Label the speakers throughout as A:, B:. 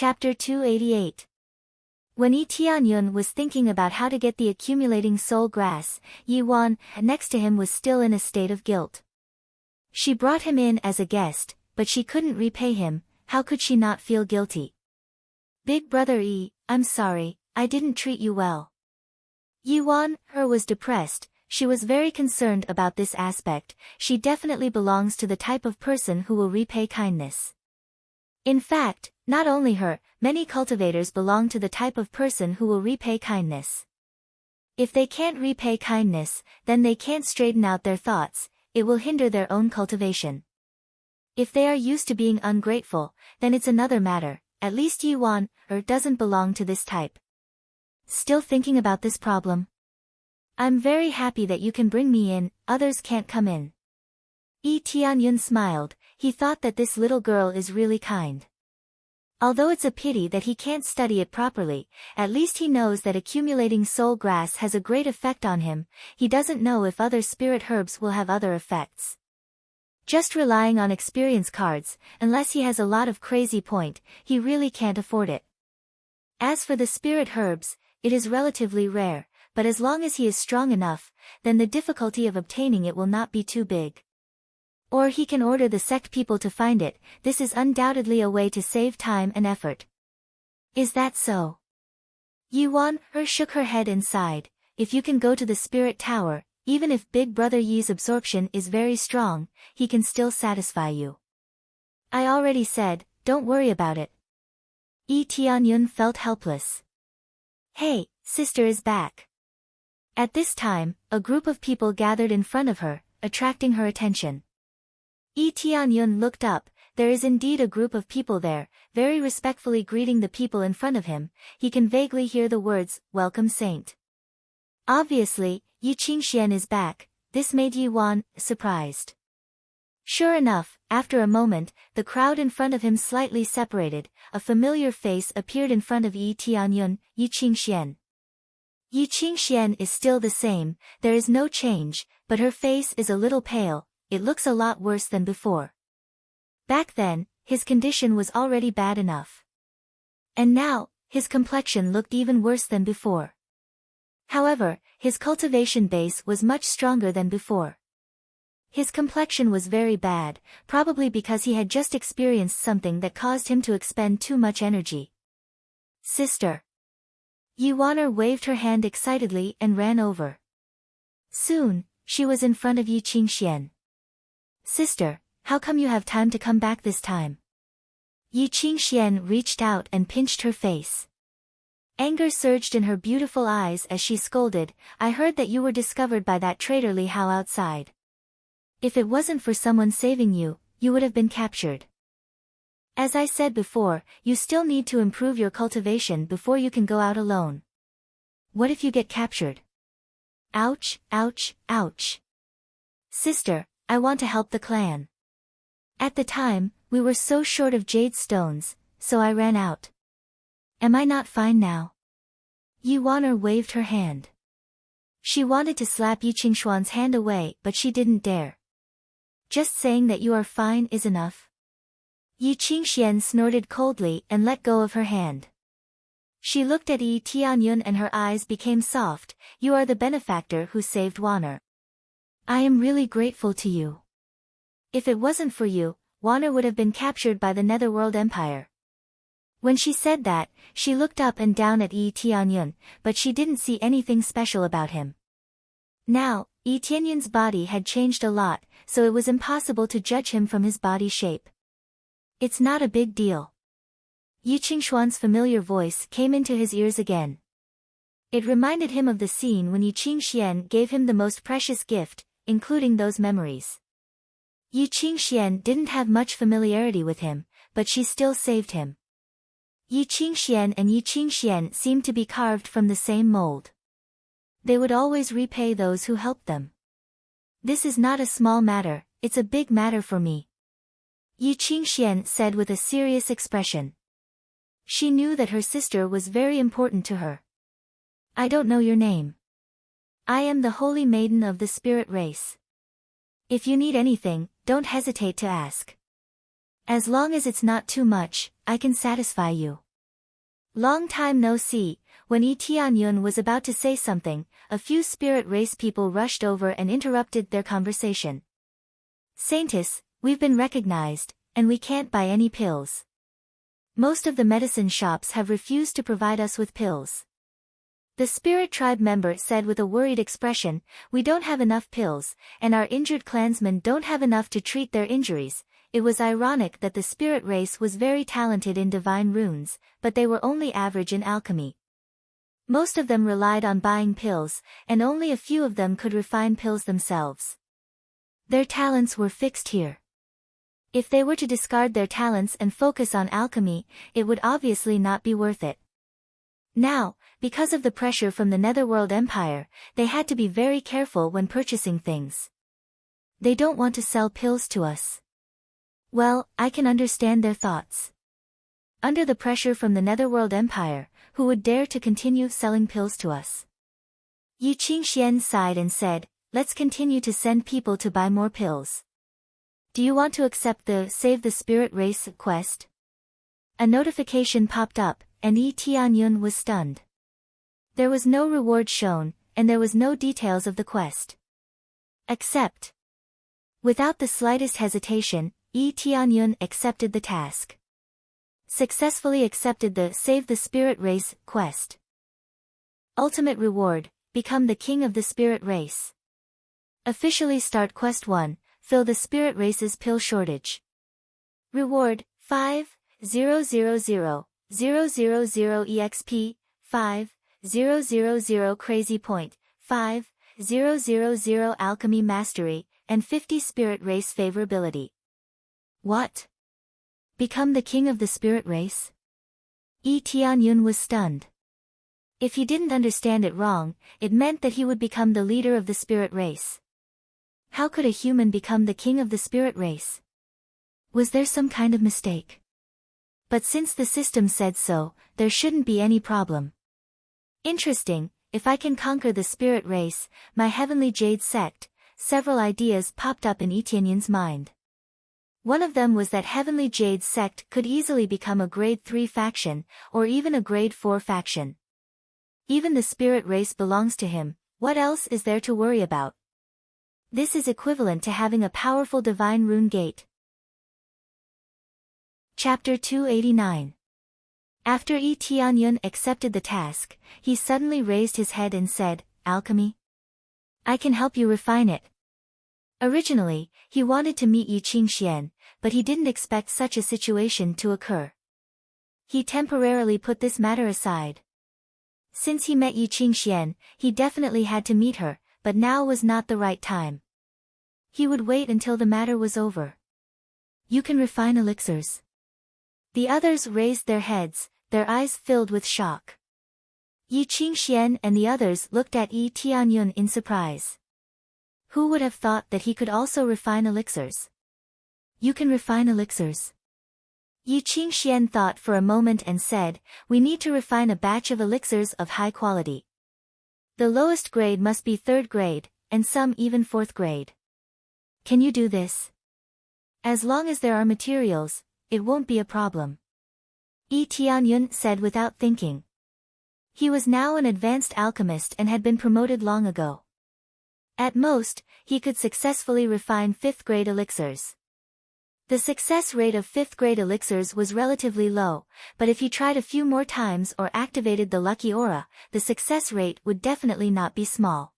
A: Chapter 288. When Yi Tianyun was thinking about how to get the accumulating soul grass, Yi Wan, next to him, was still in a state of guilt. She brought him in as a guest, but she couldn't repay him. How could she not feel guilty? Big brother Yi, I'm sorry, I didn't treat you well. Yi Wan was depressed. She was very concerned about this aspect. She definitely belongs to the type of person who will repay kindness. In fact, not only her, many cultivators belong to the type of person who will repay kindness. If they can't repay kindness, then they can't straighten out their thoughts. It will hinder their own cultivation. If they are used to being ungrateful, then it's another matter. At least Yi Wan doesn't belong to this type. Still thinking about this problem? I'm very happy that you can bring me in, others can't come in. Yi Tianyun smiled. He thought that this little girl is really kind. Although it's a pity that he can't study it properly, at least he knows that accumulating soul grass has a great effect on him. He doesn't know if other spirit herbs will have other effects. Just relying on experience cards, unless he has a lot of crazy point, he really can't afford it. As for the spirit herbs, it is relatively rare, but as long as he is strong enough, then the difficulty of obtaining it will not be too big. Or he can order the sect people to find it. This is undoubtedly a way to save time and effort. Is that so? Yi Wan shook her head and sighed. If you can go to the spirit tower, even if Big Brother Yi's absorption is very strong, he can still satisfy you. I already said, don't worry about it. Yi Tianyun felt helpless. Hey, sister is back. At this time, a group of people gathered in front of her, attracting her attention. Yi Tianyun looked up. There is indeed a group of people there, very respectfully greeting the people in front of him. He can vaguely hear the words, "Welcome Saint." Obviously, Yi Qingxian is back. This made Yi Wan surprised. Sure enough, after a moment, the crowd in front of him slightly separated. A familiar face appeared in front of Yi Tianyun, Yi Qingxian. Yi Qingxian is still the same, there is no change, but her face is a little pale. It looks a lot worse than before. Back then, his condition was already bad enough. And now, his complexion looked even worse than before. However, his cultivation base was much stronger than before. His complexion was very bad, probably because he had just experienced something that caused him to expend too much energy. Sister. Yi Wan waved her hand excitedly and ran over. Soon, she was in front of Yi Qingxian. Sister, how come you have time to come back this time? Yi Qingxian reached out and pinched her face. Anger surged in her beautiful eyes as she scolded, I heard that you were discovered by that traitor Li Hao outside. If it wasn't for someone saving you, you would have been captured. As I said before, you still need to improve your cultivation before you can go out alone. What if you get captured? Ouch, ouch, ouch. Sister, I want to help the clan. At the time, we were so short of jade stones, so I ran out. Am I not fine now? Yi Wan waved her hand. She wanted to slap Yi Qingxuan's hand away, but she didn't dare. Just saying that you are fine is enough. Yi Qingxian snorted coldly and let go of her hand. She looked at Yi Tianyun and her eyes became soft. You are the benefactor who saved Wan. I am really grateful to you. If it wasn't for you, Wan would have been captured by the Netherworld Empire. When she said that, she looked up and down at Yi Tianyun, but she didn't see anything special about him. Now, Yi Tianyun's body had changed a lot, so it was impossible to judge him from his body shape. It's not a big deal. Yi Qingxuan's familiar voice came into his ears again. It reminded him of the scene when Yi Qingxian gave him the most precious gift, including those memories. Yi Qingxian didn't have much familiarity with him, but she still saved him. Yi Qingxian and Yi Qingxian seemed to be carved from the same mold. They would always repay those who helped them. This is not a small matter, it's a big matter for me. Yi Qingxian said with a serious expression. She knew that her sister was very important to her. I don't know your name. I am the Holy Maiden of the Spirit Race. If you need anything, don't hesitate to ask. As long as it's not too much, I can satisfy you. Long time no see. When Yi Tianyun was about to say something, a few spirit race people rushed over and interrupted their conversation. Saintess, we've been recognized, and we can't buy any pills. Most of the medicine shops have refused to provide us with pills. The spirit tribe member said with a worried expression, we don't have enough pills, and our injured clansmen don't have enough to treat their injuries. It was ironic that the spirit race was very talented in divine runes, but they were only average in alchemy. Most of them relied on buying pills, and only a few of them could refine pills themselves. Their talents were fixed here. If they were to discard their talents and focus on alchemy, it would obviously not be worth it. Now, because of the pressure from the Netherworld Empire, they had to be very careful when purchasing things. They don't want to sell pills to us. Well, I can understand their thoughts. Under the pressure from the Netherworld Empire, who would dare to continue selling pills to us? Yi Qingxian sighed and said, let's continue to send people to buy more pills. Do you want to accept the Save the Spirit Race quest? A notification popped up, and Yi Tianyun was stunned. There was no reward shown, and there was no details of the quest. Accept. Without the slightest hesitation, Yi Tianyun accepted the task. Successfully accepted the Save the Spirit Race quest. Ultimate reward, become the king of the spirit race. Officially start quest 1, fill the spirit race's pill shortage. Reward, 5,000,000 EXP, 5,000 crazy point, 5,000 alchemy mastery, and 50 spirit race favorability. What? Become the king of the spirit race? Yi Tianyun was stunned. If he didn't understand it wrong, it meant that he would become the leader of the spirit race. How could a human become the king of the spirit race? Was there some kind of mistake? But since the system said so, there shouldn't be any problem. Interesting, if I can conquer the spirit race, my heavenly jade sect, several ideas popped up in Yi Tianyun's mind. One of them was that Heavenly Jade sect could easily become a grade 3 faction, or even a grade 4 faction. Even the spirit race belongs to him, what else is there to worry about? This is equivalent to having a powerful divine rune gate. Chapter 289. After Yi Tianyun accepted the task, he suddenly raised his head and said, Alchemy? I can help you refine it. Originally, he wanted to meet Yi Qingxian, but he didn't expect such a situation to occur. He temporarily put this matter aside. Since he met Yi Qingxian, he definitely had to meet her, but now was not the right time. He would wait until the matter was over. You can refine elixirs. The others raised their heads, their eyes filled with shock. Yi Qingxian and the others looked at Yi Tianyun in surprise. Who would have thought that he could also refine elixirs? You can refine elixirs. Yi Qingxian thought for a moment and said, we need to refine a batch of elixirs of high quality. The lowest grade must be 3rd grade, and some even 4th grade. Can you do this? As long as there are materials, it won't be a problem. Yi Tianyun said without thinking. He was now an advanced alchemist and had been promoted long ago. At most, he could successfully refine 5th grade elixirs. The success rate of 5th grade elixirs was relatively low, but if he tried a few more times or activated the lucky aura, the success rate would definitely not be small.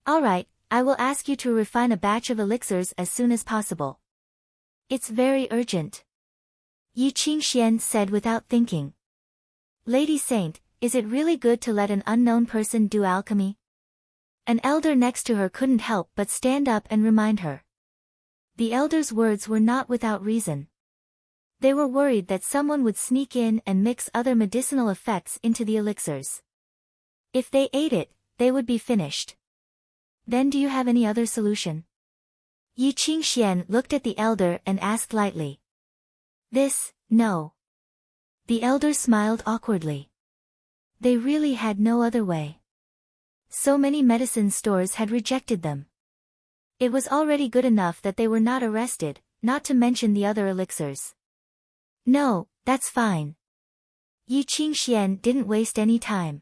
A: Alright, I will ask you to refine a batch of elixirs as soon as possible. It's very urgent. Yi Qingxian said without thinking. Lady Saint, is it really good to let an unknown person do alchemy? An elder next to her couldn't help but stand up and remind her. The elder's words were not without reason. They were worried that someone would sneak in and mix other medicinal effects into the elixirs. If they ate it, they would be finished. Then do you have any other solution? Yi Qingxian looked at the elder and asked lightly. No. The elder smiled awkwardly. They really had no other way. So many medicine stores had rejected them. It was already good enough that they were not arrested, not to mention the other elixirs. No, that's fine. Yi Qingxian didn't waste any time.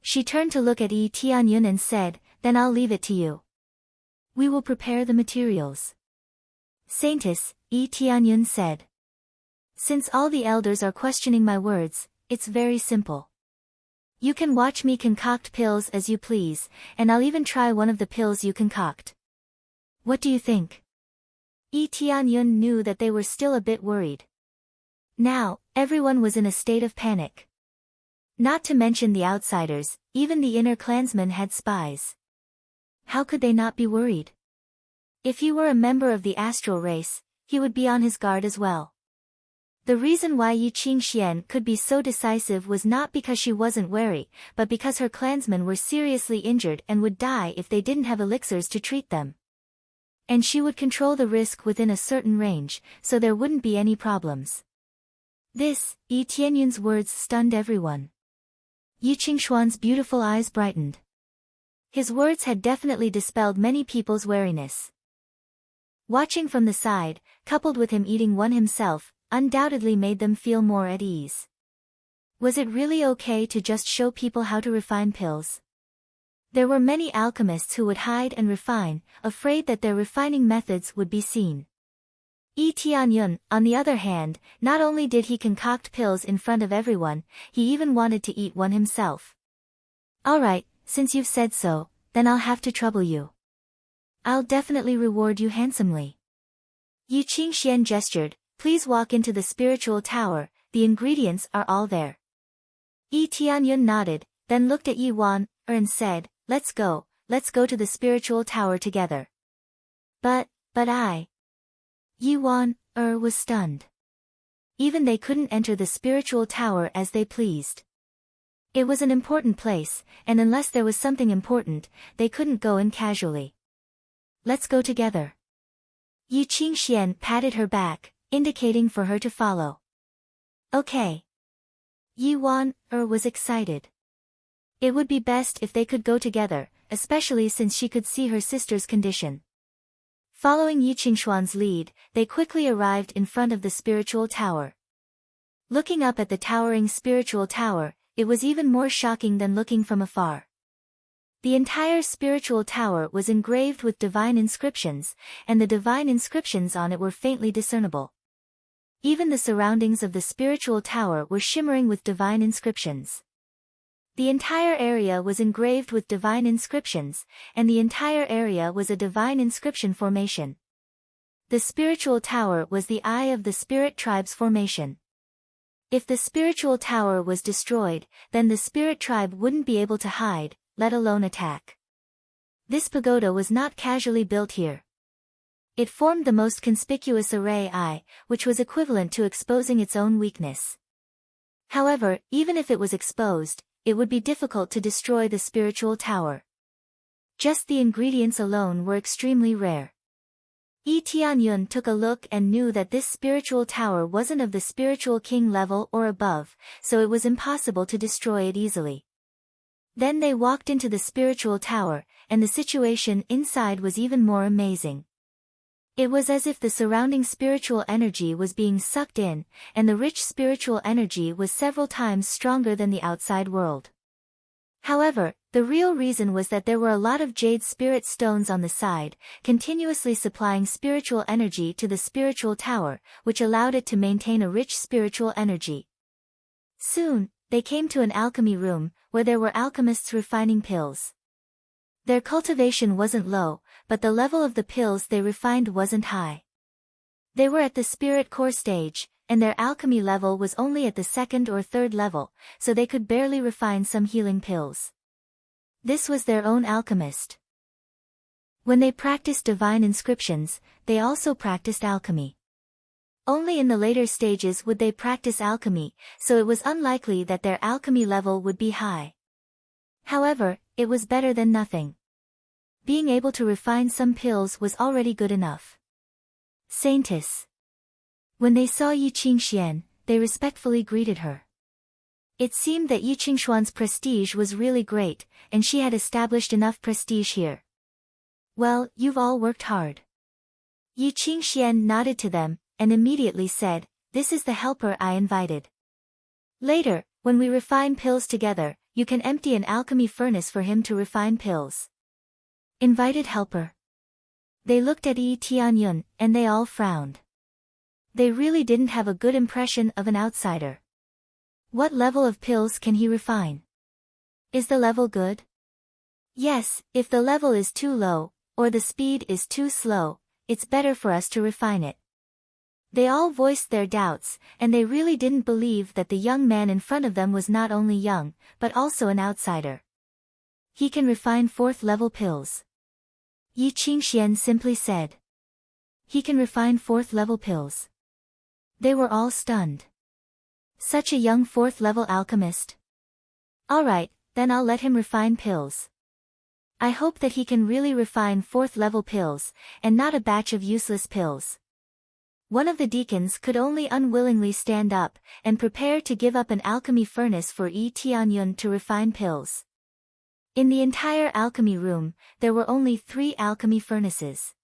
A: She turned to look at Yi Tianyun and said, "Then I'll leave it to you. We will prepare the materials." "Saintess," Yi Tianyun said. "Since all the elders are questioning my words, it's very simple. You can watch me concoct pills as you please, and I'll even try one of the pills you concoct. What do you think?" Yi Tianyun knew that they were still a bit worried. Now, everyone was in a state of panic. Not to mention the outsiders, even the inner clansmen had spies. How could they not be worried? If he were a member of the astral race, he would be on his guard as well. The reason why Yi Qingxian could be so decisive was not because she wasn't wary, but because her clansmen were seriously injured and would die if they didn't have elixirs to treat them. And she would control the risk within a certain range, so there wouldn't be any problems. This, Yi Tianyun's words stunned everyone. Yi Qingshuan's beautiful eyes brightened. His words had definitely dispelled many people's wariness. Watching from the side, coupled with him eating one himself, undoubtedly made them feel more at ease. Was it really okay to just show people how to refine pills? There were many alchemists who would hide and refine, afraid that their refining methods would be seen. Yi Tianyun, on the other hand, not only did he concoct pills in front of everyone, he even wanted to eat one himself. "Alright, since you've said so, then I'll have to trouble you. I'll definitely reward you handsomely." Yi Qingxian gestured, "Please walk into the spiritual tower, the ingredients are all there." Yi Tianyun nodded, then looked at Yi Wan and said, let's go to the spiritual tower together." But I... Yi Wan was stunned. Even they couldn't enter the spiritual tower as they pleased. It was an important place, and unless there was something important, they couldn't go in casually. "Let's go together." Yi Qingxian patted her back, indicating for her to follow. "Okay." Yi Wan was excited. It would be best if they could go together, especially since she could see her sister's condition. Following Yi Qingshuan's lead, they quickly arrived in front of the spiritual tower. Looking up at the towering spiritual tower, it was even more shocking than looking from afar. The entire spiritual tower was engraved with divine inscriptions, and the divine inscriptions on it were faintly discernible. Even the surroundings of the spiritual tower were shimmering with divine inscriptions. The entire area was engraved with divine inscriptions, and the entire area was a divine inscription formation. The spiritual tower was the eye of the spirit tribe's formation. If the spiritual tower was destroyed, then the spirit tribe wouldn't be able to hide, let alone attack. This pagoda was not casually built here. It formed the most conspicuous array eye, which was equivalent to exposing its own weakness. However, even if it was exposed, it would be difficult to destroy the spiritual tower. Just the ingredients alone were extremely rare. Yi Tianyun took a look and knew that this spiritual tower wasn't of the spiritual king level or above, so it was impossible to destroy it easily. Then they walked into the spiritual tower, and the situation inside was even more amazing. It was as if the surrounding spiritual energy was being sucked in, and the rich spiritual energy was several times stronger than the outside world. However, the real reason was that there were a lot of jade spirit stones on the side, continuously supplying spiritual energy to the spiritual tower, which allowed it to maintain a rich spiritual energy. Soon, they came to an alchemy room, where there were alchemists refining pills. Their cultivation wasn't low, but the level of the pills they refined wasn't high. They were at the spirit core stage, and their alchemy level was only at the second or third level, so they could barely refine some healing pills. This was their own alchemist. When they practiced divine inscriptions, they also practiced alchemy. Only in the later stages would they practice alchemy, so it was unlikely that their alchemy level would be high. However, it was better than nothing. Being able to refine some pills was already good enough. Saintess. When they saw Yi Qingxian, they respectfully greeted her. It seemed that Yi Qingshuan's prestige was really great, and she had established enough prestige here. Well, you've all worked hard. Yi Qingxian nodded to them, and immediately said, "This is the helper I invited." Later, when we refine pills together, you can empty an alchemy furnace for him to refine pills. Invited helper. They looked at Yi Tianyun, and they all frowned. They really didn't have a good impression of an outsider. What level of pills can he refine? Is the level good? Yes, if the level is too low, or the speed is too slow, it's better for us to refine it. They all voiced their doubts, and they really didn't believe that the young man in front of them was not only young, but also an outsider. He can refine 4th level pills. Yi Qingxian simply said. He can refine 4th level pills. They were all stunned. Such a young 4th level alchemist. Alright, then I'll let him refine pills. I hope that he can really refine 4th level pills, and not a batch of useless pills. One of the deacons could only unwillingly stand up, and prepare to give up an alchemy furnace for Yi Tianyun to refine pills. In the entire alchemy room, there were only 3 alchemy furnaces.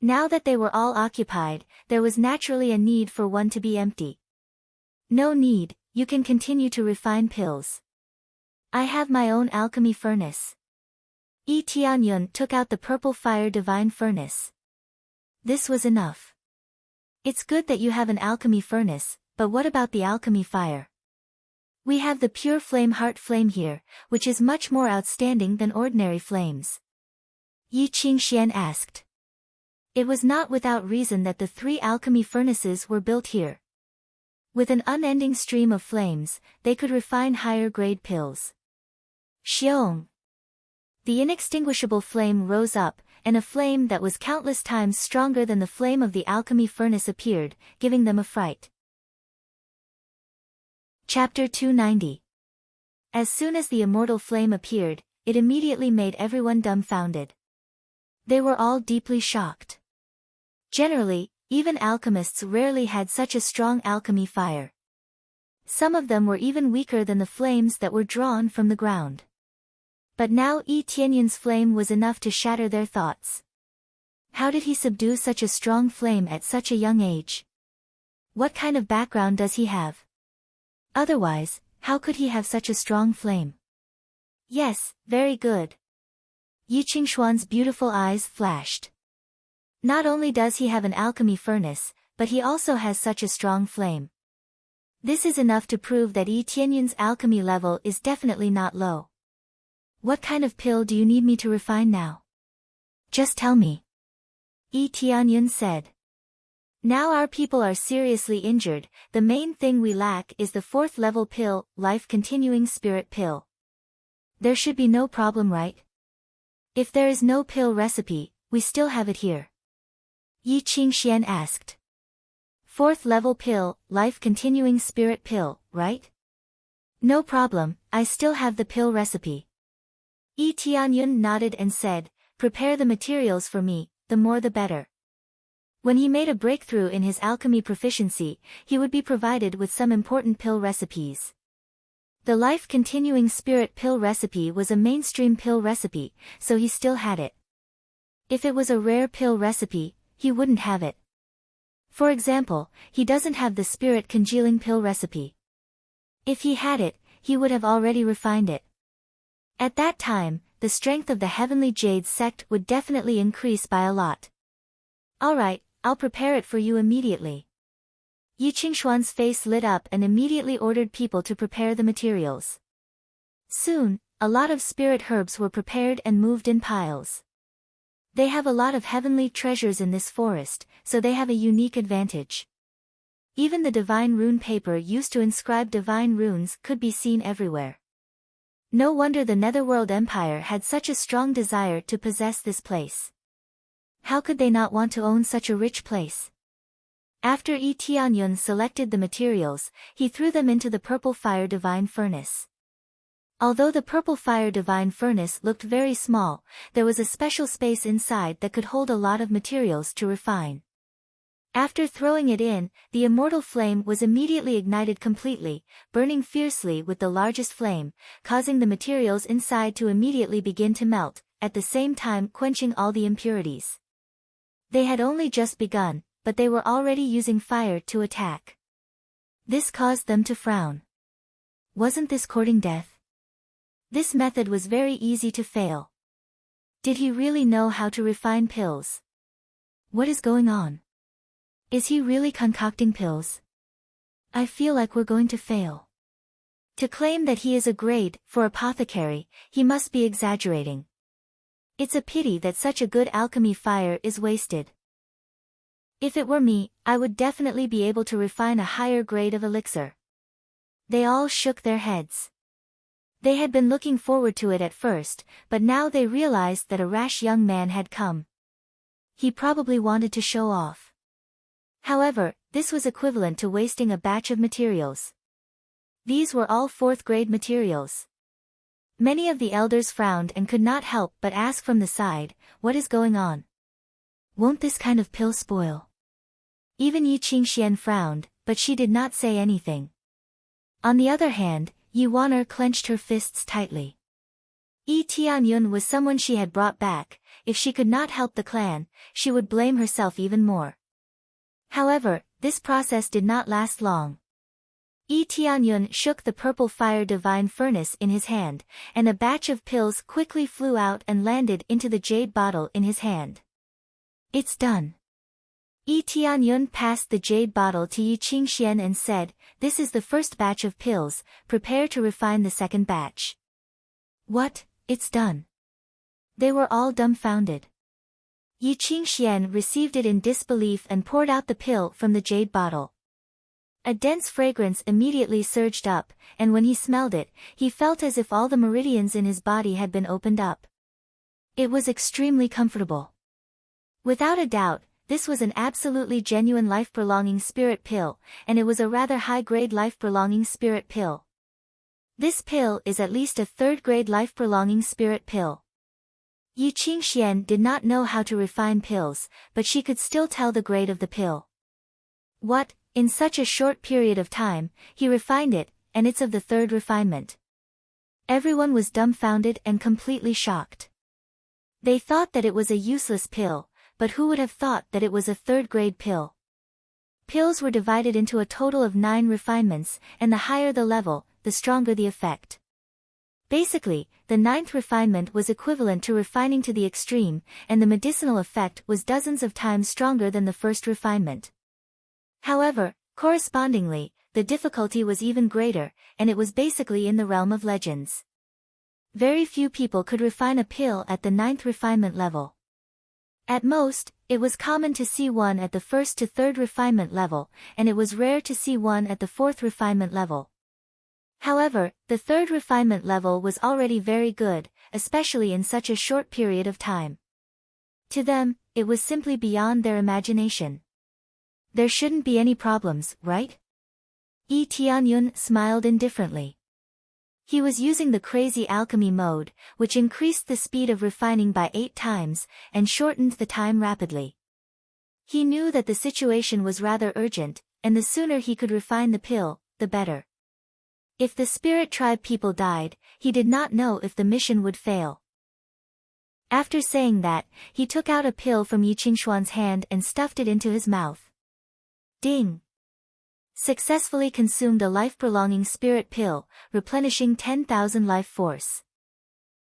A: Now that they were all occupied, there was naturally a need for one to be empty. No need, you can continue to refine pills. I have my own alchemy furnace. Yi Tianyun took out the purple fire divine furnace. This was enough. It's good that you have an alchemy furnace, but what about the alchemy fire? We have the pure flame heart flame here, which is much more outstanding than ordinary flames. Yi Qingxian asked. It was not without reason that the 3 alchemy furnaces were built here. With an unending stream of flames, they could refine higher grade pills. Xiong. The inextinguishable flame rose up, and a flame that was countless times stronger than the flame of the alchemy furnace appeared, giving them a fright. Chapter 290. As soon as the immortal flame appeared, it immediately made everyone dumbfounded. They were all deeply shocked. Generally, even alchemists rarely had such a strong alchemy fire. Some of them were even weaker than the flames that were drawn from the ground. But now Yi Tianyun's flame was enough to shatter their thoughts. How did he subdue such a strong flame at such a young age? What kind of background does he have? Otherwise, how could he have such a strong flame? Yes, very good. Yi Qingshuan's beautiful eyes flashed. Not only does he have an alchemy furnace, but he also has such a strong flame. This is enough to prove that Yi Tianyun's alchemy level is definitely not low. What kind of pill do you need me to refine now? Just tell me. Yi Tianyun said. Now our people are seriously injured, the main thing we lack is the 4th level pill, life continuing spirit pill. There should be no problem, right? If there is no pill recipe, we still have it here. Yi Qingxian asked. 4th level pill, life continuing spirit pill, right? No problem, I still have the pill recipe. Yi Tianyun nodded and said, prepare the materials for me, the more the better. When he made a breakthrough in his alchemy proficiency, he would be provided with some important pill recipes. The life-continuing spirit pill recipe was a mainstream pill recipe, so he still had it. If it was a rare pill recipe, he wouldn't have it. For example, he doesn't have the spirit congealing pill recipe. If he had it, he would have already refined it. At that time, the strength of the Heavenly Jade sect would definitely increase by a lot. Alright, I'll prepare it for you immediately. Yi Qingshuan's face lit up and immediately ordered people to prepare the materials. Soon, a lot of spirit herbs were prepared and moved in piles. They have a lot of heavenly treasures in this forest, so they have a unique advantage. Even the divine rune paper used to inscribe divine runes could be seen everywhere. No wonder the Netherworld Empire had such a strong desire to possess this place. How could they not want to own such a rich place? After Yi Tianyun selected the materials, he threw them into the purple fire divine furnace. Although the purple fire divine furnace looked very small, there was a special space inside that could hold a lot of materials to refine. After throwing it in, the immortal flame was immediately ignited completely, burning fiercely with the largest flame, causing the materials inside to immediately begin to melt, at the same time quenching all the impurities. They had only just begun, but they were already using fire to attack. This caused them to frown. Wasn't this courting death? This method was very easy to fail. Did he really know how to refine pills? What is going on? Is he really concocting pills? I feel like we're going to fail. To claim that he is a grade 4 apothecary, he must be exaggerating. It's a pity that such a good alchemy fire is wasted. If it were me, I would definitely be able to refine a higher grade of elixir. They all shook their heads. They had been looking forward to it at first, but now they realized that a rash young man had come. He probably wanted to show off. However, this was equivalent to wasting a batch of materials. These were all 4th grade materials. Many of the elders frowned and could not help but ask from the side, what is going on? Won't this kind of pill spoil? Even Yi Qingxian frowned, but she did not say anything. On the other hand, Yi Waner clenched her fists tightly. Yi Tianyun was someone she had brought back. If she could not help the clan, she would blame herself even more. However, this process did not last long. Yi Tianyun shook the purple fire divine furnace in his hand, and a batch of pills quickly flew out and landed into the jade bottle in his hand. It's done. Yi Tianyun passed the jade bottle to Yi Qingxian and said, this is the first batch of pills, prepare to refine the second batch. What, it's done? They were all dumbfounded. Yi Qingxian received it in disbelief and poured out the pill from the jade bottle. A dense fragrance immediately surged up, and when he smelled it, he felt as if all the meridians in his body had been opened up. It was extremely comfortable. Without a doubt, this was an absolutely genuine life-prolonging spirit pill, and it was a rather high-grade life-prolonging spirit pill. This pill is at least a 3rd-grade life-prolonging spirit pill. Yi Qingxian did not know how to refine pills, but she could still tell the grade of the pill. What? In such a short period of time, he refined it, and it's of the 3rd refinement. Everyone was dumbfounded and completely shocked. They thought that it was a useless pill, but who would have thought that it was a 3rd-grade pill? Pills were divided into a total of 9 refinements, and the higher the level, the stronger the effect. Basically, the 9th refinement was equivalent to refining to the extreme, and the medicinal effect was dozens of times stronger than the 1st refinement. However, correspondingly, the difficulty was even greater, and it was basically in the realm of legends. Very few people could refine a pill at the 9th refinement level. At most, it was common to see one at the 1st to 3rd refinement level, and it was rare to see one at the 4th refinement level. However, the 3rd refinement level was already very good, especially in such a short period of time. To them, it was simply beyond their imagination. There shouldn't be any problems, right? Yi Tianyun smiled indifferently. He was using the crazy alchemy mode, which increased the speed of refining by 8 times, and shortened the time rapidly. He knew that the situation was rather urgent, and the sooner he could refine the pill, the better. If the spirit tribe people died, he did not know if the mission would fail. After saying that, he took out a pill from Yi Qingshuan's hand and stuffed it into his mouth. Ding! Successfully consumed a life-prolonging spirit pill, replenishing 10,000 life force.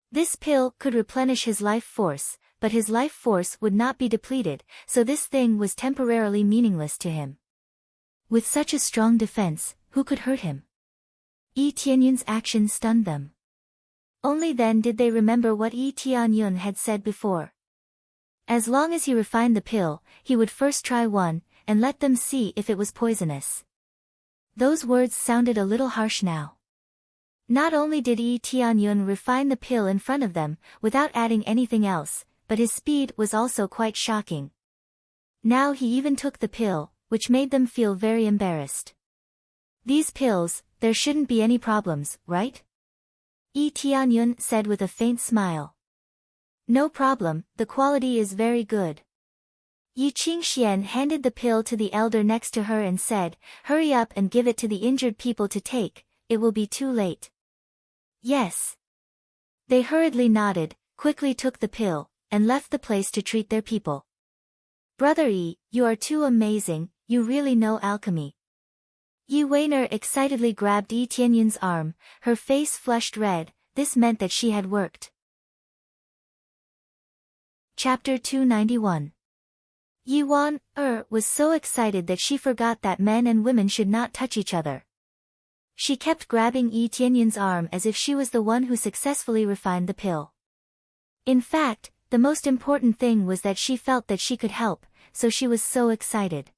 A: This pill could replenish his life force, but his life force would not be depleted, so this thing was temporarily meaningless to him. With such a strong defense, who could hurt him? Yi Tianyun's action stunned them. Only then did they remember what Yi Tianyun had said before. As long as he refined the pill, he would first try one, and let them see if it was poisonous. Those words sounded a little harsh now. Not only did Yi Tianyun refine the pill in front of them, without adding anything else, but his speed was also quite shocking. Now he even took the pill, which made them feel very embarrassed. These pills, there shouldn't be any problems, right? Yi Tianyun said with a faint smile. No problem, the quality is very good. Yi Qingxian handed the pill to the elder next to her and said, hurry up and give it to the injured people to take, it will be too late. Yes. They hurriedly nodded, quickly took the pill, and left the place to treat their people. Brother Yi, you are too amazing, you really know alchemy. Yi Weiner excitedly grabbed Yi Tianyun's arm, her face flushed red. This meant that she had worked. Chapter 291. Yi Wan-er was so excited that she forgot that men and women should not touch each other. She kept grabbing Yi Tianyun's arm as if she was the one who successfully refined the pill. In fact, the most important thing was that she felt that she could help, so she was so excited.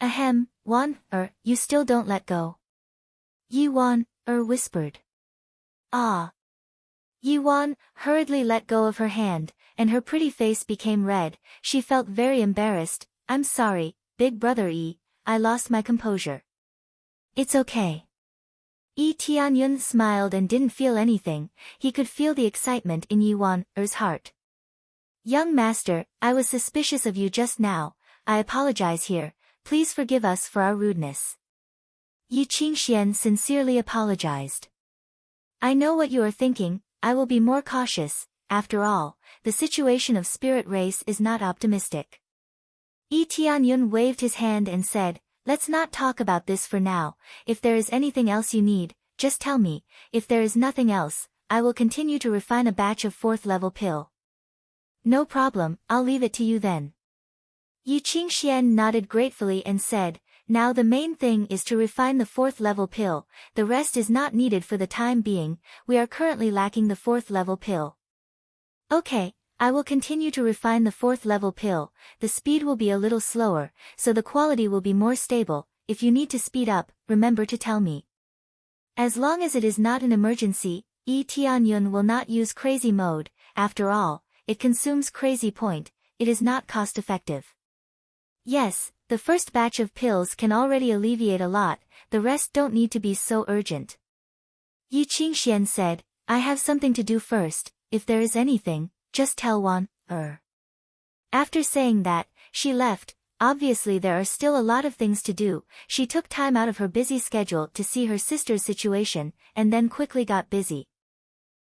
A: Ahem, Wan-er, you still don't let go. Yi Wan-er whispered. Ah. Yi Wan hurriedly let go of her hand, and her pretty face became red. She felt very embarrassed. I'm sorry, big brother Yi, I lost my composure. It's okay. Yi Tianyun smiled and didn't feel anything. He could feel the excitement in Yi Wan-er's heart. Young master, I was suspicious of you just now. I apologize here. Please forgive us for our rudeness. Yi Qingxian sincerely apologized. I know what you are thinking. I will be more cautious. After all, the situation of spirit race is not optimistic. Yi Tianyun waved his hand and said, let's not talk about this for now. If there is anything else you need, just tell me. If there is nothing else, I will continue to refine a batch of 4th level pill. No problem, I'll leave it to you then. Yi Qingxian nodded gratefully and said, now the main thing is to refine the 4th level pill. The rest is not needed for the time being. We are currently lacking the 4th level pill. Okay, I will continue to refine the 4th level pill. The speed will be a little slower, so the quality will be more stable. If you need to speed up, remember to tell me. As long as it is not an emergency, Yi Tianyun will not use crazy mode. After all, it consumes crazy point. It is not cost effective. Yes, the first batch of pills can already alleviate a lot. The rest don't need to be so urgent. Yi Qingxian said, I have something to do first. If there is anything, just tell Wan-er. After saying that, she left. Obviously there are still a lot of things to do. She took time out of her busy schedule to see her sister's situation, and then quickly got busy.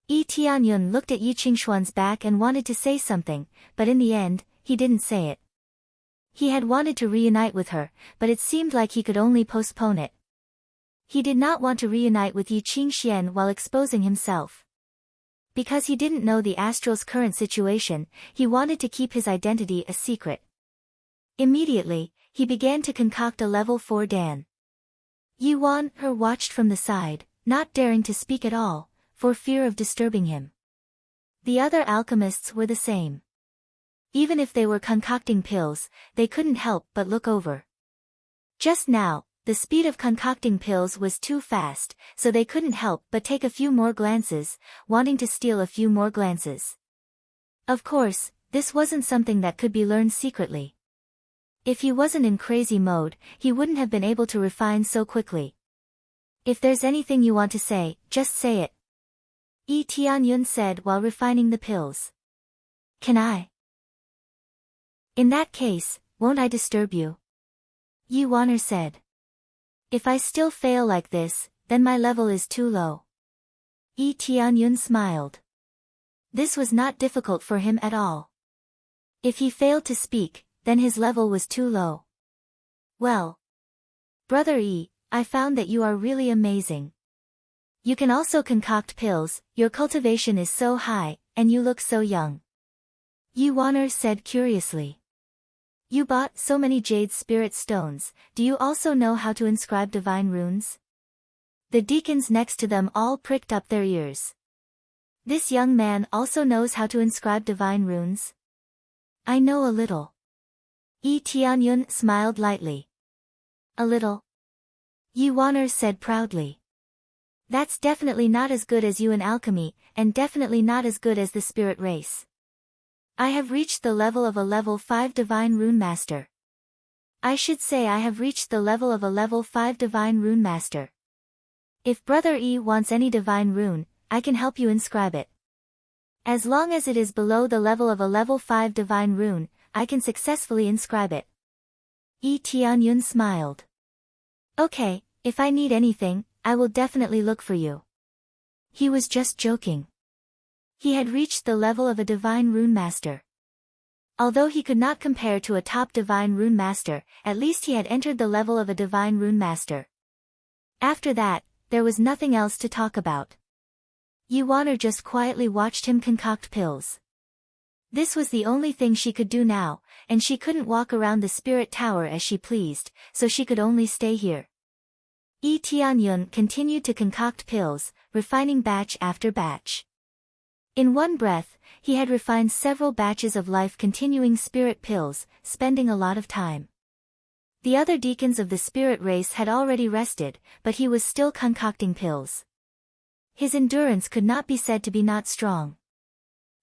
A: Yi Tianyun looked at Yi Qingxuan's back and wanted to say something, but in the end, he didn't say it. He had wanted to reunite with her, but it seemed like he could only postpone it. He did not want to reunite with Yi Qingxian while exposing himself. Because he didn't know the astral's current situation, he wanted to keep his identity a secret. Immediately, he began to concoct a level 4 Dan. Yi Wan-er watched from the side, not daring to speak at all, for fear of disturbing him. The other alchemists were the same. Even if they were concocting pills, they couldn't help but look over. Just now, the speed of concocting pills was too fast, so they couldn't help but take a few more glances, wanting to steal a few more glances. Of course, this wasn't something that could be learned secretly. If he wasn't in crazy mode, he wouldn't have been able to refine so quickly. If there's anything you want to say, just say it. Yi Tianyun said while refining the pills. Can I? In that case, won't I disturb you? Yi Wan-er said. If I still fail like this, then my level is too low. Yi Tianyun smiled. This was not difficult for him at all. If he failed to speak, then his level was too low. Well. Brother Yi, I found that you are really amazing. You can also concoct pills, your cultivation is so high, and you look so young. Yi Wan-er said curiously. You bought so many jade spirit stones, do you also know how to inscribe divine runes? The deacons next to them all pricked up their ears. This young man also knows how to inscribe divine runes? I know a little. Yi Tianyun smiled lightly. A little? Yi Wan-er said proudly. That's definitely not as good as you in alchemy, and definitely not as good as the spirit race. I have reached the level of a level 5 divine rune master. I should say I have reached the level of a level 5 divine rune master. If Brother E wants any divine rune, I can help you inscribe it. As long as it is below the level of a level 5 divine rune, I can successfully inscribe it. Yi Tianyun smiled. Okay, if I need anything, I will definitely look for you. He was just joking. He had reached the level of a divine rune master. Although he could not compare to a top divine rune master, at least he had entered the level of a divine rune master. After that, there was nothing else to talk about. Yuan just quietly watched him concoct pills. This was the only thing she could do now, and she couldn't walk around the spirit tower as she pleased, so she could only stay here. Tianyun continued to concoct pills, refining batch after batch. In one breath, he had refined several batches of life-continuing spirit pills, spending a lot of time. The other deacons of the spirit race had already rested, but he was still concocting pills. His endurance could not be said to be not strong.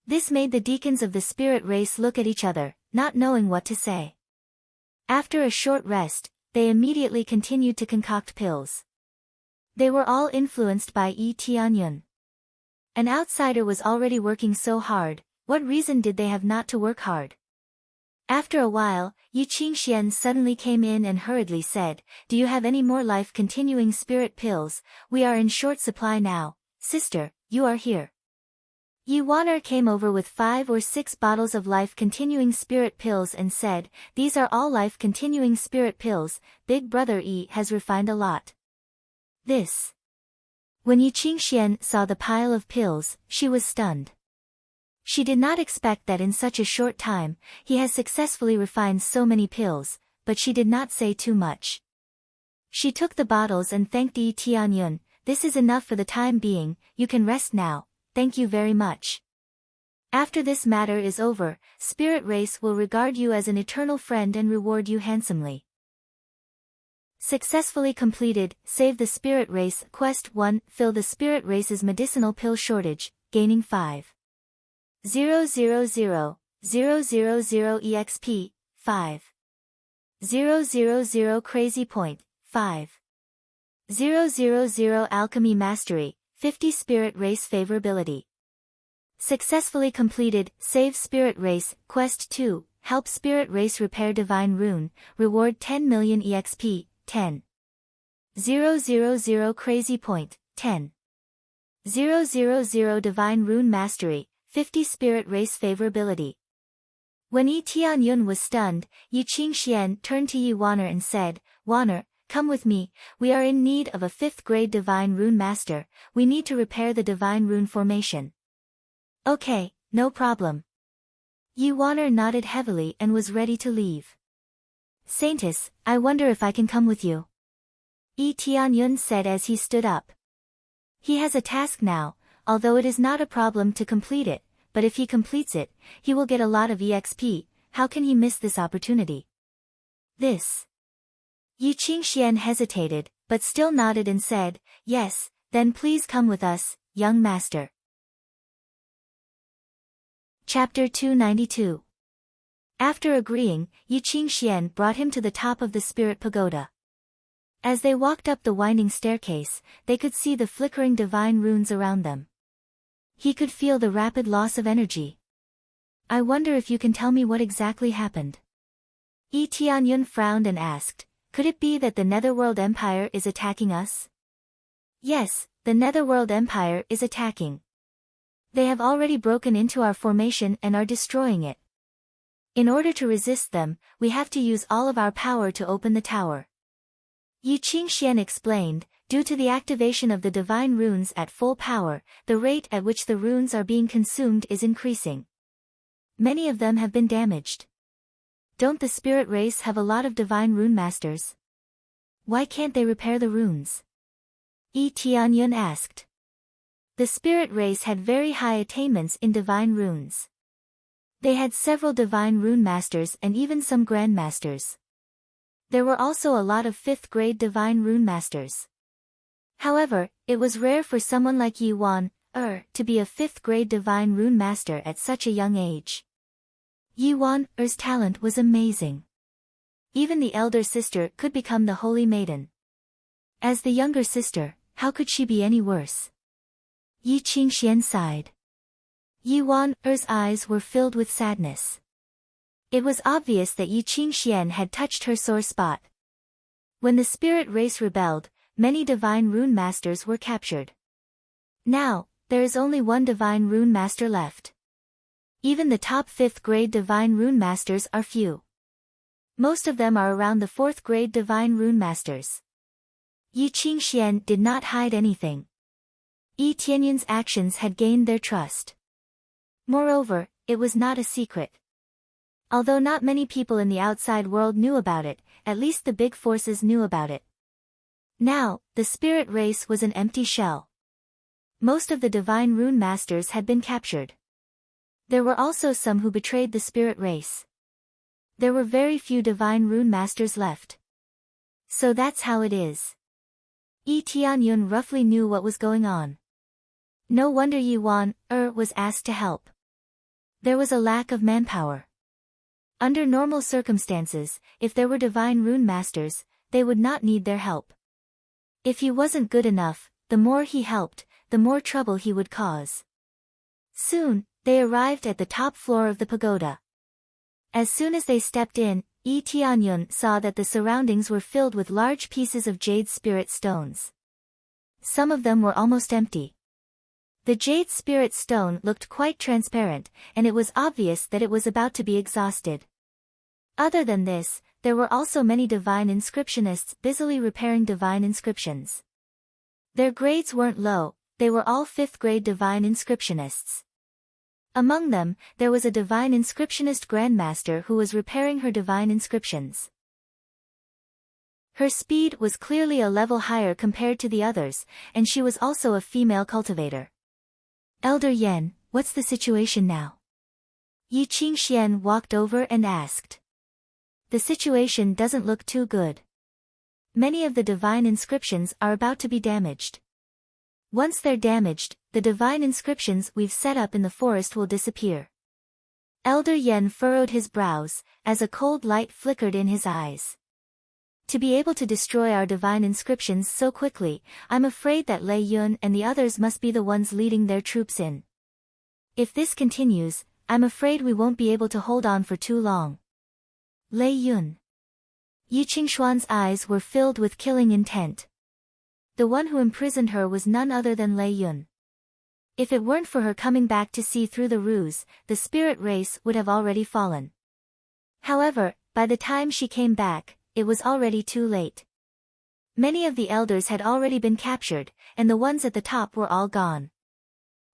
A: This made the deacons of the spirit race look at each other, not knowing what to say. After a short rest, they immediately continued to concoct pills. They were all influenced by Tianyun. An outsider was already working so hard, what reason did they have not to work hard? After a while, Yu Qingxian suddenly came in and hurriedly said, "Do you have any more life-continuing spirit pills? We are in short supply now. Sister, you are here." Yuan came over with 5 or 6 bottles of life-continuing spirit pills and said, "These are all life-continuing spirit pills. Big Brother Yi has refined a lot." This. When Yu Qingxian saw the pile of pills, she was stunned. She did not expect that in such a short time, he has successfully refined so many pills, but she did not say too much. She took the bottles and thanked Yi Tianyun. "This is enough for the time being, you can rest now, thank you very much. After this matter is over, Spirit Race will regard you as an eternal friend and reward you handsomely." Successfully completed, Save the Spirit Race, Quest 1, Fill the Spirit Race's medicinal pill shortage, gaining 5,000,000 EXP, 5,000 Crazy Point, 5,000 Alchemy Mastery, 50 Spirit Race Favorability. Successfully completed, Save Spirit Race, Quest 2, Help Spirit Race Repair Divine Rune, Reward 10 million EXP, 10,000 Crazy Point, 10,000 Divine Rune Mastery, 50 Spirit Race Favorability. When Yi Tianyun was stunned, Yu Qingxian turned to Yi Waner and said, "Waner, come with me, we are in need of a 5th grade Divine Rune Master, we need to repair the Divine Rune formation." "Okay, no problem." Yi Waner nodded heavily and was ready to leave. "Saintess, I wonder if I can come with you," Yi Tianyun said as he stood up. He has a task now, although it is not a problem to complete it, but if he completes it, he will get a lot of EXP, how can he miss this opportunity? This. Yu Qingxian hesitated, but still nodded and said, "Yes, then please come with us, young master." Chapter 292. After agreeing, Yu Qingxian brought him to the top of the spirit pagoda. As they walked up the winding staircase, they could see the flickering divine runes around them. He could feel the rapid loss of energy. "I wonder if you can tell me what exactly happened." Yi Tianyun frowned and asked, "Could it be that the Netherworld Empire is attacking us?" "Yes, the Netherworld Empire is attacking. They have already broken into our formation and are destroying it. In order to resist them, we have to use all of our power to open the tower." Yu Qingxian explained, due to the activation of the divine runes at full power, the rate at which the runes are being consumed is increasing. Many of them have been damaged. Don't the spirit race have a lot of divine rune masters? Why can't they repair the runes? Yi Tianyun asked. The spirit race had very high attainments in divine runes. They had several divine rune masters and even some grandmasters. There were also a lot of 5th grade divine rune masters. However, it was rare for someone like Yuan to be a 5th grade divine rune master at such a young age. Yuan's talent was amazing. Even the elder sister could become the holy maiden. As the younger sister, how could she be any worse? Yi Qingxian sighed. Yuan's eyes were filled with sadness. It was obvious that Yu Qingxian had touched her sore spot. When the spirit race rebelled, many divine rune masters were captured. Now, there is only one divine rune master left. Even the top 5th grade divine rune masters are few. Most of them are around the 4th grade divine rune masters. Yi Qingxian did not hide anything. Yi Tianyun's actions had gained their trust. Moreover, it was not a secret. Although not many people in the outside world knew about it, at least the big forces knew about it. Now, the spirit race was an empty shell. Most of the divine rune masters had been captured. There were also some who betrayed the spirit race. There were very few divine rune masters left. So that's how it is. Yi Tianyun roughly knew what was going on. No wonder Yi Wan was asked to help. There was a lack of manpower. Under normal circumstances, if there were divine rune masters, they would not need their help. If he wasn't good enough, the more he helped, the more trouble he would cause. Soon, they arrived at the top floor of the pagoda. As soon as they stepped in, Yi Tianyun saw that the surroundings were filled with large pieces of jade spirit stones. Some of them were almost empty. The jade spirit stone looked quite transparent, and it was obvious that it was about to be exhausted. Other than this, there were also many divine inscriptionists busily repairing divine inscriptions. Their grades weren't low, they were all 5th grade divine inscriptionists. Among them, there was a divine inscriptionist grandmaster who was repairing her divine inscriptions. Her speed was clearly a level higher compared to the others, and she was also a female cultivator. Elder Yan, what's the situation now? Yi Qingxian walked over and asked. The situation doesn't look too good. Many of the divine inscriptions are about to be damaged. Once they're damaged, the divine inscriptions we've set up in the forest will disappear. Elder Yan furrowed his brows, as a cold light flickered in his eyes. To be able to destroy our divine inscriptions so quickly, I'm afraid that Lei Yun and the others must be the ones leading their troops in. If this continues, I'm afraid we won't be able to hold on for too long. Lei Yun. Yi Qingshuan's eyes were filled with killing intent. The one who imprisoned her was none other than Lei Yun. If it weren't for her coming back to see through the ruse, the spirit race would have already fallen. However, by the time she came back, it was already too late. Many of the elders had already been captured, and the ones at the top were all gone.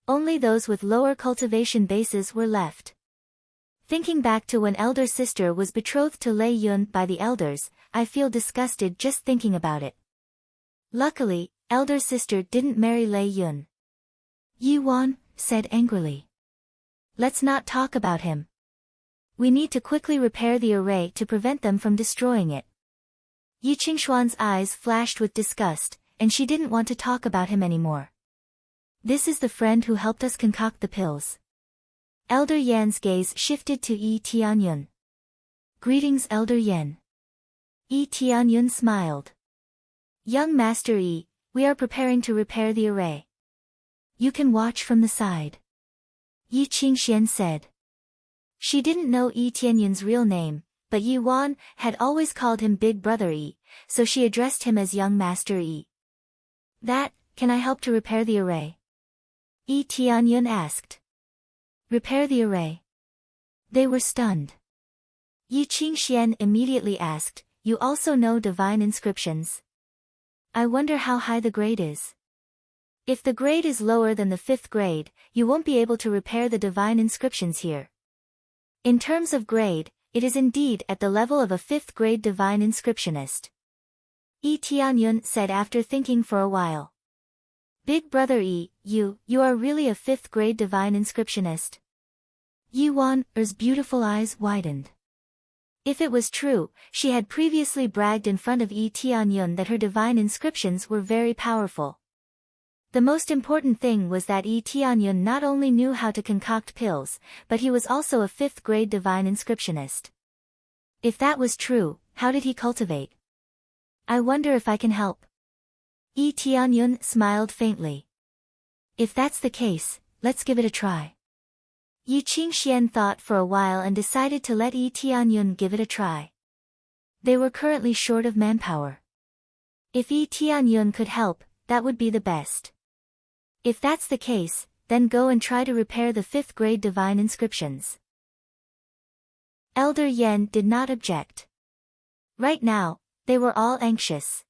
A: Only those with lower cultivation bases were left. Thinking back to when elder sister was betrothed to Lei Yun by the elders, I feel disgusted just thinking about it. Luckily, elder sister didn't marry Lei Yun. Yi Wan said angrily. Let's not talk about him. We need to quickly repair the array to prevent them from destroying it. Yi Qingshuan's eyes flashed with disgust, and she didn't want to talk about him anymore. This is the friend who helped us concoct the pills. Elder Yan's gaze shifted to Yi Tianyun. Greetings, Elder Yan. Yi Tianyun smiled. Young Master Yi, we are preparing to repair the array. You can watch from the side. Yi Qingxian said. She didn't know Yi Tianyun's real name, but Yi Wan had always called him Big Brother Yi, so she addressed him as Young Master Yi. Can I help to repair the array? Yi Tianyun asked. Repair the array? They were stunned. Yi Qingxian immediately asked, you also know divine inscriptions? I wonder how high the grade is. If the grade is lower than the 5th grade, you won't be able to repair the divine inscriptions here. In terms of grade, it is indeed at the level of a 5th grade divine inscriptionist. Yi Tianyun said after thinking for a while. Big Brother Yi, you are really a 5th grade divine inscriptionist? Yi Wan's beautiful eyes widened. If it was true, she had previously bragged in front of Yi Tianyun that her divine inscriptions were very powerful. The most important thing was that Yi Tianyun not only knew how to concoct pills, but he was also a 5th grade divine inscriptionist. If that was true, how did he cultivate? I wonder if I can help. Yi Tianyun smiled faintly. If that's the case, let's give it a try. Yi Qingxian thought for a while and decided to let Yi Tianyun give it a try. They were currently short of manpower. If Yi Tianyun could help, that would be the best. If that's the case, then go and try to repair the 5th grade divine inscriptions. Elder Yan did not object. Right now, they were all anxious.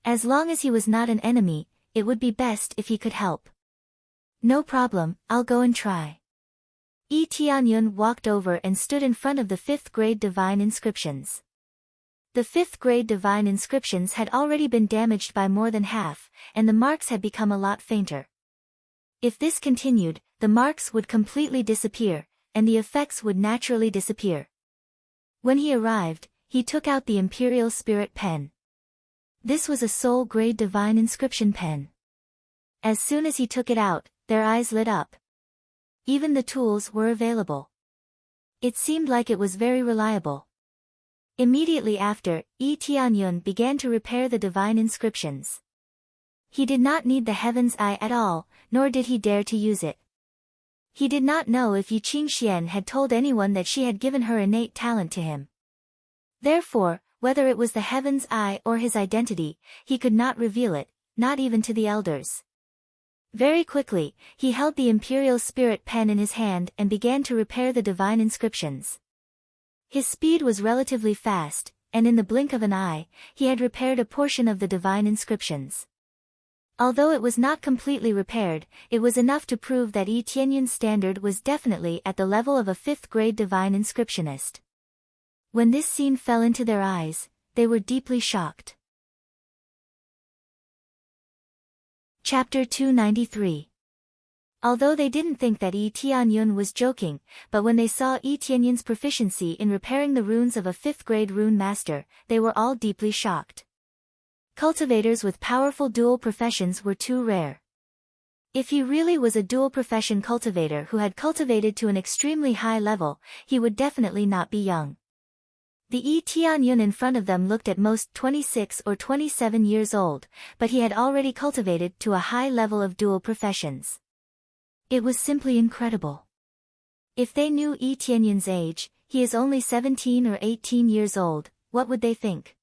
A: As long as he was not an enemy, it would be best if he could help. No problem, I'll go and try. Tianyun walked over and stood in front of the 5th grade divine inscriptions. The 5th grade divine inscriptions had already been damaged by more than half, and the marks had become a lot fainter. If this continued, the marks would completely disappear, and the effects would naturally disappear. When he arrived, he took out the Imperial Spirit Pen. This was a Soul Grade Divine Inscription pen. As soon as he took it out, their eyes lit up. Even the tools were available. It seemed like it was very reliable. Immediately after, Tianyun began to repair the divine inscriptions. He did not need the Heaven's Eye at all, nor did he dare to use it. He did not know if Yi Qingxian had told anyone that she had given her innate talent to him. Therefore, whether it was the Heaven's Eye or his identity, he could not reveal it, not even to the elders. Very quickly, he held the Imperial Spirit Pen in his hand and began to repair the divine inscriptions. His speed was relatively fast, and in the blink of an eye, he had repaired a portion of the divine inscriptions. Although it was not completely repaired, it was enough to prove that Tianyun's standard was definitely at the level of a 5th grade divine inscriptionist. When this scene fell into their eyes, they were deeply shocked. Chapter 293. Although they didn't think that Tianyun was joking, but when they saw Tianyun's proficiency in repairing the runes of a 5th grade rune master, they were all deeply shocked. Cultivators with powerful dual professions were too rare. If he really was a dual profession cultivator who had cultivated to an extremely high level, he would definitely not be young. The Tianyun in front of them looked at most 26 or 27 years old, but he had already cultivated to a high level of dual professions. It was simply incredible. If they knew Tianyun's age, he is only 17 or 18 years old, what would they think?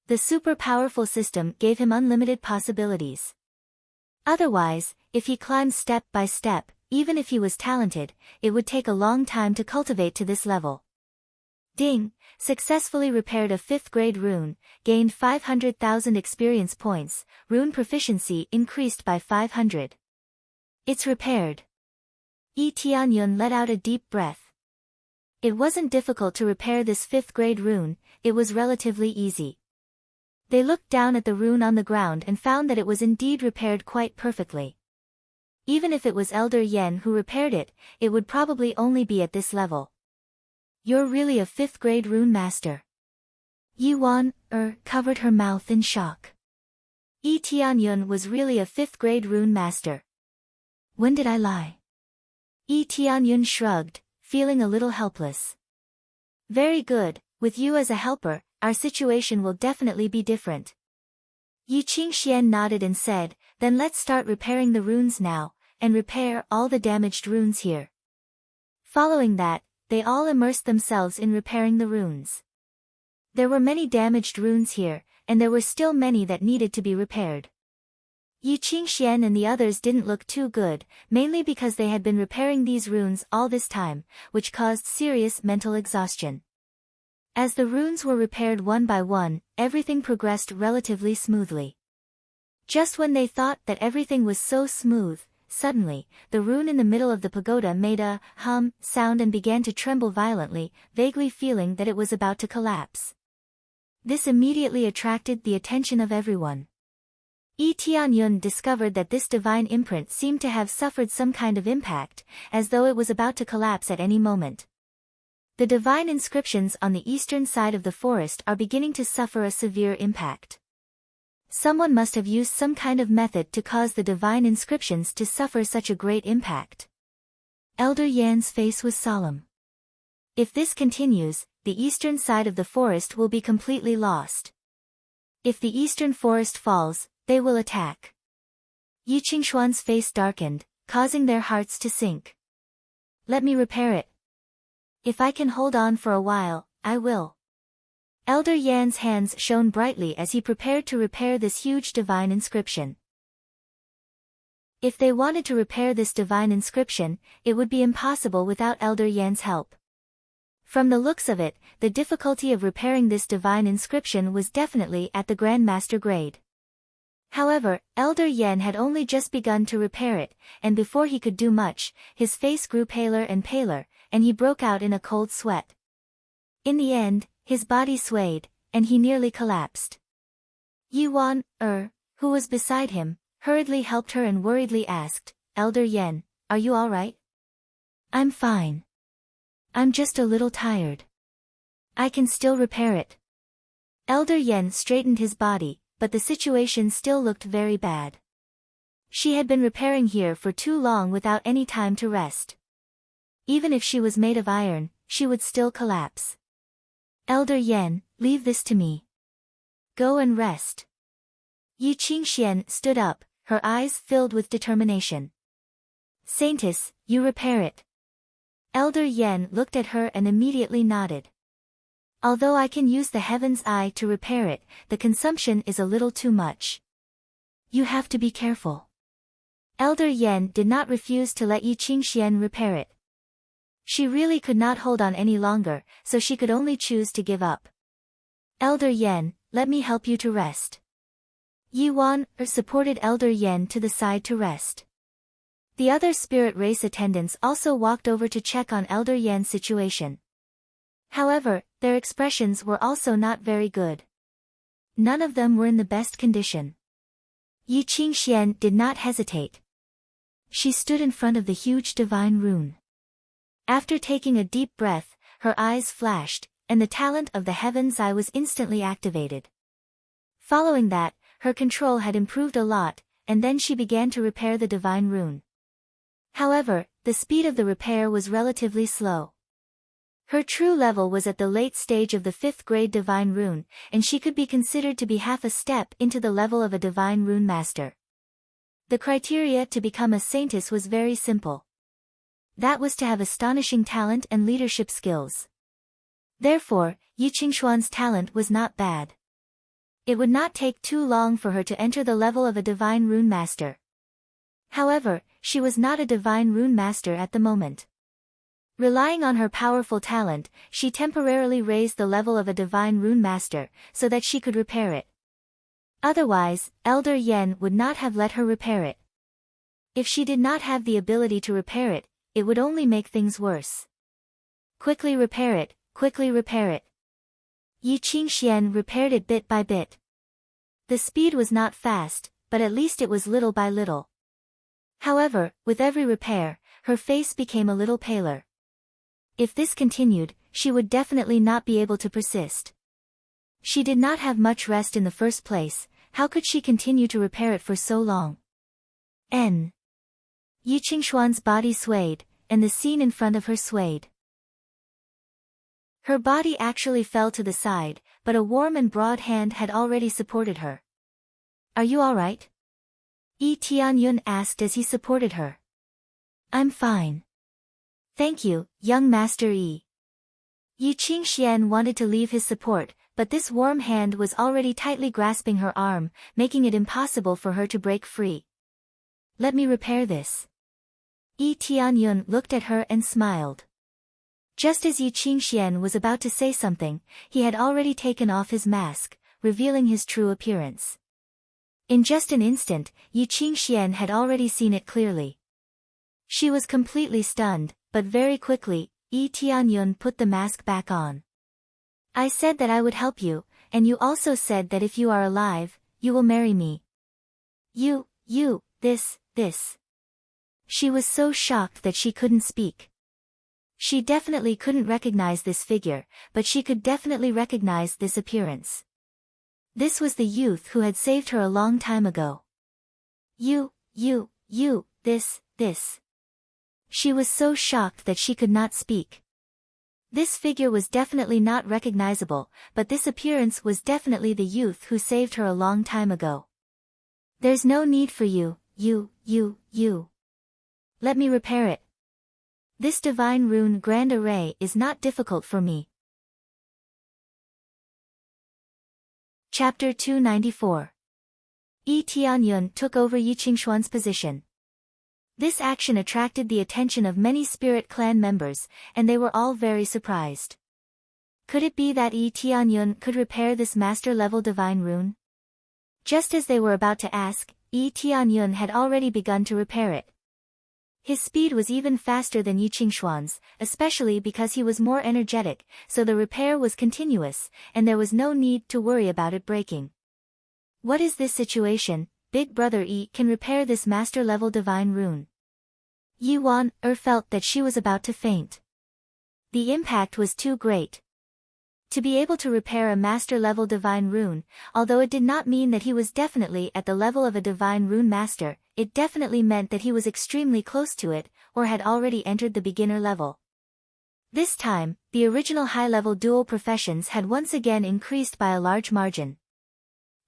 A: The super powerful system gave him unlimited possibilities. Otherwise, if he climbed step by step, even if he was talented, it would take a long time to cultivate to this level. Ding, successfully repaired a 5th grade rune, gained 500,000 experience points, rune proficiency increased by 500. It's repaired. Tianyun let out a deep breath. It wasn't difficult to repair this 5th grade rune, it was relatively easy. They looked down at the rune on the ground and found that it was indeed repaired quite perfectly. Even if it was Elder Yen who repaired it, it would probably only be at this level. You're really a 5th grade rune master. Yuan, covered her mouth in shock. Tianyun was really a 5th grade rune master. When did I lie? Tianyun shrugged, feeling a little helpless. Very good, with you as a helper, our situation will definitely be different. Yi Qingxian nodded and said, then let's start repairing the runes now, and repair all the damaged runes here. Following that, they all immersed themselves in repairing the runes. There were many damaged runes here, and there were still many that needed to be repaired. Yi Qingxian and the others didn't look too good, mainly because they had been repairing these runes all this time, which caused serious mental exhaustion. As the runes were repaired one by one, everything progressed relatively smoothly. Just when they thought that everything was so smooth, suddenly, the rune in the middle of the pagoda made a hum sound and began to tremble violently, vaguely feeling that it was about to collapse. This immediately attracted the attention of everyone. Tianyun discovered that this divine imprint seemed to have suffered some kind of impact, as though it was about to collapse at any moment. The divine inscriptions on the eastern side of the forest are beginning to suffer a severe impact. Someone must have used some kind of method to cause the divine inscriptions to suffer such a great impact. Elder Yan's face was solemn. If this continues, the eastern side of the forest will be completely lost. If the eastern forest falls, they will attack. Yi Qingshuan's face darkened, causing their hearts to sink. Let me repair it. If I can hold on for a while, I will. Elder Yan's hands shone brightly as he prepared to repair this huge divine inscription. If they wanted to repair this divine inscription, it would be impossible without Elder Yan's help. From the looks of it, the difficulty of repairing this divine inscription was definitely at the Grandmaster grade. However, Elder Yen had only just begun to repair it, and before he could do much, his face grew paler and paler, and he broke out in a cold sweat. In the end, his body swayed, and he nearly collapsed. Yuan, who was beside him, hurriedly helped her and worriedly asked, "Elder Yen, are you all right?" "I'm fine. I'm just a little tired. I can still repair it." Elder Yen straightened his body, but the situation still looked very bad. She had been repairing here for too long without any time to rest. Even if she was made of iron, she would still collapse. "Elder Yen, leave this to me. Go and rest." Yi Qingxian stood up, her eyes filled with determination. "Saintess, you repair it." Elder Yen looked at her and immediately nodded. "Although I can use the Heaven's Eye to repair it, the consumption is a little too much. You have to be careful." Elder Yen did not refuse to let Yi Qingxian repair it. She really could not hold on any longer, so she could only choose to give up. "Elder Yen, let me help you to rest." Yuan supported Elder Yen to the side to rest. The other spirit race attendants also walked over to check on Elder Yen's situation. However, their expressions were also not very good. None of them were in the best condition. Yi Qingxian did not hesitate. She stood in front of the huge divine rune. After taking a deep breath, her eyes flashed, and the talent of the Heaven's Eye was instantly activated. Following that, her control had improved a lot, and then she began to repair the divine rune. However, the speed of the repair was relatively slow. Her true level was at the late stage of the 5th grade divine rune, and she could be considered to be half a step into the level of a divine rune master. The criteria to become a saintess was very simple. That was to have astonishing talent and leadership skills. Therefore, Yi Qingxuan's talent was not bad. It would not take too long for her to enter the level of a divine rune master. However, she was not a divine rune master at the moment. Relying on her powerful talent, she temporarily raised the level of a divine rune master, so that she could repair it. Otherwise, Elder Yen would not have let her repair it. If she did not have the ability to repair it, it would only make things worse. "Quickly repair it, quickly repair it." Yi Qingxian repaired it bit by bit. The speed was not fast, but at least it was little by little. However, with every repair, her face became a little paler. If this continued, she would definitely not be able to persist. She did not have much rest in the first place, how could she continue to repair it for so long? Yi Qingxuan's body swayed, and the scene in front of her swayed. Her body actually fell to the side, but a warm and broad hand had already supported her. "Are you all right?" Yi Tianyun asked as he supported her. "I'm fine. Thank you, young Master Yi." Yi Qingxian wanted to leave his support, but this warm hand was already tightly grasping her arm, making it impossible for her to break free. "Let me repair this." Yi Tianyun looked at her and smiled. Just as Yi Qingxian was about to say something, he had already taken off his mask, revealing his true appearance. In just an instant, Yi Qingxian had already seen it clearly. She was completely stunned, but very quickly, Yi Tianyun put the mask back on. "I said that I would help you, and you also said that if you are alive, you will marry me. This. She was so shocked that she couldn't speak. She definitely couldn't recognize this figure, but she could definitely recognize this appearance. This was the youth who had saved her a long time ago. This. She was so shocked that she could not speak. This figure was definitely not recognizable, but this appearance was definitely the youth who saved her a long time ago. "There's no need for you. Let me repair it. This divine rune grand array is not difficult for me." Chapter 294. Yi Tianyun took over Yi Qingxuan's position. This action attracted the attention of many spirit clan members, and they were all very surprised. Could it be that Yi Tianyun could repair this master-level divine rune? Just as they were about to ask, Yi Tianyun had already begun to repair it. His speed was even faster than Yi Qingshuan's, especially because he was more energetic, so the repair was continuous, and there was no need to worry about it breaking. What is this situation? Big brother Yi can repair this master-level divine rune. Yi Wan-er felt that she was about to faint. The impact was too great. To be able to repair a master-level divine rune, although it did not mean that he was definitely at the level of a divine rune master, it definitely meant that he was extremely close to it, or had already entered the beginner level. This time, the original high-level dual professions had once again increased by a large margin.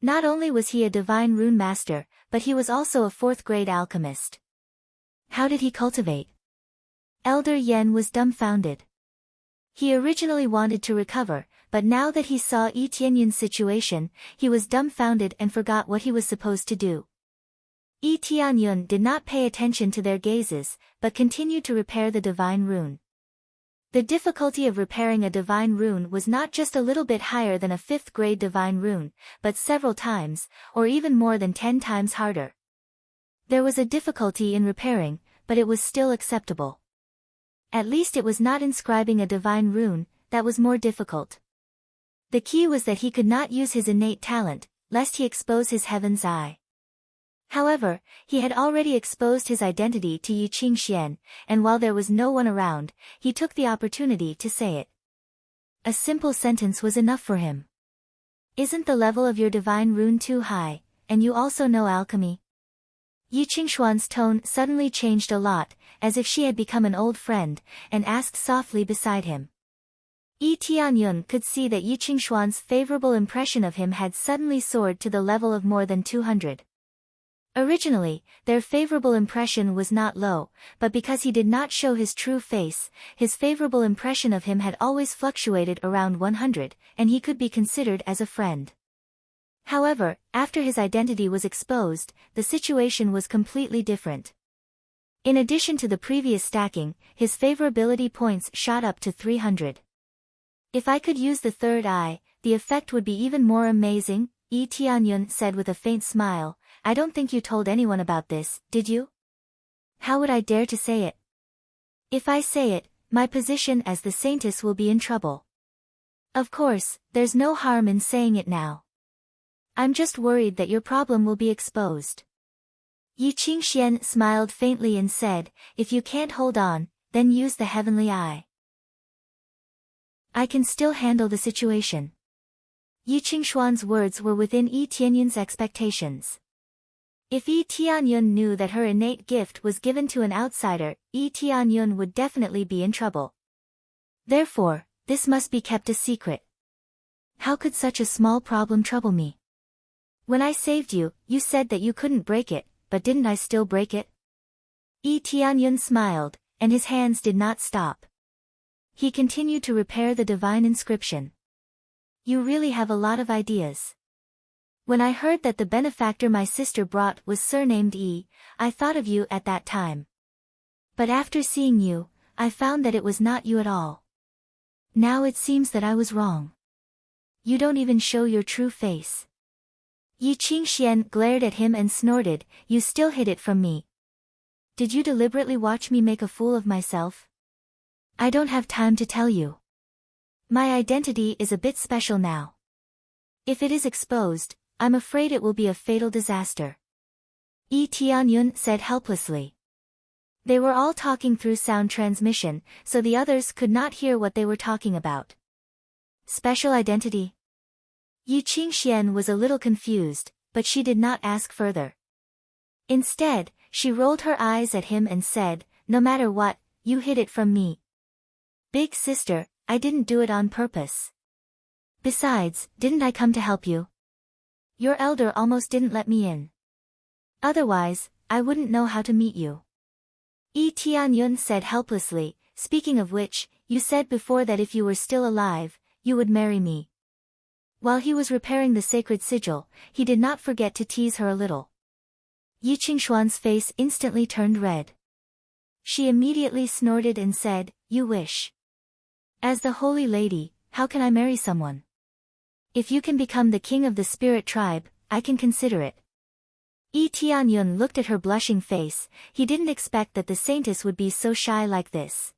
A: Not only was he a divine rune master, but he was also a fourth-grade alchemist. How did he cultivate? Elder Yen was dumbfounded. He originally wanted to recover, but now that he saw Yi Tianyun's situation, he was dumbfounded and forgot what he was supposed to do. Yi Tianyun did not pay attention to their gazes, but continued to repair the divine rune. The difficulty of repairing a divine rune was not just a little bit higher than a 5th-grade divine rune, but several times, or even more than 10 times harder. There was a difficulty in repairing, but it was still acceptable. At least it was not inscribing a divine rune that was more difficult. The key was that he could not use his innate talent, lest he expose his heaven's eye. However, he had already exposed his identity to Yi Qingxian, and while there was no one around, he took the opportunity to say it. A simple sentence was enough for him. Isn't the level of your divine rune too high, and you also know alchemy? Yi Qingshuan's tone suddenly changed a lot, as if she had become an old friend, and asked softly beside him. Yi Tianyun could see that Yi Qingshuan's favorable impression of him had suddenly soared to the level of more than 200. Originally, their favorable impression was not low, but because he did not show his true face, his favorable impression of him had always fluctuated around 100, and he could be considered as a friend. However, after his identity was exposed, the situation was completely different. In addition to the previous stacking, his favorability points shot up to 300. If I could use the third eye, the effect would be even more amazing, Yi Tianyun said with a faint smile. I don't think you told anyone about this, did you? How would I dare to say it? If I say it, my position as the saintess will be in trouble. Of course, there's no harm in saying it now. I'm just worried that your problem will be exposed. Yi Qingxian smiled faintly and said, if you can't hold on, then use the heavenly eye. I can still handle the situation. Yi Qingshuan's words were within Yi Tianyun's expectations. If Yi Tianyun knew that her innate gift was given to an outsider, Yi Tianyun would definitely be in trouble. Therefore, this must be kept a secret. How could such a small problem trouble me? When I saved you, you said that you couldn't break it, but didn't I still break it? Yi Tianyun smiled, and his hands did not stop. He continued to repair the divine inscription. You really have a lot of ideas. When I heard that the benefactor my sister brought was surnamed Yi, I thought of you at that time. But after seeing you, I found that it was not you at all. Now it seems that I was wrong. You don't even show your true face. Yi Qingxian glared at him and snorted, you still hid it from me. Did you deliberately watch me make a fool of myself? I don't have time to tell you. My identity is a bit special now. If it is exposed, I'm afraid it will be a fatal disaster. Yi Tianyun said helplessly. They were all talking through sound transmission, so the others could not hear what they were talking about. Special identity? Yi Qingxian was a little confused, but she did not ask further. Instead, she rolled her eyes at him and said, no matter what, you hid it from me. Big sister, I didn't do it on purpose. Besides, didn't I come to help you? Your elder almost didn't let me in. Otherwise, I wouldn't know how to meet you. Yi Tianyun said helplessly, speaking of which, you said before that if you were still alive, you would marry me. While he was repairing the sacred sigil, he did not forget to tease her a little. Yi Qingshuan's face instantly turned red. She immediately snorted and said, you wish. As the holy lady, how can I marry someone? If you can become the king of the spirit tribe, I can consider it. Yi Tianyun looked at her blushing face. He didn't expect that the saintess would be so shy like this.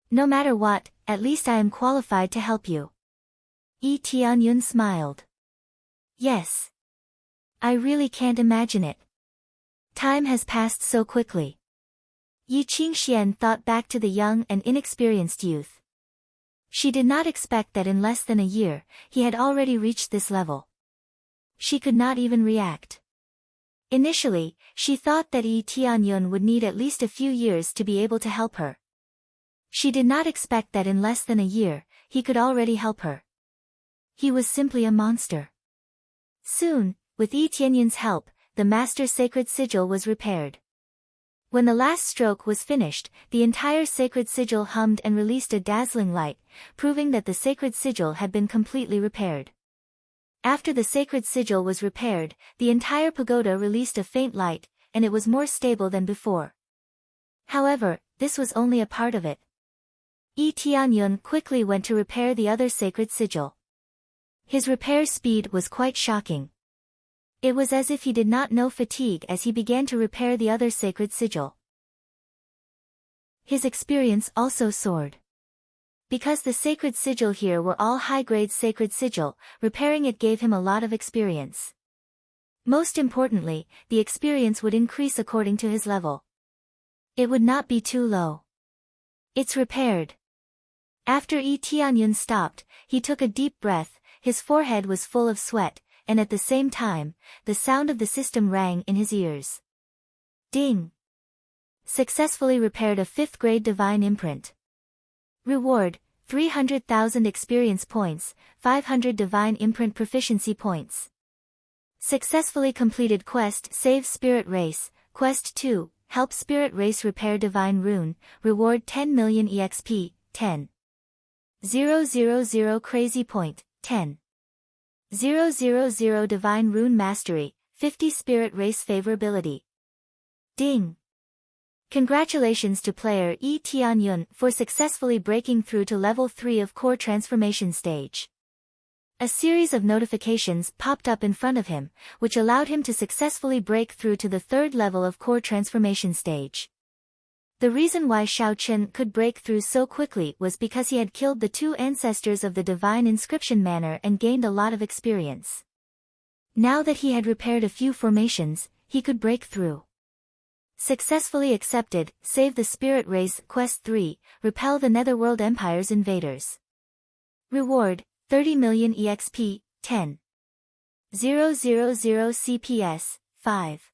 A: No matter what, at least I am qualified to help you. Yi Tianyun smiled. Yes. I really can't imagine it. Time has passed so quickly. Yi Qingxian thought back to the young and inexperienced youth. She did not expect that in less than a year, he had already reached this level. She could not even react. Initially, she thought that Yi Tianyun would need at least a few years to be able to help her. She did not expect that in less than a year, he could already help her. He was simply a monster. Soon, with Yi Tianyun's help, the master sacred sigil was repaired. When the last stroke was finished, the entire sacred sigil hummed and released a dazzling light, proving that the sacred sigil had been completely repaired. After the sacred sigil was repaired, the entire pagoda released a faint light, and it was more stable than before. However, this was only a part of it. Yi Tianyun quickly went to repair the other sacred sigil. His repair speed was quite shocking. It was as if he did not know fatigue as he began to repair the other sacred sigil. His experience also soared. Because the sacred sigil here were all high-grade sacred sigil, repairing it gave him a lot of experience. Most importantly, the experience would increase according to his level. It would not be too low. It's repaired. After Yi Tianyun stopped, he took a deep breath, his forehead was full of sweat, and at the same time, the sound of the system rang in his ears. Ding! Successfully repaired a 5th grade divine imprint. Reward, 300,000 experience points, 500 divine imprint proficiency points. Successfully completed quest Save Spirit Race, Quest 2, Help Spirit Race Repair Divine Rune, reward 10 million EXP, 10. 000 Crazy Point, 10. 000 Divine Rune Mastery, 50 Spirit Race Favorability. Ding! Congratulations to player Yi Tianyun for successfully breaking through to level 3 of core transformation stage. A series of notifications popped up in front of him, which allowed him to successfully break through to the 3rd level of core transformation stage. The reason why Xiao Chen could break through so quickly was because he had killed the 2 ancestors of the divine inscription manor and gained a lot of experience. Now that he had repaired a few formations, he could break through. Successfully accepted, Save the Spirit Race, Quest 3, Repel the Netherworld Empire's invaders. Reward, 30 million EXP, 10. 000 CPS, 5.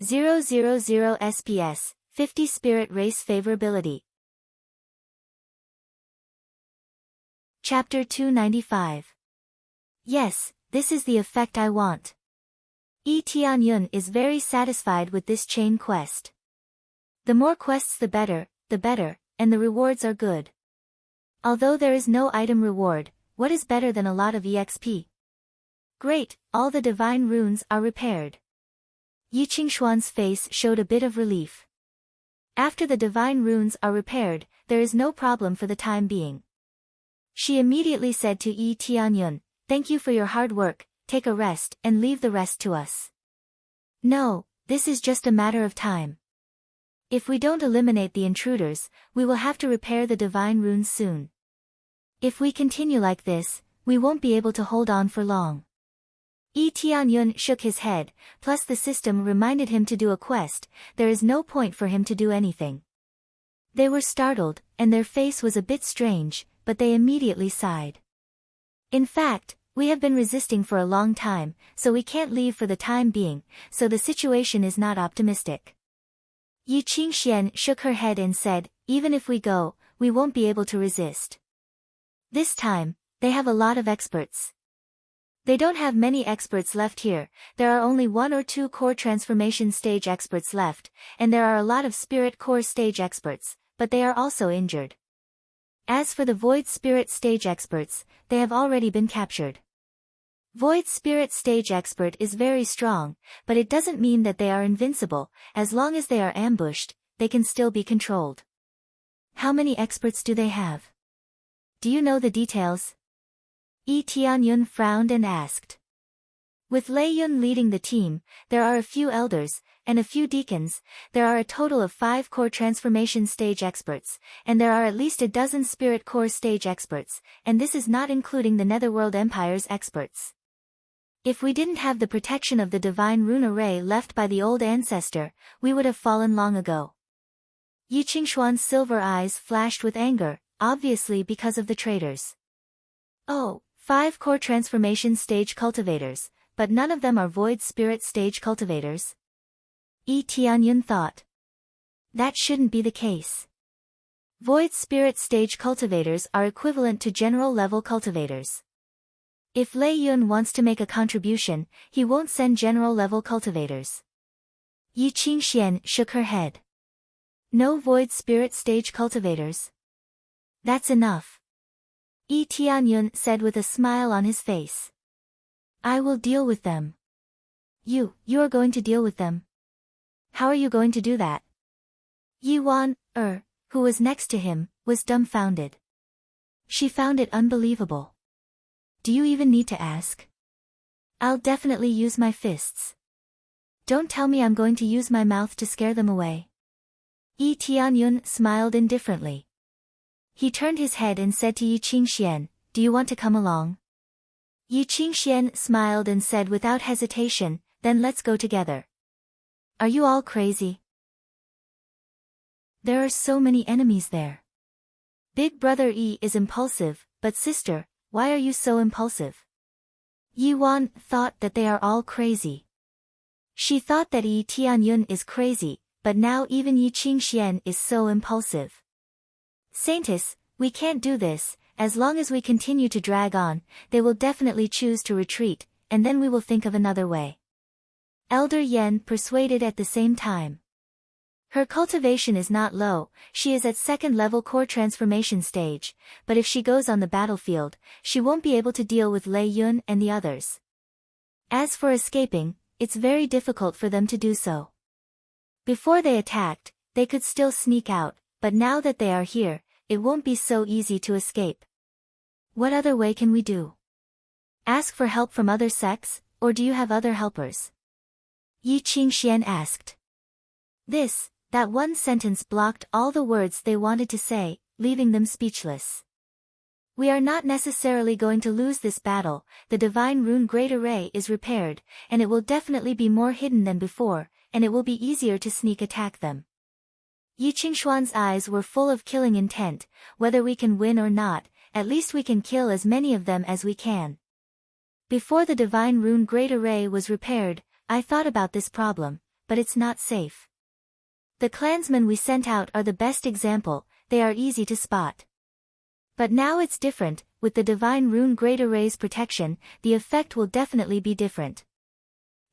A: 000 SPS, 50 Spirit Race Favorability. Chapter 295. Yes, this is the effect I want. Yi Tianyun is very satisfied with this chain quest. The more quests the better, and the rewards are good. Although there is no item reward, what is better than a lot of EXP? Great, all the divine runes are repaired. Yi Qingshuan's face showed a bit of relief. After the divine runes are repaired, there is no problem for the time being. She immediately said to Yi Tianyun, "Thank you for your hard work, take a rest and leave the rest to us." No, this is just a matter of time. If we don't eliminate the intruders, we will have to repair the divine runes soon. If we continue like this, we won't be able to hold on for long. Yi Tianyun shook his head, plus the system reminded him to do a quest, there is no point for him to do anything. They were startled, and their face was a bit strange, but they immediately sighed. In fact, we have been resisting for a long time, so we can't leave for the time being, so the situation is not optimistic. Yi Qingxian shook her head and said, even if we go, we won't be able to resist. This time, they have a lot of experts. They don't have many experts left here, there are only 1 or 2 core transformation stage experts left, and there are a lot of spirit core stage experts, but they are also injured. As for the void spirit stage experts, they have already been captured. Void Spirit Stage Expert is very strong, but it doesn't mean that they are invincible, as long as they are ambushed, they can still be controlled. How many experts do they have? Do you know the details? Yi Tianyun frowned and asked. With Lei Yun leading the team, there are a few elders, and a few deacons. There are a total of 5 core transformation stage experts, and there are at least a dozen spirit core stage experts, and this is not including the Netherworld Empire's experts. If we didn't have the protection of the divine rune array left by the old ancestor, we would have fallen long ago. Yi Qingshuan's silver eyes flashed with anger, obviously because of the traitors. Oh, 5 core transformation stage cultivators, but none of them are void spirit stage cultivators? Yi Tianyun thought. That shouldn't be the case. Void spirit stage cultivators are equivalent to general level cultivators. If Lei Yun wants to make a contribution, he won't send general level cultivators. Yi Qingxian shook her head. No void spirit stage cultivators? That's enough. Yi Tianyun said with a smile on his face. I will deal with them. You are going to deal with them? How are you going to do that? Yi Wan, who was next to him, was dumbfounded. She found it unbelievable. Do you even need to ask? I'll definitely use my fists. Don't tell me I'm going to use my mouth to scare them away. Yi Tianyun smiled indifferently. He turned his head and said to Yi Qingxian, do you want to come along? Yi Qingxian smiled and said without hesitation, then let's go together. Are you all crazy? There are so many enemies there. Big brother Yi is impulsive, but sister, why are you so impulsive? Yi Wan thought that they are all crazy. She thought that Yi Tianyun is crazy, but now even Yi Qingxian is so impulsive. Saintess, we can't do this. As long as we continue to drag on, they will definitely choose to retreat, and then we will think of another way. Elder Yen persuaded at the same time. Her cultivation is not low, she is at 2nd level core transformation stage, but if she goes on the battlefield, she won't be able to deal with Lei Yun and the others. As for escaping, it's very difficult for them to do so. Before they attacked, they could still sneak out, but now that they are here, it won't be so easy to escape. What other way can we do? Ask for help from other sects, or do you have other helpers? Yi Qingxian asked. That one sentence blocked all the words they wanted to say, leaving them speechless. We are not necessarily going to lose this battle, the divine rune great array is repaired, and it will definitely be more hidden than before, and it will be easier to sneak attack them. Yi Qingshuan's eyes were full of killing intent. Whether we can win or not, at least we can kill as many of them as we can. Before the divine rune great array was repaired, I thought about this problem, but it's not safe. The clansmen we sent out are the best example, they are easy to spot. But now it's different, with the divine rune great array's protection, the effect will definitely be different.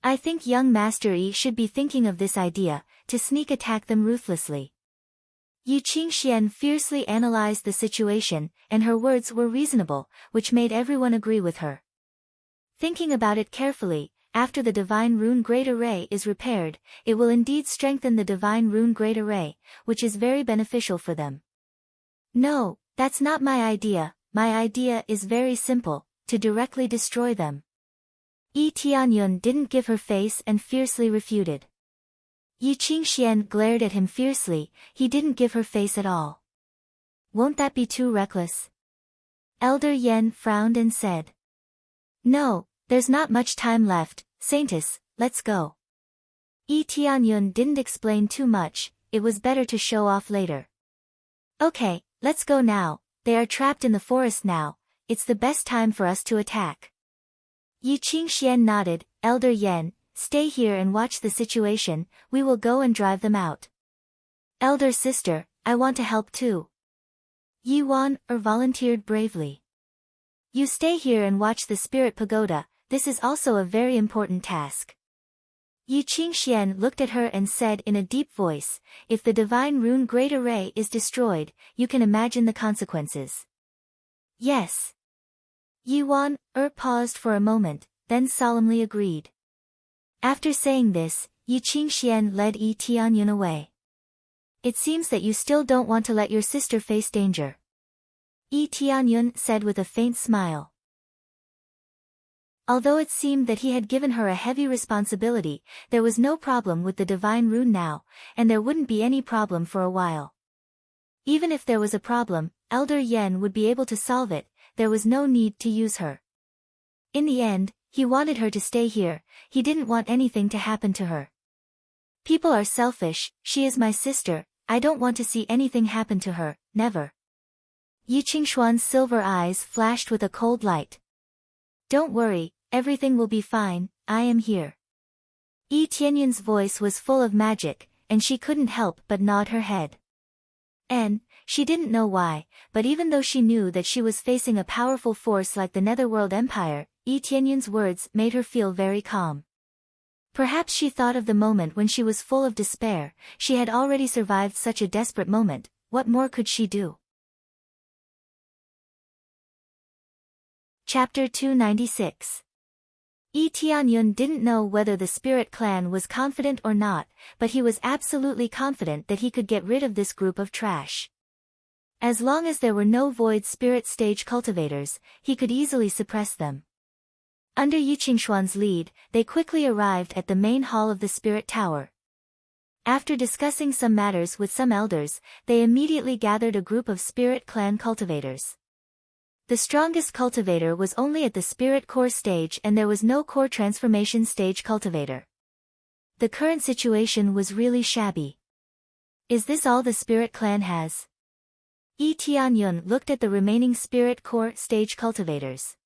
A: I think young Master Yi should be thinking of this idea, to sneak attack them ruthlessly. Yi Qingxian fiercely analyzed the situation, and her words were reasonable, which made everyone agree with her. Thinking about it carefully, after the divine rune great array is repaired, it will indeed strengthen the divine rune great array, which is very beneficial for them. No, that's not my idea is very simple, to directly destroy them. Yi Tianyun didn't give her face and fiercely refuted. Yi Qingxian glared at him fiercely, he didn't give her face at all. Won't that be too reckless? Elder Yen frowned and said. No, there's not much time left, Saintess, let's go. Yi Tianyun didn't explain too much, it was better to show off later. Okay, let's go now, they are trapped in the forest now, it's the best time for us to attack. Yi Qingxian nodded, Elder Yen, stay here and watch the situation, we will go and drive them out. Elder sister, I want to help too. Yi Wan volunteered bravely. You stay here and watch the spirit pagoda, this is also a very important task. Yi Qingxian looked at her and said in a deep voice, if the divine rune great array is destroyed, you can imagine the consequences. Yes. Yi Wan paused for a moment, then solemnly agreed. After saying this, Yi Qingxian led Yi Tianyun away. It seems that you still don't want to let your sister face danger. Yi Tianyun said with a faint smile. Although it seemed that he had given her a heavy responsibility, there was no problem with the divine rune now, and there wouldn't be any problem for a while. Even if there was a problem, Elder Yen would be able to solve it. There was no need to use her. In the end, he wanted her to stay here. He didn't want anything to happen to her. People are selfish. She is my sister. I don't want to see anything happen to her, never. Yi Qingshuan's silver eyes flashed with a cold light. Don't worry, everything will be fine, I am here. Yi Tianyun's voice was full of magic, and she couldn't help but nod her head. And, she didn't know why, but even though she knew that she was facing a powerful force like the Netherworld Empire, Yi Tianyun's words made her feel very calm. Perhaps she thought of the moment when she was full of despair. She had already survived such a desperate moment. What more could she do? Chapter 296. Yi Tianyun didn't know whether the Spirit Clan was confident or not, but he was absolutely confident that he could get rid of this group of trash. As long as there were no Void Spirit Stage cultivators, he could easily suppress them. Under Yi Qingshuan's lead, they quickly arrived at the main hall of the Spirit Tower. After discussing some matters with some elders, they immediately gathered a group of Spirit Clan cultivators. The strongest cultivator was only at the Spirit Core stage and there was no Core Transformation stage cultivator. The current situation was really shabby. Is this all the Spirit Clan has? Yi Tianyun looked at the remaining Spirit Core stage cultivators.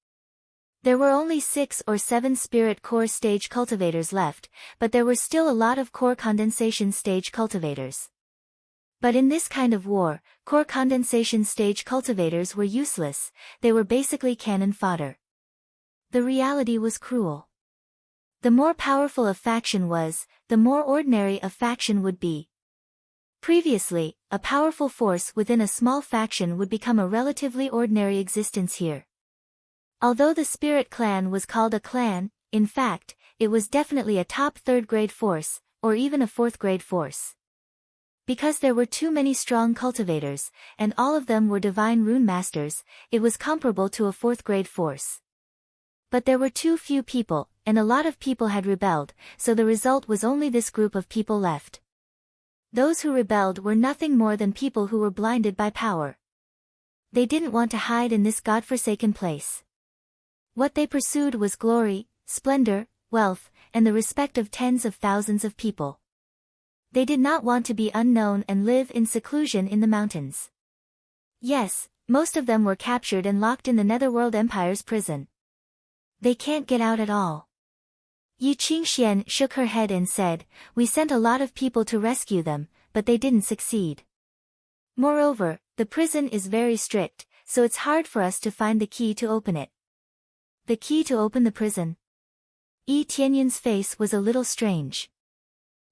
A: There were only 6 or 7 Spirit Core stage cultivators left, but there were still a lot of Core Condensation stage cultivators. But in this kind of war, Core Condensation stage cultivators were useless. They were basically cannon fodder. The reality was cruel. The more powerful a faction was, the more ordinary a faction would be. Previously, a powerful force within a small faction would become a relatively ordinary existence here. Although the Spirit Clan was called a clan, in fact, it was definitely a top 3rd grade force, or even a 4th grade force. Because there were too many strong cultivators, and all of them were divine rune masters, it was comparable to a 4th grade force. But there were too few people, and a lot of people had rebelled, so the result was only this group of people left. Those who rebelled were nothing more than people who were blinded by power. They didn't want to hide in this godforsaken place. What they pursued was glory, splendor, wealth, and the respect of tens of thousands of people. They did not want to be unknown and live in seclusion in the mountains. Yes, most of them were captured and locked in the Netherworld Empire's prison. They can't get out at all. Yi Qingxian shook her head and said, "We sent a lot of people to rescue them, but they didn't succeed. Moreover, the prison is very strict, so it's hard for us to find the key to open it." The key to open the prison? Yi Tianyun's face was a little strange.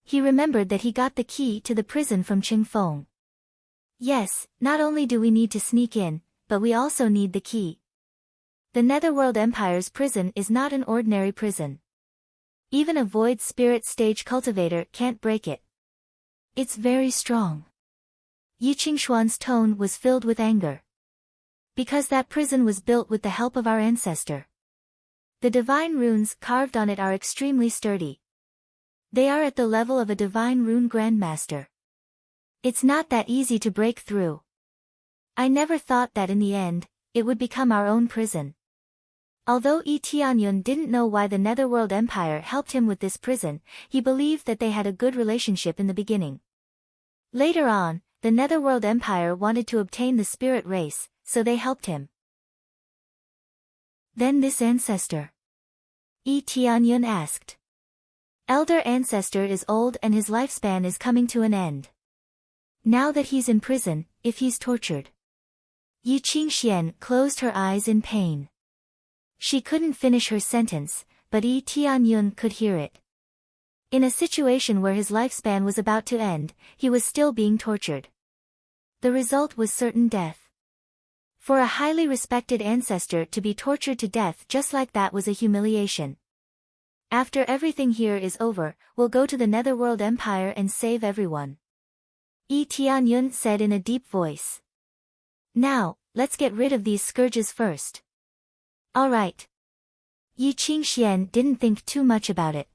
A: He remembered that he got the key to the prison from Qingfeng. Yes, not only do we need to sneak in, but we also need the key. The Netherworld Empire's prison is not an ordinary prison. Even a Void Spirit Stage cultivator can't break it. It's very strong. Yi Qingshuan's tone was filled with anger. Because that prison was built with the help of our ancestor. The divine runes carved on it are extremely sturdy. They are at the level of a divine rune grandmaster. It's not that easy to break through. I never thought that in the end, it would become our own prison. Although Yi Tianyun didn't know why the Netherworld Empire helped him with this prison, he believed that they had a good relationship in the beginning. Later on, the Netherworld Empire wanted to obtain the spirit race, so they helped him. Then this ancestor? Yi Tianyun asked. Elder ancestor is old and his lifespan is coming to an end. Now that he's in prison, if he's tortured. Yi Qingxian closed her eyes in pain. She couldn't finish her sentence, but Yi Tianyun could hear it. In a situation where his lifespan was about to end, he was still being tortured. The result was certain death. For a highly respected ancestor to be tortured to death just like that was a humiliation. After everything here is over, we'll go to the Netherworld Empire and save everyone. Yi Tianyun said in a deep voice. Now, let's get rid of these scourges first. All right. Yi Qingxian didn't think too much about it.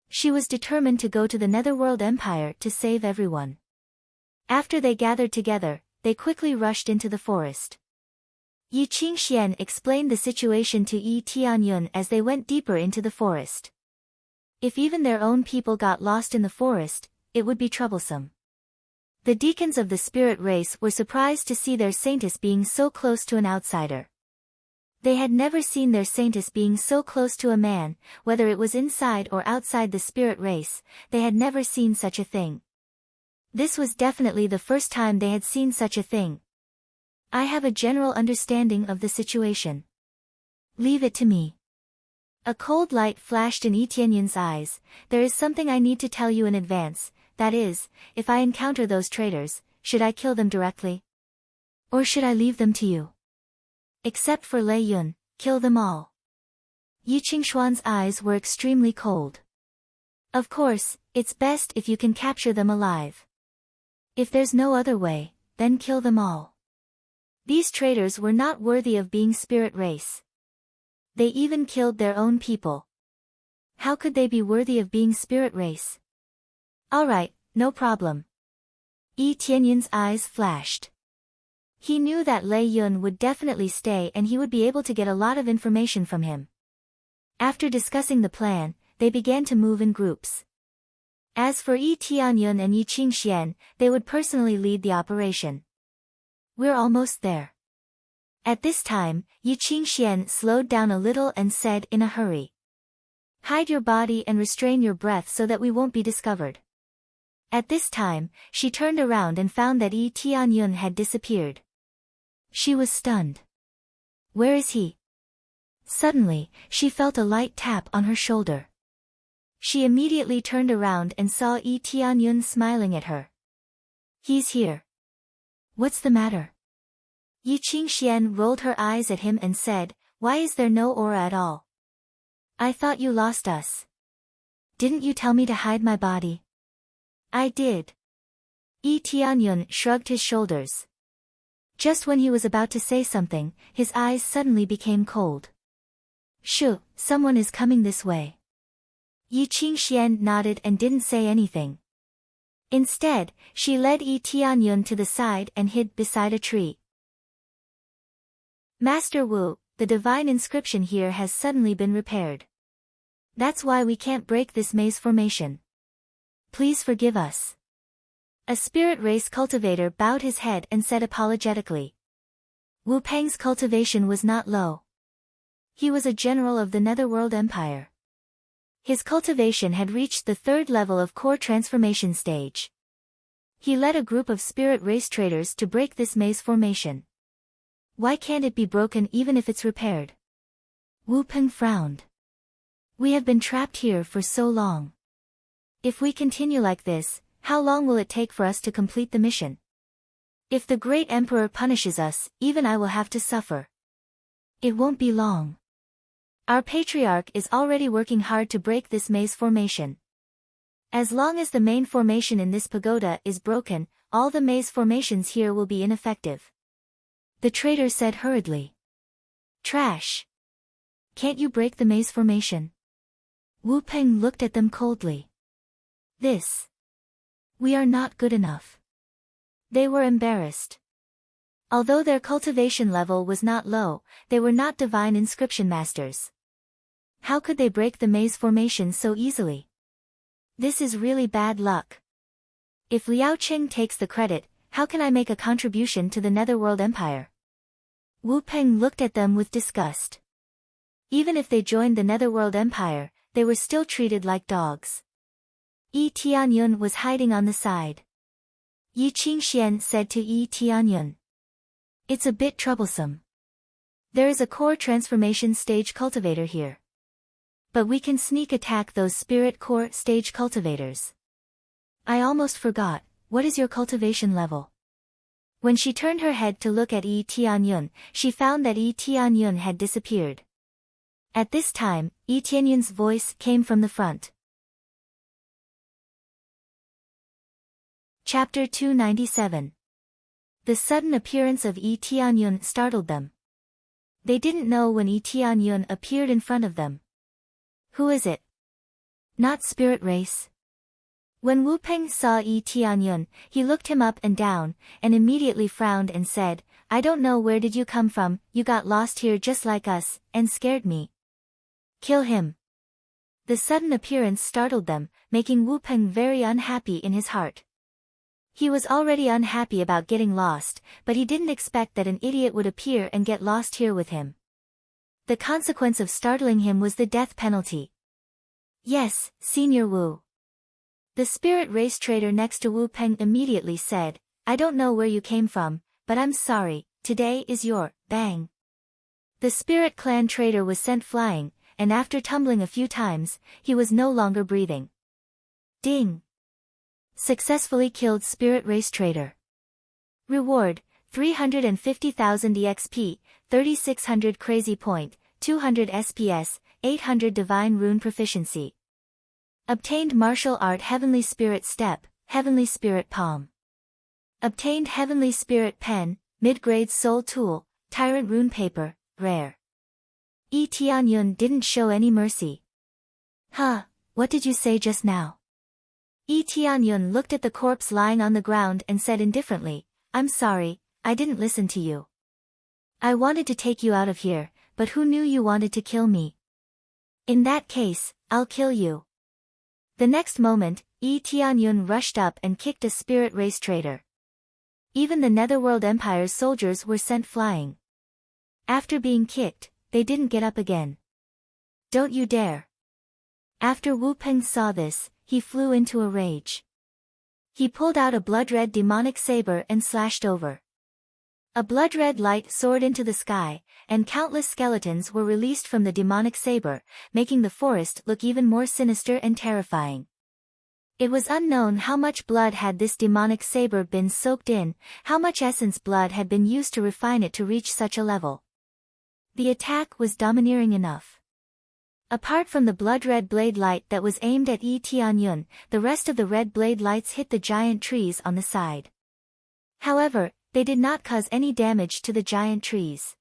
A: She was determined to go to the Netherworld Empire to save everyone. After they gathered together, they quickly rushed into the forest. Yi Qingxian explained the situation to Yi Tianyun as they went deeper into the forest. If even their own people got lost in the forest, it would be troublesome. The deacons of the spirit race were surprised to see their saintess being so close to an outsider. They had never seen their saintess being so close to a man, whether it was inside or outside the spirit race, they had never seen such a thing. This was definitely the first time they had seen such a thing. I have a general understanding of the situation. Leave it to me. A cold light flashed in Yi Tianyun's eyes. There is something I need to tell you in advance, that is, if I encounter those traitors, should I kill them directly? Or should I leave them to you? Except for Lei Yun, kill them all. Yi Qingshuan's eyes were extremely cold. Of course, it's best if you can capture them alive. If there's no other way, then kill them all. These traitors were not worthy of being spirit race. They even killed their own people. How could they be worthy of being spirit race? Alright, no problem. Yi Tianyun's eyes flashed. He knew that Lei Yun would definitely stay and he would be able to get a lot of information from him. After discussing the plan, they began to move in groups. As for Yi Tianyun and Yi Qingxian, they would personally lead the operation. We're almost there. At this time, Yi Qingxian slowed down a little and said in a hurry. Hide your body and restrain your breath so that we won't be discovered. At this time, she turned around and found that Yi Tianyun had disappeared. She was stunned. Where is he? Suddenly, she felt a light tap on her shoulder. She immediately turned around and saw Yi Tianyun smiling at her. He's here. What's the matter? Yi Qingxian rolled her eyes at him and said, why is there no aura at all? I thought you lost us. Didn't you tell me to hide my body? I did. Yi Tianyun shrugged his shoulders. Just when he was about to say something, his eyes suddenly became cold. Shoo, someone is coming this way. Yi Qingxian nodded and didn't say anything. Instead, she led Yi Tianyun to the side and hid beside a tree. Master Wu, the divine inscription here has suddenly been repaired. That's why we can't break this maze formation. Please forgive us. A spirit race cultivator bowed his head and said apologetically. Wu Peng's cultivation was not low. He was a general of the Netherworld Empire. His cultivation had reached the 3rd level of core transformation stage. He led a group of spirit race traders to break this maze formation. Why can't it be broken even if it's repaired? Wu Peng frowned. We have been trapped here for so long. If we continue like this, how long will it take for us to complete the mission? If the Great Emperor punishes us, even I will have to suffer. It won't be long. Our patriarch is already working hard to break this maze formation. As long as the main formation in this pagoda is broken, all the maze formations here will be ineffective. The trader said hurriedly. Trash. Can't you break the maze formation? Wu Peng looked at them coldly. We are not good enough. They were embarrassed. Although their cultivation level was not low, they were not divine inscription masters. How could they break the maze formation so easily? This is really bad luck. If Liao Qing takes the credit, how can I make a contribution to the Netherworld Empire? Wu Peng looked at them with disgust. Even if they joined the Netherworld Empire, they were still treated like dogs. Yi Tianyun was hiding on the side. Yi Qingxian said to Yi Tianyun. It's a bit troublesome. There is a core transformation stage cultivator here. But we can sneak attack those spirit core stage cultivators. I almost forgot, what is your cultivation level? When she turned her head to look at Yi Tianyun, she found that Yi Tianyun had disappeared. At this time, Yi Tianyun's voice came from the front. Chapter 297. The sudden appearance of Yi Tianyun startled them. They didn't know when Yi Tianyun appeared in front of them. Who is it? Not spirit race? When Wu Peng saw Yi Tianyun, he looked him up and down, and immediately frowned and said, I don't know where did you come from, you got lost here just like us, and scared me. Kill him. The sudden appearance startled them, making Wu Peng very unhappy in his heart. He was already unhappy about getting lost, but he didn't expect that an idiot would appear and get lost here with him. The consequence of startling him was the death penalty. Yes, Senior Wu. The spirit race trader next to Wu Peng immediately said, I don't know where you came from, but I'm sorry, today is your bang. The spirit clan trader was sent flying, and after tumbling a few times, he was no longer breathing. Ding! Successfully killed spirit race trader. Reward, 350,000 EXP, 3600 crazy point, 200 SPS, 800 divine rune proficiency. Obtained martial art heavenly spirit step, heavenly spirit palm. Obtained heavenly spirit pen, mid-grade soul tool, tyrant rune paper, rare. Yi Tianyun didn't show any mercy. Huh, what did you say just now? Yi Tianyun looked at the corpse lying on the ground and said indifferently, I'm sorry, I didn't listen to you. I wanted to take you out of here, but who knew you wanted to kill me? In that case, I'll kill you. The next moment, Yi Tianyun rushed up and kicked a spirit race trader. Even the Netherworld Empire's soldiers were sent flying. After being kicked, they didn't get up again. Don't you dare. After Wu Peng saw this, he flew into a rage. He pulled out a blood-red demonic saber and slashed over. A blood-red light soared into the sky, and countless skeletons were released from the demonic saber, making the forest look even more sinister and terrifying. It was unknown how much blood had this demonic saber been soaked in, how much essence blood had been used to refine it to reach such a level. The attack was domineering enough. Apart from the blood-red blade light that was aimed at Yi Tianyun, the rest of the red blade lights hit the giant trees on the side. However, they did not cause any damage to the giant trees.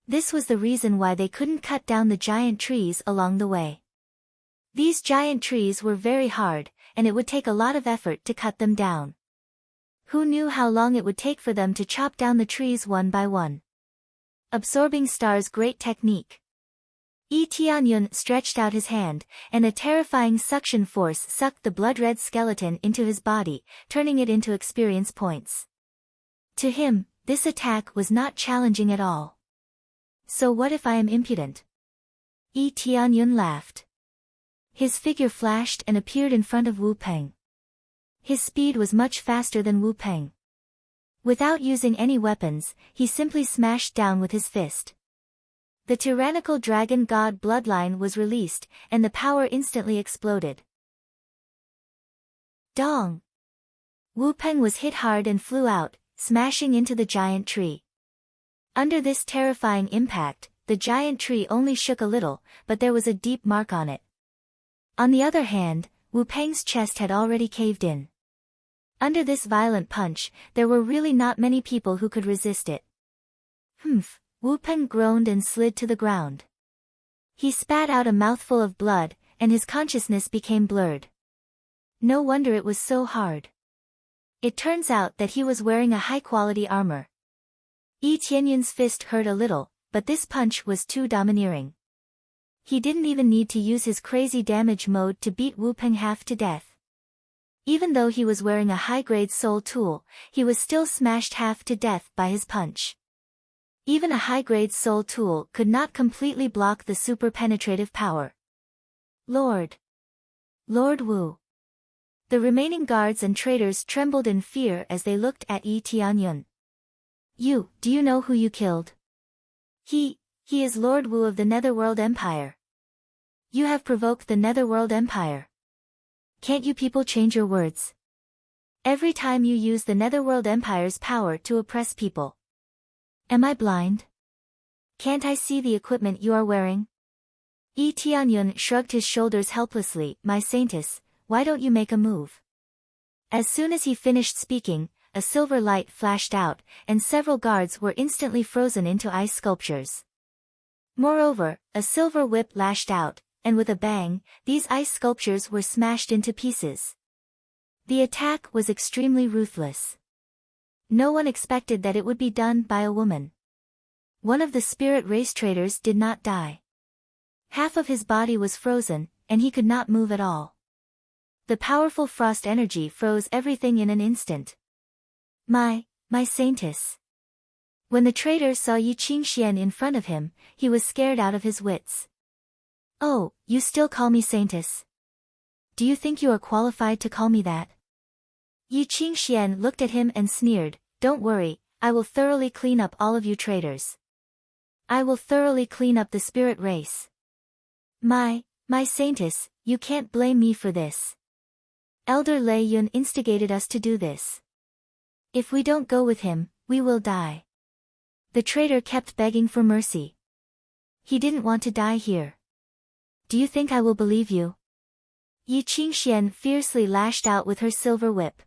A: This was the reason why they couldn't cut down the giant trees along the way. These giant trees were very hard, and it would take a lot of effort to cut them down. Who knew how long it would take for them to chop down the trees one by one? Absorbing Star's great technique. Yi Tianyun stretched out his hand, and a terrifying suction force sucked the blood-red skeleton into his body, turning it into experience points. To him, this attack was not challenging at all. So what if I am impudent? Yi Tianyun laughed. His figure flashed and appeared in front of Wu Peng. His speed was much faster than Wu Peng. Without using any weapons, he simply smashed down with his fist. The tyrannical dragon god bloodline was released, and the power instantly exploded. Dong! Wu Peng was hit hard and flew out, smashing into the giant tree. Under this terrifying impact, the giant tree only shook a little, but there was a deep mark on it. On the other hand, Wu Peng's chest had already caved in. Under this violent punch, there were really not many people who could resist it. Humph! Wu Peng groaned and slid to the ground. He spat out a mouthful of blood, and his consciousness became blurred. No wonder it was so hard. It turns out that he was wearing a high-quality armor. Yi Tianyun's fist hurt a little, but this punch was too domineering. He didn't even need to use his crazy damage mode to beat Wu Peng half to death. Even though he was wearing a high-grade soul tool, he was still smashed half to death by his punch. Even a high-grade soul tool could not completely block the super-penetrative power. Lord Wu. The remaining guards and traders trembled in fear as they looked at Yi Tianyun. Do you know who you killed? He is Lord Wu of the Netherworld Empire. You have provoked the Netherworld Empire. Can't you people change your words? Every time you use the Netherworld Empire's power to oppress people. Am I blind? Can't I see the equipment you are wearing? Yi Tianyun shrugged his shoulders helplessly. My saintess, why don't you make a move? As soon as he finished speaking, a silver light flashed out, and several guards were instantly frozen into ice sculptures. Moreover, a silver whip lashed out, and with a bang, these ice sculptures were smashed into pieces. The attack was extremely ruthless. No one expected that it would be done by a woman. One of the spirit race traders did not die. Half of his body was frozen, and he could not move at all. The powerful frost energy froze everything in an instant. My saintess. When the trader saw Yi Qingxian in front of him, he was scared out of his wits. Oh, you still call me saintess? Do you think you are qualified to call me that? Yi Qingxian looked at him and sneered, don't worry, I will thoroughly clean up all of you traitors. I will thoroughly clean up the spirit race. My saintess, you can't blame me for this. Elder Lei Yun instigated us to do this. If we don't go with him, we will die. The traitor kept begging for mercy. He didn't want to die here. Do you think I will believe you? Yi Qingxian fiercely lashed out with her silver whip.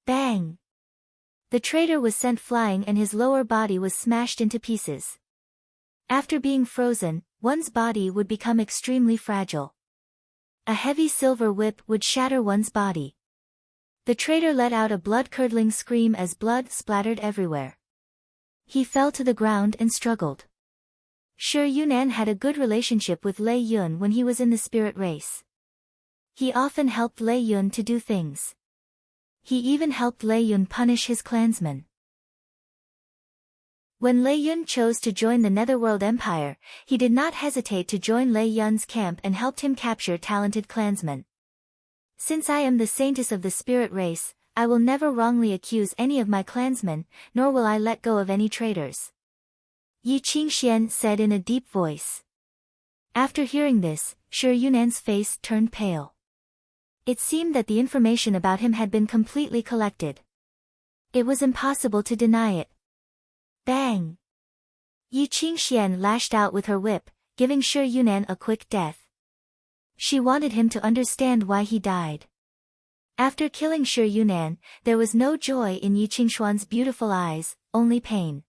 A: Bang! The traitor was sent flying and his lower body was smashed into pieces. After being frozen, one's body would become extremely fragile. A heavy silver whip would shatter one's body. The traitor let out a blood-curdling scream as blood splattered everywhere. He fell to the ground and struggled. Shi Yunan had a good relationship with Lei Yun when he was in the spirit race. He often helped Lei Yun to do things. He even helped Lei Yun punish his clansmen. When Lei Yun chose to join the Netherworld Empire, he did not hesitate to join Lei Yun's camp and helped him capture talented clansmen. Since I am the saintess of the spirit race, I will never wrongly accuse any of my clansmen, nor will I let go of any traitors. Yi Qingxian said in a deep voice. After hearing this, Shi Yunan's face turned pale. It seemed that the information about him had been completely collected. It was impossible to deny it. Bang! Yi Qingxian lashed out with her whip, giving Shi Yunan a quick death. She wanted him to understand why he died. After killing Shi Yunan, there was no joy in Yi Qingshuan's beautiful eyes, only pain.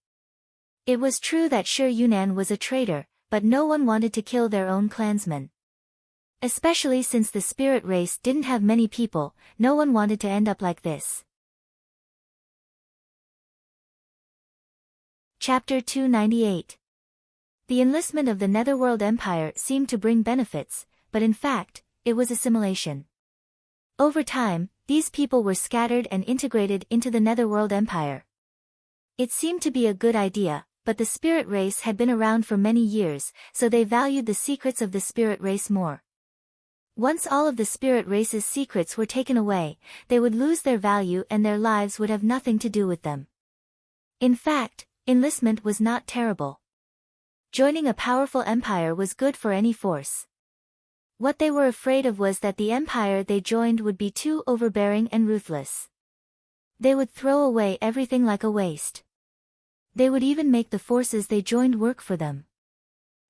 A: It was true that Shi Yunan was a traitor, but no one wanted to kill their own clansmen. Especially since the spirit race didn't have many people, no one wanted to end up like this. Chapter 298. The enlistment of the Netherworld Empire seemed to bring benefits, but in fact, it was assimilation. Over time, these people were scattered and integrated into the Netherworld Empire. It seemed to be a good idea, but the spirit race had been around for many years, so they valued the secrets of the spirit race more. Once all of the spirit race's secrets were taken away, they would lose their value and their lives would have nothing to do with them. In fact, enlistment was not terrible. Joining a powerful empire was good for any force. What they were afraid of was that the empire they joined would be too overbearing and ruthless. They would throw away everything like a waste. They would even make the forces they joined work for them.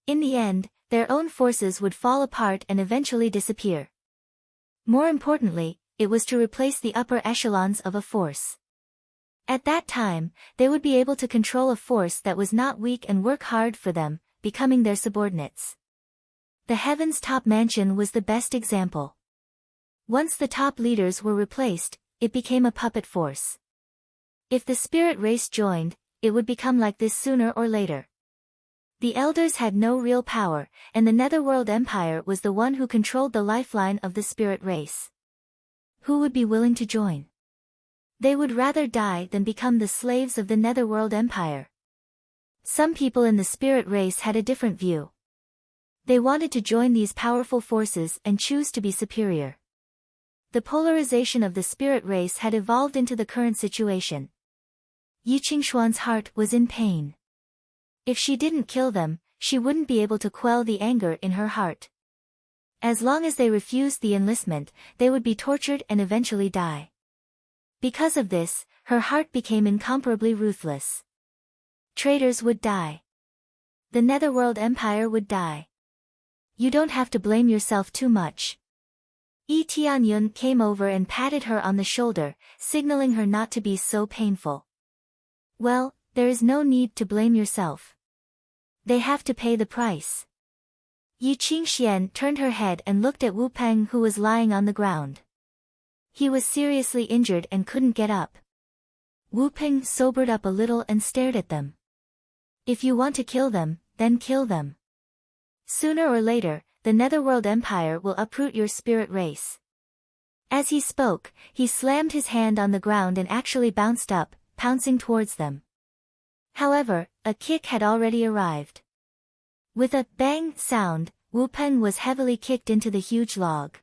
A: In the end, their own forces would fall apart and eventually disappear. More importantly, it was to replace the upper echelons of a force. At that time, they would be able to control a force that was not weak and work hard for them, becoming their subordinates. The Heaven's Top Mansion was the best example. Once the top leaders were replaced, it became a puppet force. If the spirit race joined, it would become like this sooner or later. The elders had no real power, and the Netherworld Empire was the one who controlled the lifeline of the spirit race. Who would be willing to join? They would rather die than become the slaves of the Netherworld Empire. Some people in the spirit race had a different view. They wanted to join these powerful forces and choose to be superior. The polarization of the spirit race had evolved into the current situation. Yi Qingshuan's heart was in pain. If she didn't kill them, she wouldn't be able to quell the anger in her heart. As long as they refused the enlistment, they would be tortured and eventually die. Because of this, her heart became incomparably ruthless. Traitors would die. The Netherworld Empire would die. You don't have to blame yourself too much. Yi Tianyun came over and patted her on the shoulder, signaling her not to be so painful. Well, there is no need to blame yourself. They have to pay the price. Yi Qingxian turned her head and looked at Wu Peng, who was lying on the ground. He was seriously injured and couldn't get up. Wu Peng sobered up a little and stared at them. If you want to kill them, then kill them. Sooner or later, the Netherworld Empire will uproot your spirit race. As he spoke, he slammed his hand on the ground and actually bounced up, pouncing towards them. However, a kick had already arrived. With a bang sound, Wu Peng was heavily kicked into the huge log.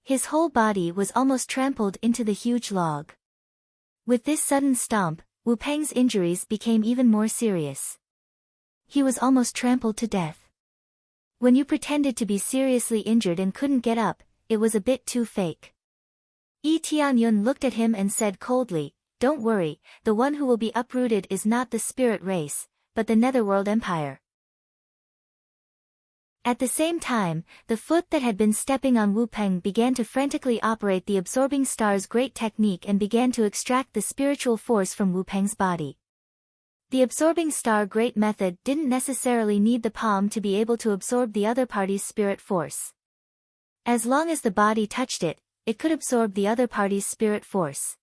A: His whole body was almost trampled into the huge log. With this sudden stomp, Wu Peng's injuries became even more serious. He was almost trampled to death. When you pretended to be seriously injured and couldn't get up, it was a bit too fake. Yi Tianyun looked at him and said coldly, "Don't worry, the one who will be uprooted is not the spirit race, but the Netherworld Empire." At the same time, the foot that had been stepping on Wu Peng began to frantically operate the absorbing star's great technique and began to extract the spiritual force from Wu Peng's body. The absorbing star great method didn't necessarily need the palm to be able to absorb the other party's spirit force. As long as the body touched it, it could absorb the other party's spirit force.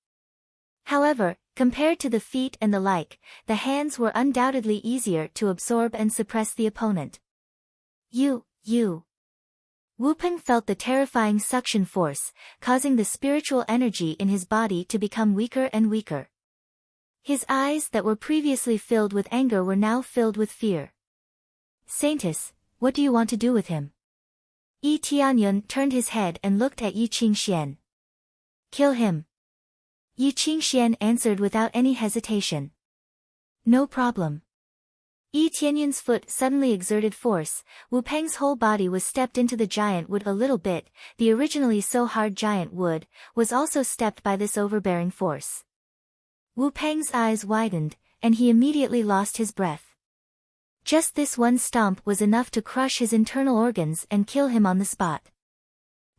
A: However, compared to the feet and the like, the hands were undoubtedly easier to absorb and suppress the opponent. Wu Peng felt the terrifying suction force, causing the spiritual energy in his body to become weaker and weaker. His eyes that were previously filled with anger were now filled with fear. "Saintess, what do you want to do with him?" Yi Tianyun turned his head and looked at Yi Qingxian. "Kill him." Yi Qingxian answered without any hesitation. "No problem." Yi Tianyun's foot suddenly exerted force. Wu Peng's whole body was stepped into the giant wood a little bit. The originally so hard giant wood was also stepped by this overbearing force. Wu Peng's eyes widened, and he immediately lost his breath. Just this one stomp was enough to crush his internal organs and kill him on the spot.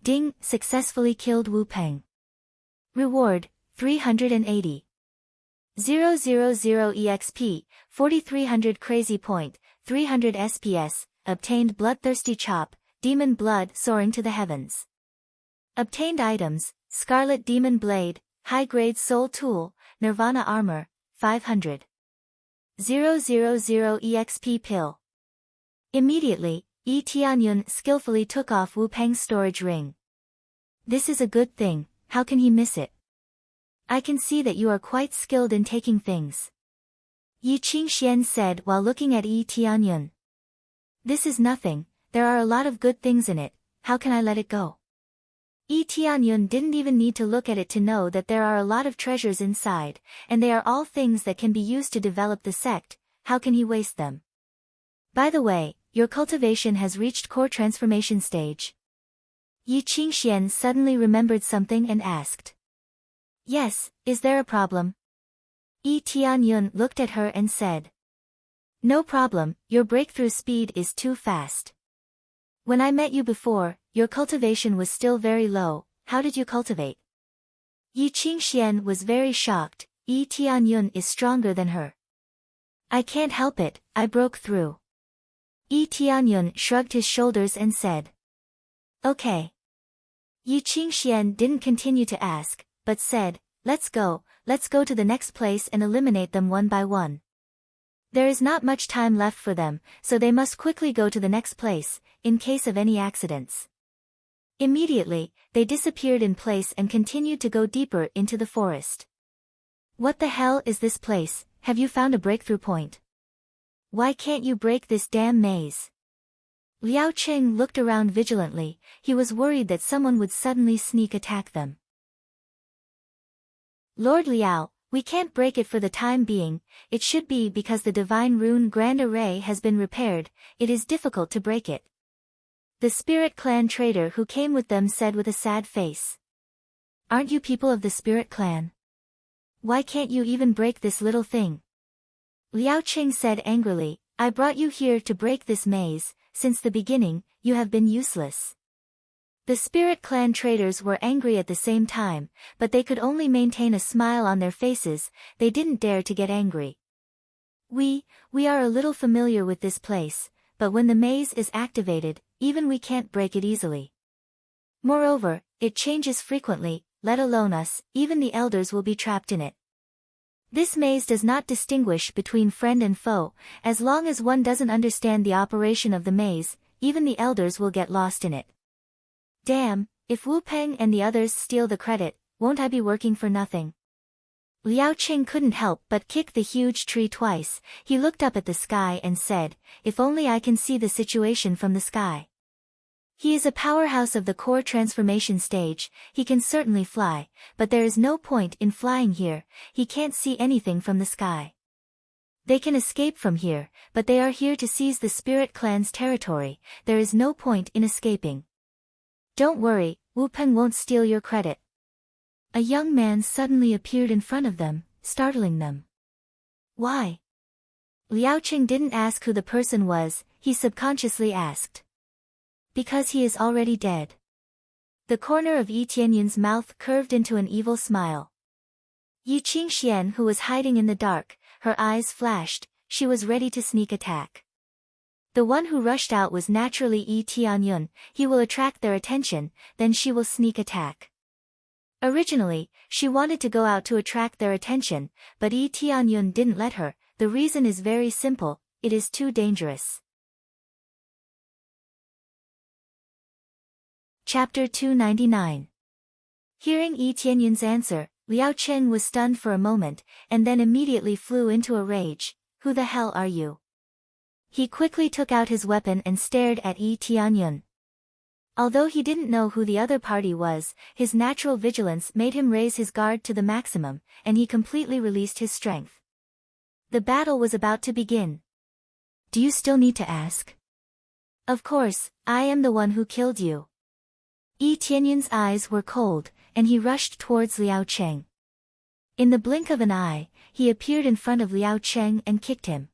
A: Ding, successfully killed Wu Peng. Reward, 380. 000 EXP, 4300 Crazy Point, 300 SPS, obtained Bloodthirsty Chop, Demon Blood soaring to the heavens. Obtained items, Scarlet Demon Blade, High-Grade Soul Tool, Nirvana Armor, 500. 000 EXP Pill. Immediately, Yi Tianyun skillfully took off Wu Peng's storage ring. "This is a good thing, how can he miss it? I can see that you are quite skilled in taking things." Yi Qingxian said while looking at Yi Tianyun. "This is nothing, there are a lot of good things in it, how can I let it go?" Yi Tianyun didn't even need to look at it to know that there are a lot of treasures inside, and they are all things that can be used to develop the sect. How can he waste them? "By the way, your cultivation has reached core transformation stage." Yi Qingxian suddenly remembered something and asked. "Yes, is there a problem?" Yi Tianyun looked at her and said. "No problem, your breakthrough speed is too fast. When I met you before, your cultivation was still very low, how did you cultivate?" Yi Qingxian was very shocked. Yi Tianyun is stronger than her. "I can't help it, I broke through." Yi Tianyun shrugged his shoulders and said. "Okay." Yi Qingxian didn't continue to ask, but said, let's go to the next place and eliminate them one by one. There is not much time left for them, so they must quickly go to the next place, in case of any accidents." Immediately, they disappeared in place and continued to go deeper into the forest. "What the hell is this place? Have you found a breakthrough point? Why can't you break this damn maze?" Liao Qing looked around vigilantly. He was worried that someone would suddenly sneak attack them. "Lord Liao, we can't break it for the time being. It should be because the Divine Rune Grand Array has been repaired, it is difficult to break it." The Spirit Clan trader who came with them said with a sad face. "Aren't you people of the Spirit Clan? Why can't you even break this little thing?" Liao Qing said angrily, "I brought you here to break this maze, since the beginning, you have been useless." The Spirit Clan traders were angry at the same time, but they could only maintain a smile on their faces, they didn't dare to get angry. We are a little familiar with this place, but when the maze is activated, even we can't break it easily. Moreover, it changes frequently, let alone us, even the elders will be trapped in it. This maze does not distinguish between friend and foe, as long as one doesn't understand the operation of the maze, even the elders will get lost in it. Damn, if Wu Peng and the others steal the credit, won't I be working for nothing? Liao Qing couldn't help but kick the huge tree twice. He looked up at the sky and said, if only I can see the situation from the sky. He is a powerhouse of the core transformation stage, he can certainly fly, but there is no point in flying here, he can't see anything from the sky. They can escape from here, but they are here to seize the spirit clan's territory, there is no point in escaping. Don't worry, Wu Peng won't steal your credit. A young man suddenly appeared in front of them, startling them. Why? Liao Qing didn't ask who the person was, he subconsciously asked. Because he is already dead. The corner of Yi Tianyun's mouth curved into an evil smile. Yi Qingxian, who was hiding in the dark, her eyes flashed, she was ready to sneak attack. The one who rushed out was naturally Yi Tianyun, he will attract their attention, then she will sneak attack. Originally, she wanted to go out to attract their attention, but Yi Tianyun didn't let her, the reason is very simple, it is too dangerous. Chapter 299. Hearing Yi Tianyun's answer, Liao Qing was stunned for a moment, and then immediately flew into a rage. Who the hell are you? He quickly took out his weapon and stared at Yi Tianyun. Although he didn't know who the other party was, his natural vigilance made him raise his guard to the maximum, and he completely released his strength. The battle was about to begin. Do you still need to ask? Of course, I am the one who killed you. Yi Tianyun's eyes were cold, and he rushed towards Liao Qing. In the blink of an eye, he appeared in front of Liao Qing and kicked him.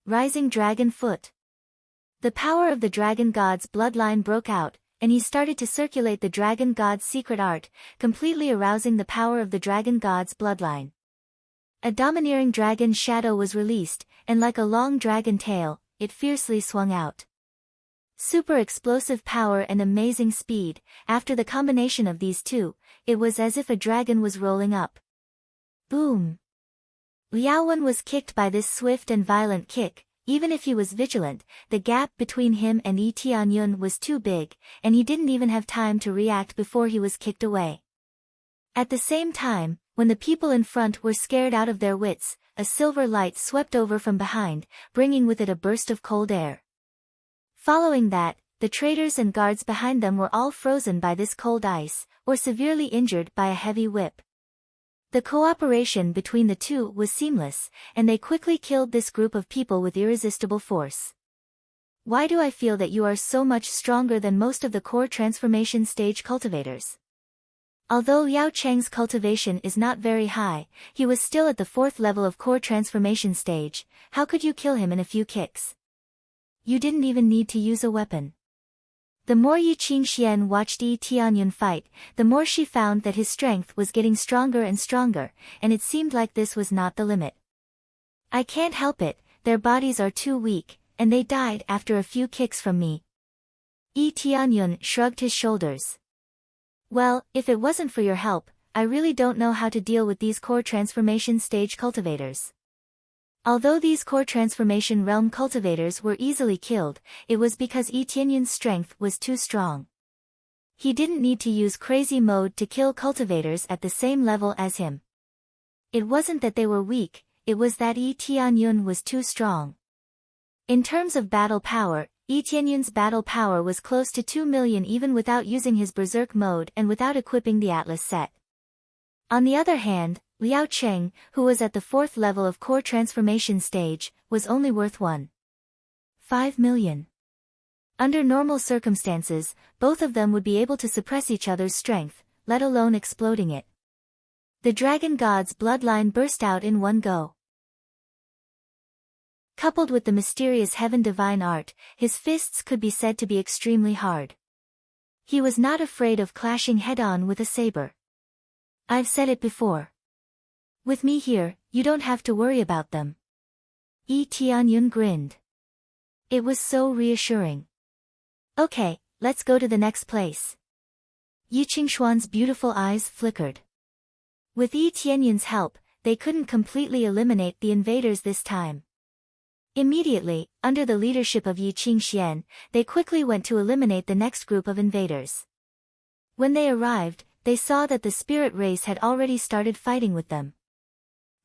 A: Rising Dragon Foot. The power of the Dragon God's bloodline broke out, and he started to circulate the Dragon God's secret art, completely arousing the power of the Dragon God's bloodline. A domineering dragon shadow was released, and like a long dragon tail, it fiercely swung out. Super explosive power and amazing speed, after the combination of these two, it was as if a dragon was rolling up. Boom! Liao Wen was kicked by this swift and violent kick. Even if he was vigilant, the gap between him and Yi Tianyun was too big, and he didn't even have time to react before he was kicked away. At the same time, when the people in front were scared out of their wits, a silver light swept over from behind, bringing with it a burst of cold air. Following that, the traders and guards behind them were all frozen by this cold ice, or severely injured by a heavy whip. The cooperation between the two was seamless, and they quickly killed this group of people with irresistible force. Why do I feel that you are so much stronger than most of the core transformation stage cultivators? Although Liao Cheng's cultivation is not very high, he was still at the 4th level of core transformation stage. How could you kill him in a few kicks? You didn't even need to use a weapon. The more Yi Qingxian watched Yi Tianyun fight, the more she found that his strength was getting stronger and stronger, and it seemed like this was not the limit. I can't help it, their bodies are too weak, and they died after a few kicks from me. Yi Tianyun shrugged his shoulders. Well, if it wasn't for your help, I really don't know how to deal with these core transformation stage cultivators. Although these core transformation realm cultivators were easily killed, it was because Yi Tianyun's strength was too strong. He didn't need to use crazy mode to kill cultivators at the same level as him. It wasn't that they were weak, it was that Yi Tianyun was too strong. In terms of battle power, Yi Tianyun's battle power was close to 2 million even without using his berserk mode and without equipping the Atlas set. On the other hand, Liao Cheng, who was at the 4th level of core transformation stage, was only worth 1.5 million. Under normal circumstances, both of them would be able to suppress each other's strength, let alone exploding it. The Dragon God's bloodline burst out in one go. Coupled with the mysterious heaven divine art, his fists could be said to be extremely hard. He was not afraid of clashing head-on with a saber. I've said it before. With me here, you don't have to worry about them. Yi Tianyun grinned. It was so reassuring. Okay, let's go to the next place. Yi Qingshuan's beautiful eyes flickered. With Yi Tianyun's help, they couldn't completely eliminate the invaders this time. Immediately, under the leadership of Yi Qingxian, they quickly went to eliminate the next group of invaders. When they arrived, they saw that the spirit race had already started fighting with them.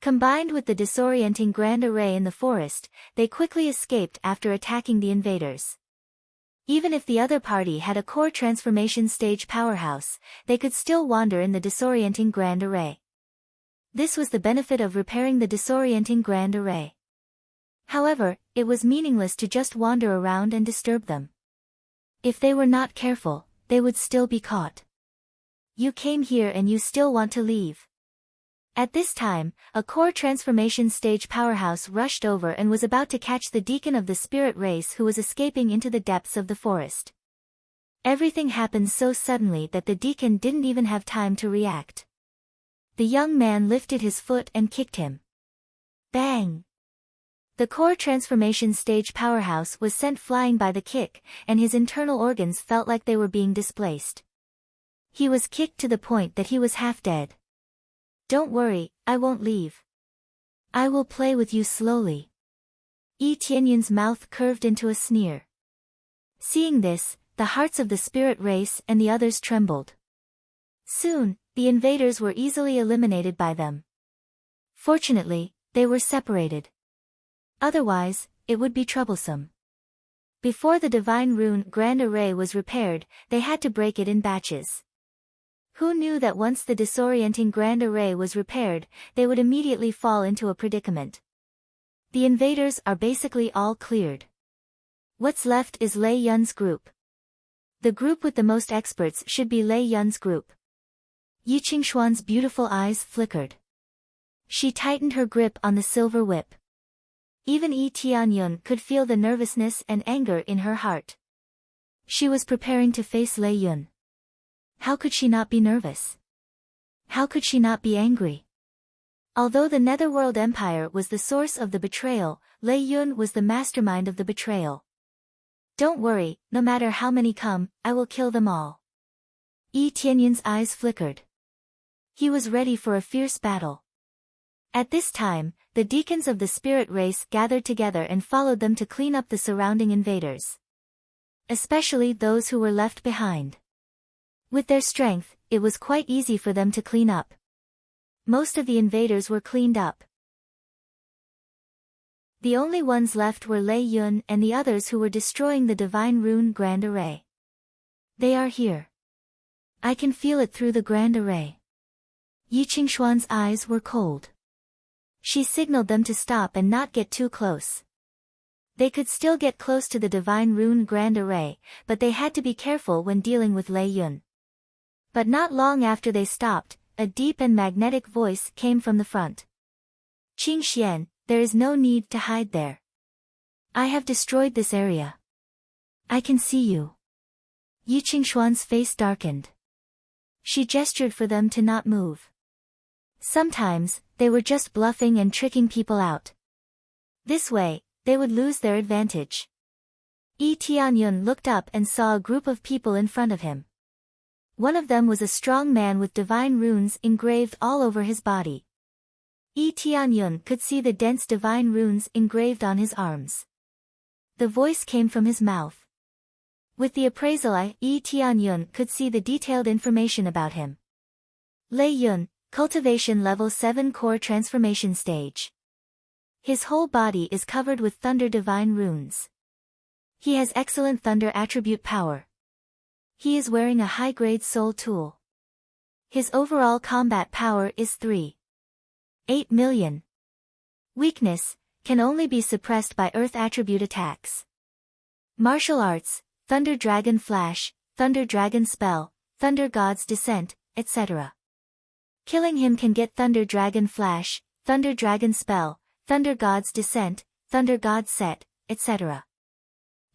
A: Combined with the disorienting grand array in the forest, they quickly escaped after attacking the invaders. Even if the other party had a core transformation stage powerhouse, they could still wander in the disorienting grand array. This was the benefit of repairing the disorienting grand array. However, it was meaningless to just wander around and disturb them. If they were not careful, they would still be caught. You came here and you still want to leave. At this time, a core transformation stage powerhouse rushed over and was about to catch the deacon of the spirit race who was escaping into the depths of the forest. Everything happened so suddenly that the deacon didn't even have time to react. The young man lifted his foot and kicked him. Bang! The core transformation stage powerhouse was sent flying by the kick, and his internal organs felt like they were being displaced. He was kicked to the point that he was half dead. Don't worry, I won't leave. I will play with you slowly. Yi Tianyun's mouth curved into a sneer. Seeing this, the hearts of the spirit race and the others trembled. Soon, the invaders were easily eliminated by them. Fortunately, they were separated. Otherwise, it would be troublesome. Before the Divine Rune Grand Array was repaired, they had to break it in batches. Who knew that once the disorienting Grand Array was repaired, they would immediately fall into a predicament? The invaders are basically all cleared. What's left is Lei Yun's group. The group with the most experts should be Lei Yun's group. Yi Qingshuan's beautiful eyes flickered. She tightened her grip on the silver whip. Even Yi Tianyun could feel the nervousness and anger in her heart. She was preparing to face Lei Yun. How could she not be nervous? How could she not be angry? Although the Netherworld Empire was the source of the betrayal, Lei Yun was the mastermind of the betrayal. Don't worry, no matter how many come, I will kill them all. Yi Tianyun's eyes flickered. He was ready for a fierce battle. At this time, the deacons of the spirit race gathered together and followed them to clean up the surrounding invaders. Especially those who were left behind. With their strength, it was quite easy for them to clean up. Most of the invaders were cleaned up. The only ones left were Lei Yun and the others who were destroying the Divine Rune Grand Array. They are here. I can feel it through the Grand Array. Yi Qingshuan's eyes were cold. She signaled them to stop and not get too close. They could still get close to the Divine Rune Grand Array, but they had to be careful when dealing with Lei Yun. But not long after they stopped, a deep and magnetic voice came from the front. Qingxian, there is no need to hide there. I have destroyed this area. I can see you. Yi Qingshuan's face darkened. She gestured for them to not move. Sometimes, they were just bluffing and tricking people out. This way, they would lose their advantage. Yi Tianyun looked up and saw a group of people in front of him. One of them was a strong man with divine runes engraved all over his body. Yi Tianyun could see the dense divine runes engraved on his arms. The voice came from his mouth. With the appraisal eye, Yi Tianyun could see the detailed information about him. Lei Yun, Cultivation Level 7 Core Transformation Stage. His whole body is covered with thunder divine runes. He has excellent thunder attribute power. He is wearing a high-grade soul tool. His overall combat power is 3.8 million. Weakness, can only be suppressed by earth attribute attacks. Martial arts, Thunder Dragon Flash, Thunder Dragon Spell, Thunder God's Descent, etc. Killing him can get Thunder Dragon Flash, Thunder Dragon Spell, Thunder God's Descent, Thunder God Set, etc.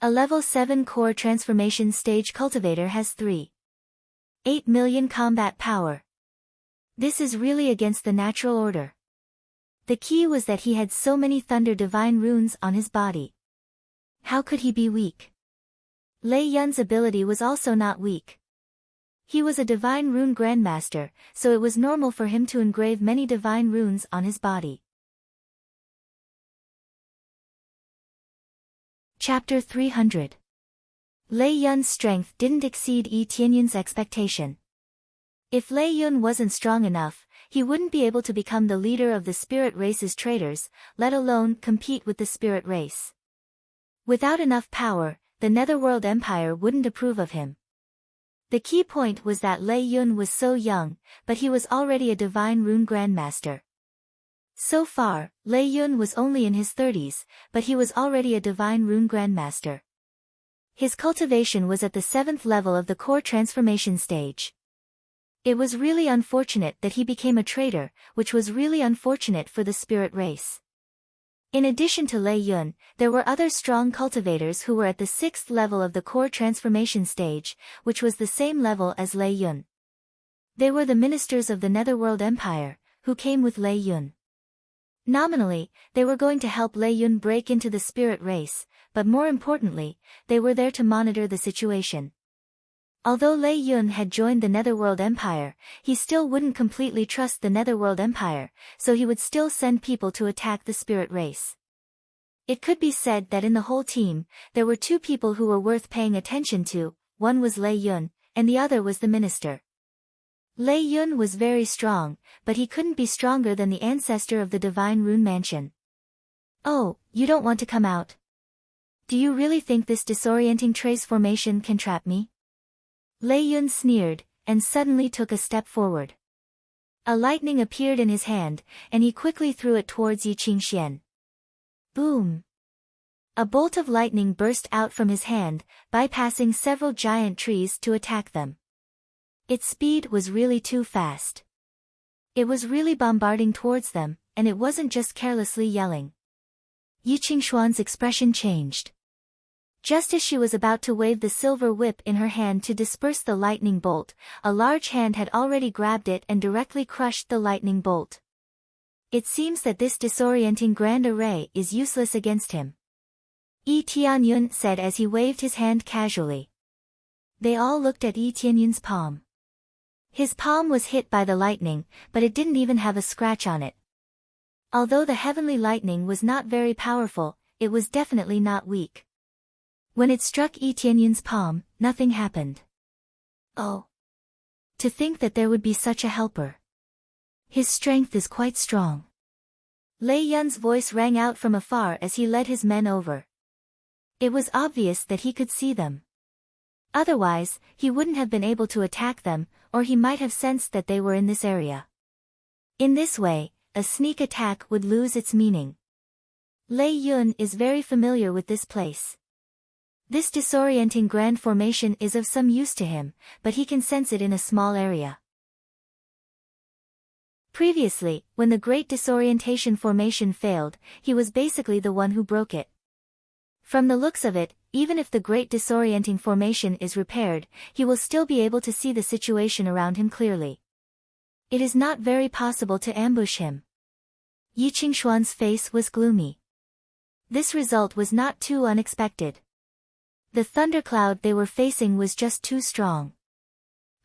A: A level 7 core transformation stage cultivator has 3.8 million combat power. This is really against the natural order. The key was that he had so many thunder divine runes on his body. How could he be weak? Lei Yun's ability was also not weak. He was a divine rune grandmaster, so it was normal for him to engrave many divine runes on his body. Chapter 300. Lei Yun's strength didn't exceed Yi Tianyun's expectation. If Lei Yun wasn't strong enough, he wouldn't be able to become the leader of the spirit race's traders, let alone compete with the spirit race. Without enough power, the Netherworld Empire wouldn't approve of him. The key point was that Lei Yun was so young, but he was already a divine rune grandmaster. So far, Lei Yun was only in his 30s, but he was already a divine rune grandmaster. His cultivation was at the 7th level of the core transformation stage. It was really unfortunate that he became a traitor, which was really unfortunate for the spirit race. In addition to Lei Yun, there were other strong cultivators who were at the 6th level of the core transformation stage, which was the same level as Lei Yun. They were the ministers of the Netherworld Empire, who came with Lei Yun. Nominally, they were going to help Lei Yun break into the spirit race, but more importantly, they were there to monitor the situation. Although Lei Yun had joined the Netherworld Empire, he still wouldn't completely trust the Netherworld Empire, so he would still send people to attack the spirit race. It could be said that in the whole team, there were 2 people who were worth paying attention to, one was Lei Yun, and the other was the minister. Lei Yun was very strong, but he couldn't be stronger than the ancestor of the Divine Rune Mansion. Oh, you don't want to come out? Do you really think this disorienting trace formation can trap me? Lei Yun sneered, and suddenly took a step forward. A lightning appeared in his hand, and he quickly threw it towards Yi Qingxian. Boom! A bolt of lightning burst out from his hand, bypassing several giant trees to attack them. Its speed was really too fast. It was really bombarding towards them, and it wasn't just carelessly yelling. Yi Qingxuan's expression changed. Just as she was about to wave the silver whip in her hand to disperse the lightning bolt, a large hand had already grabbed it and directly crushed the lightning bolt. It seems that this disorienting grand array is useless against him, Yi Tianyun said as he waved his hand casually. They all looked at Yi Tianyun's palm. His palm was hit by the lightning, but it didn't even have a scratch on it. Although the heavenly lightning was not very powerful, it was definitely not weak. When it struck Yi Tianyun's palm, nothing happened. Oh! To think that there would be such a helper. His strength is quite strong. Lei Yun's voice rang out from afar as he led his men over. It was obvious that he could see them. Otherwise, he wouldn't have been able to attack them, or he might have sensed that they were in this area. In this way, a sneak attack would lose its meaning. Lei Yun is very familiar with this place. This disorienting grand formation is of some use to him, but he can sense it in a small area. Previously, when the Great Disorientation Formation failed, he was basically the one who broke it. From the looks of it, even if the Great Disorienting Formation is repaired, he will still be able to see the situation around him clearly. It is not very possible to ambush him. Yi Qingxuan's face was gloomy. This result was not too unexpected. The thundercloud they were facing was just too strong.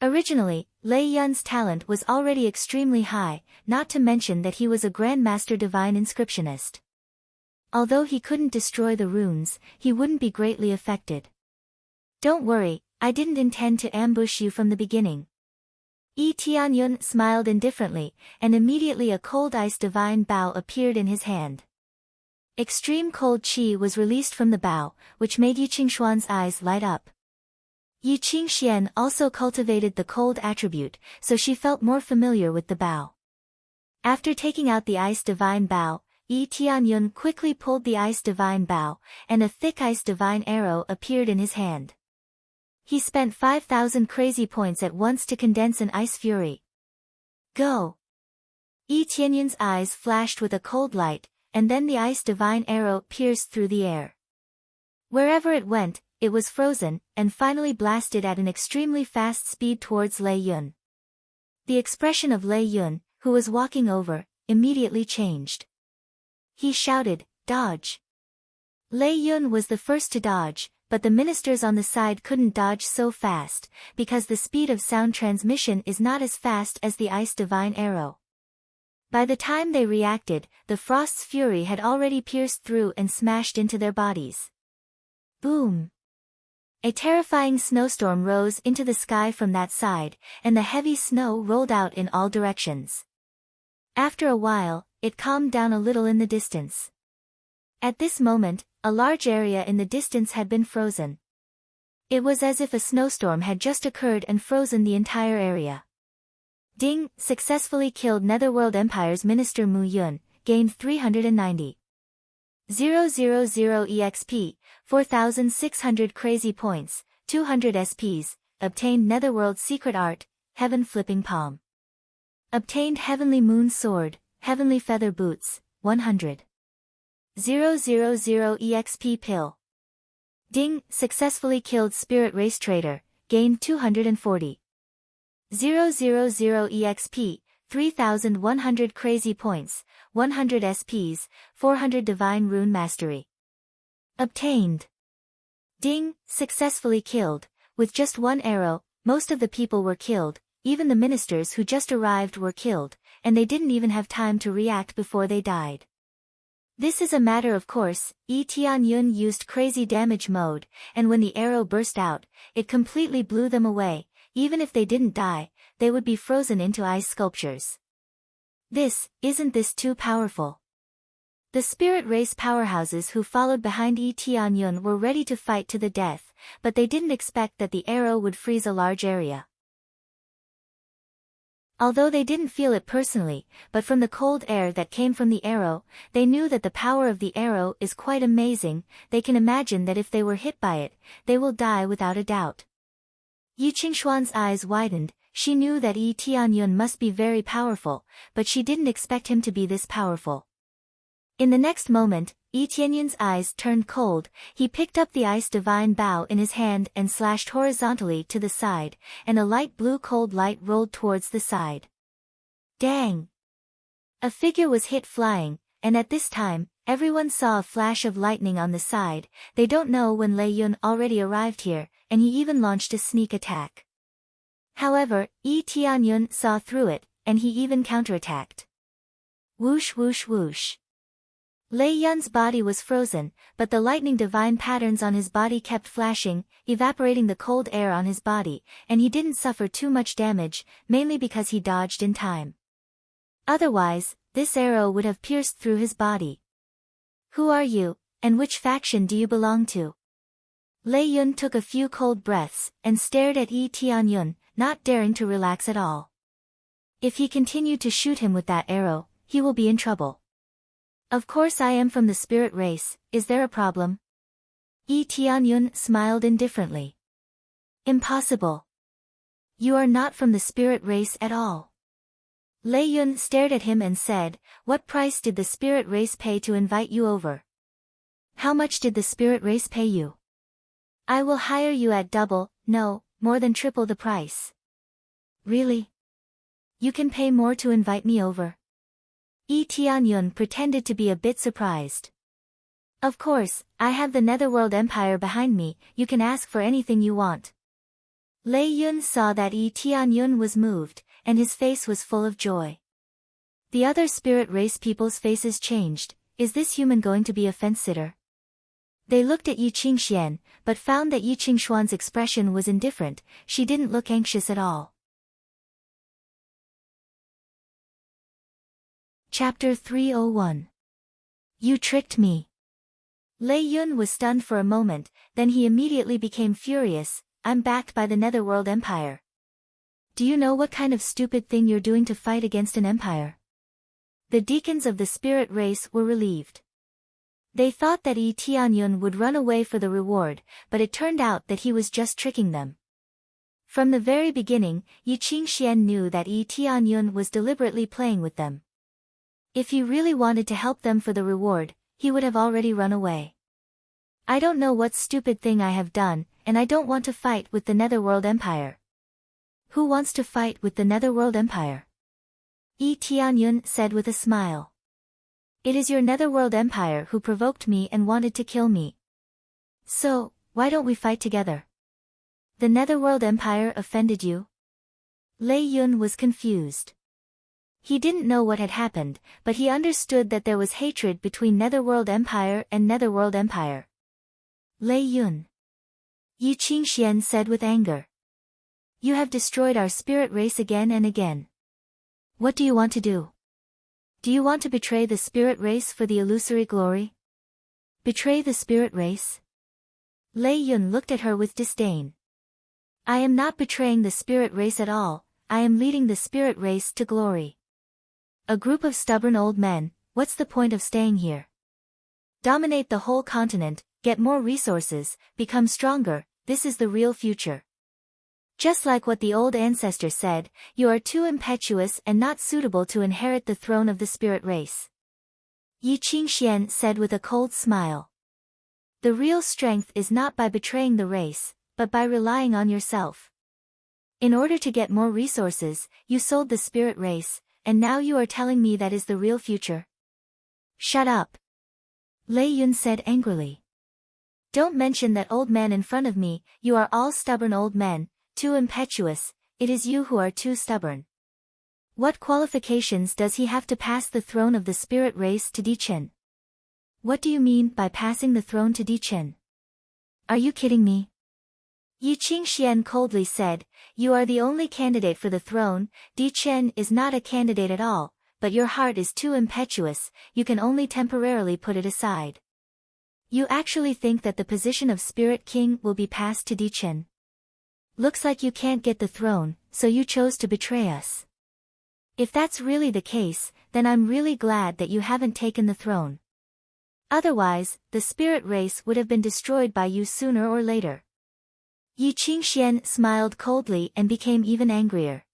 A: Originally, Lei Yun's talent was already extremely high, not to mention that he was a Grandmaster Divine Inscriptionist. Although he couldn't destroy the runes, he wouldn't be greatly affected. Don't worry, I didn't intend to ambush you from the beginning. Yi Tianyun smiled indifferently, and immediately a cold ice divine bow appeared in his hand. Extreme cold qi was released from the bow, which made Yi Qingxuan's eyes light up. Yi Qingxian also cultivated the cold attribute, so she felt more familiar with the bow. After taking out the ice divine bow, Yi Tianyun quickly pulled the ice divine bow, and a thick ice divine arrow appeared in his hand. He spent 5,000 crazy points at once to condense an ice fury. Go! Yi Tianyun's eyes flashed with a cold light, and then the ice divine arrow pierced through the air. Wherever it went, it was frozen, and finally blasted at an extremely fast speed towards Lei Yun. The expression of Lei Yun, who was walking over, immediately changed. He shouted, "Dodge!" Lei Yun was the first to dodge, but the ministers on the side couldn't dodge so fast, because the speed of sound transmission is not as fast as the ice divine arrow. By the time they reacted, the frost's fury had already pierced through and smashed into their bodies. Boom! A terrifying snowstorm rose into the sky from that side, and the heavy snow rolled out in all directions. After a while, it calmed down a little in the distance. At this moment, a large area in the distance had been frozen. It was as if a snowstorm had just occurred and frozen the entire area. Ding, successfully killed Netherworld Empire's Minister Mu Yun, gained 390,000 EXP, 4,600 crazy points, 200 SPs, obtained Netherworld Secret Art, Heaven Flipping Palm. Obtained Heavenly Moon Sword, Heavenly Feather Boots, 100,000 EXP Pill. Ding, successfully killed Spirit Race Trader, gained 240,000 EXP, 3,100 crazy points, 100 SPs, 400 Divine Rune Mastery. Obtained. Ding, successfully killed. With just one arrow, most of the people were killed, even the ministers who just arrived were killed, and they didn't even have time to react before they died. This is a matter of course. Tianyun used crazy damage mode, and when the arrow burst out, it completely blew them away. Even if they didn't die, they would be frozen into ice sculptures. Isn't this too powerful? The spirit race powerhouses who followed behind Tianyun were ready to fight to the death, but they didn't expect that the arrow would freeze a large area. Although they didn't feel it personally, but from the cold air that came from the arrow, they knew that the power of the arrow is quite amazing. They can imagine that if they were hit by it, they will die without a doubt. Yi Qingshuan's eyes widened. She knew that Tianyun must be very powerful, but she didn't expect him to be this powerful. In the next moment, Tianyun's eyes turned cold. He picked up the ice divine bow in his hand and slashed horizontally to the side, and a light blue cold light rolled towards the side. Dang! A figure was hit flying, and at this time, everyone saw a flash of lightning on the side. They don't know when Lei Yun already arrived here, and he even launched a sneak attack. However, Tianyun saw through it, and he even counterattacked. Whoosh whoosh whoosh. Lei Yun's body was frozen, but the lightning divine patterns on his body kept flashing, evaporating the cold air on his body, and he didn't suffer too much damage, mainly because he dodged in time. Otherwise, this arrow would have pierced through his body. Who are you, and which faction do you belong to? Lei Yun took a few cold breaths, and stared at Tianyun, not daring to relax at all. If he continued to shoot him with that arrow, he will be in trouble. Of course I am from the spirit race, is there a problem? Tianyun smiled indifferently. Impossible. You are not from the spirit race at all. Lei Yun stared at him and said, what price did the spirit race pay to invite you over? How much did the spirit race pay you? I will hire you at double, no, more than triple the price. Really? You can pay more to invite me over? Tianyun pretended to be a bit surprised. Of course, I have the Netherworld Empire behind me, you can ask for anything you want. Lei Yun saw that Tianyun was moved, and his face was full of joy. The other spirit race people's faces changed. Is this human going to be a fence-sitter? They looked at Yi Qingxian, but found that Yi Qingshuan's expression was indifferent. She didn't look anxious at all. Chapter 301. You tricked me. Lei Yun was stunned for a moment, then he immediately became furious. I'm backed by the Netherworld Empire. Do you know what kind of stupid thing you're doing to fight against an empire? The deacons of the spirit race were relieved. They thought that Tianyun would run away for the reward, but it turned out that he was just tricking them. From the very beginning, Yi Qingxian knew that Tianyun was deliberately playing with them. If he really wanted to help them for the reward, he would have already run away. I don't know what stupid thing I have done, and I don't want to fight with the Netherworld Empire. Who wants to fight with the Netherworld Empire? Tianyun said with a smile. It is your Netherworld Empire who provoked me and wanted to kill me. So, why don't we fight together? The Netherworld Empire offended you? Lei Yun was confused. He didn't know what had happened, but he understood that there was hatred between Netherworld Empire and Netherworld Empire. Lei Yun. Yi Qingxian said with anger. You have destroyed our spirit race again and again. What do you want to do? Do you want to betray the spirit race for the illusory glory? Betray the spirit race? Lei Yun looked at her with disdain. I am not betraying the spirit race at all, I am leading the spirit race to glory. A group of stubborn old men, what's the point of staying here? Dominate the whole continent, get more resources, become stronger, this is the real future. Just like what the old ancestor said, you are too impetuous and not suitable to inherit the throne of the spirit race. Yi Qingxian said with a cold smile. The real strength is not by betraying the race, but by relying on yourself. In order to get more resources, you sold the spirit race, and now you are telling me that is the real future. Shut up. Lei Yun said angrily. Don't mention that old man in front of me, you are all stubborn old men. Too impetuous, it is you who are too stubborn. What qualifications does he have to pass the throne of the spirit race to Di Chen? What do you mean by passing the throne to Di Chen? Are you kidding me? Yi Qingxian coldly said, you are the only candidate for the throne, Di Chen is not a candidate at all, but your heart is too impetuous, you can only temporarily put it aside. You actually think that the position of Spirit King will be passed to Di Chen? Looks like you can't get the throne, so you chose to betray us. If that's really the case, then I'm really glad that you haven't taken the throne. Otherwise, the spirit race would have been destroyed by you sooner or later. Yi Qingxian smiled coldly and became even angrier.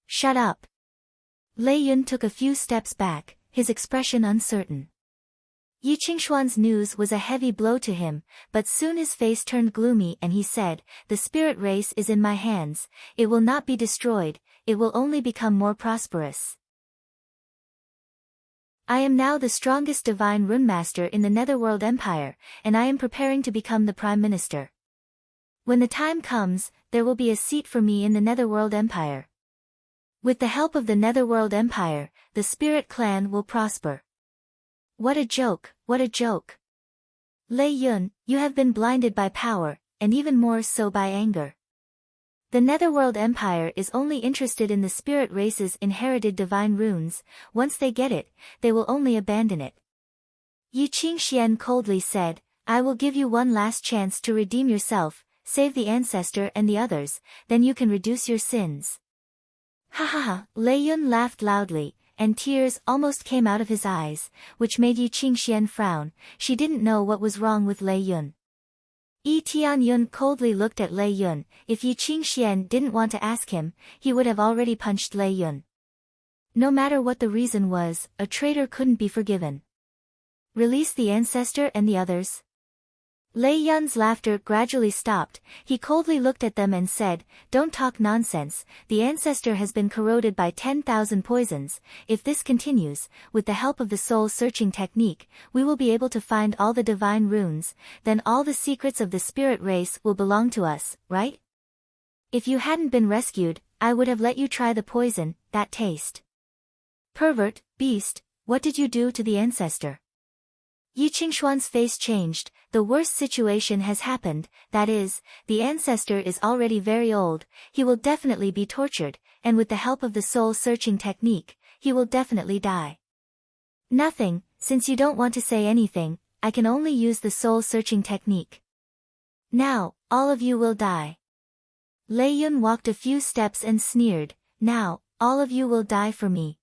A: Shut up. Lei Yun took a few steps back, his expression uncertain. Yi Qingshuan's news was a heavy blow to him, but soon his face turned gloomy and he said, the spirit race is in my hands, it will not be destroyed, it will only become more prosperous. I am now the strongest divine rune master in the Netherworld Empire, and I am preparing to become the Prime Minister. When the time comes, there will be a seat for me in the Netherworld Empire. With the help of the Netherworld Empire, the Spirit Clan will prosper. What a joke, what a joke. Lei Yun, you have been blinded by power, and even more so by anger. The Netherworld Empire is only interested in the spirit race's inherited divine runes, once they get it, they will only abandon it. Yi Qingxian coldly said, I will give you one last chance to redeem yourself, save the ancestor and the others, then you can reduce your sins. Ha ha ha, Lei Yun laughed loudly, and tears almost came out of his eyes, which made Yi Qingxian frown, she didn't know what was wrong with Lei Yun. Yi Tianyun coldly looked at Lei Yun, if Yi Qingxian didn't want to ask him, he would have already punched Lei Yun. No matter what the reason was, a traitor couldn't be forgiven. Release the ancestor and the others. Lei Yun's laughter gradually stopped, he coldly looked at them and said, don't talk nonsense, the ancestor has been corroded by 10,000 poisons, if this continues, with the help of the soul-searching technique, we will be able to find all the divine runes, then all the secrets of the spirit race will belong to us, right? If you hadn't been rescued, I would have let you try the poison, that taste. Pervert, beast, what did you do to the ancestor? Yi Qingshuan's face changed, the worst situation has happened, that is, the ancestor is already very old, he will definitely be tortured, and with the help of the soul-searching technique, he will definitely die. Nothing, since you don't want to say anything, I can only use the soul-searching technique. Now, all of you will die. Lei Yun walked a few steps and sneered, now, all of you will die for me.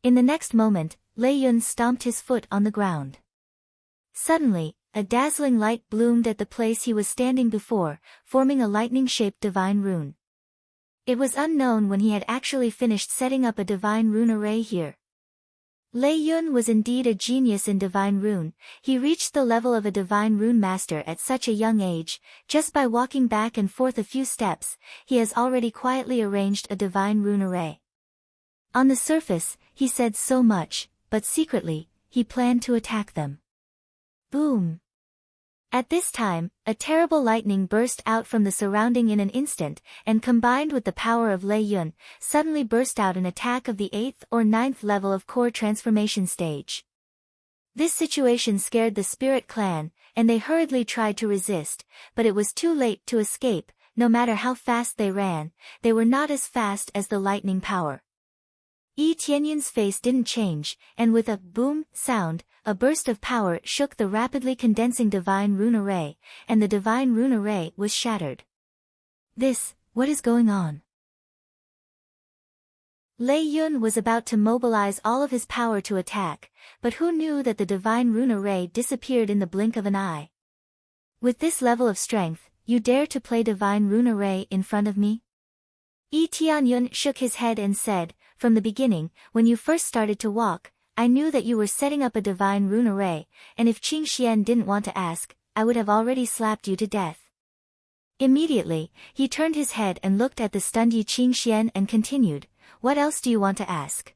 A: In the next moment, Lei Yun stomped his foot on the ground. Suddenly, a dazzling light bloomed at the place he was standing before, forming a lightning-shaped divine rune. It was unknown when he had actually finished setting up a divine rune array here. Lei Yun was indeed a genius in divine rune, he reached the level of a divine rune master at such a young age, just by walking back and forth a few steps, he has already quietly arranged a divine rune array. On the surface, he said so much, but secretly, he planned to attack them. Boom! At this time, a terrible lightning burst out from the surrounding in an instant, and combined with the power of Lei Yun, suddenly burst out an attack of the 8th or 9th level of core transformation stage. This situation scared the Spirit Clan, and they hurriedly tried to resist, but it was too late to escape. No matter how fast they ran, they were not as fast as the lightning power. Yi Tianyun's face didn't change, and with a boom sound, a burst of power shook the rapidly condensing divine rune array, and the divine rune array was shattered. What is going on? Lei Yun was about to mobilize all of his power to attack, but who knew that the divine rune array disappeared in the blink of an eye? With this level of strength, you dare to play divine rune array in front of me? Yi Tianyun shook his head and said, "From the beginning, when you first started to walk, I knew that you were setting up a divine rune array, and if Qing Xian didn't want to ask, I would have already slapped you to death." Immediately, he turned his head and looked at the stunned Yi Qing Xian and continued, "What else do you want to ask?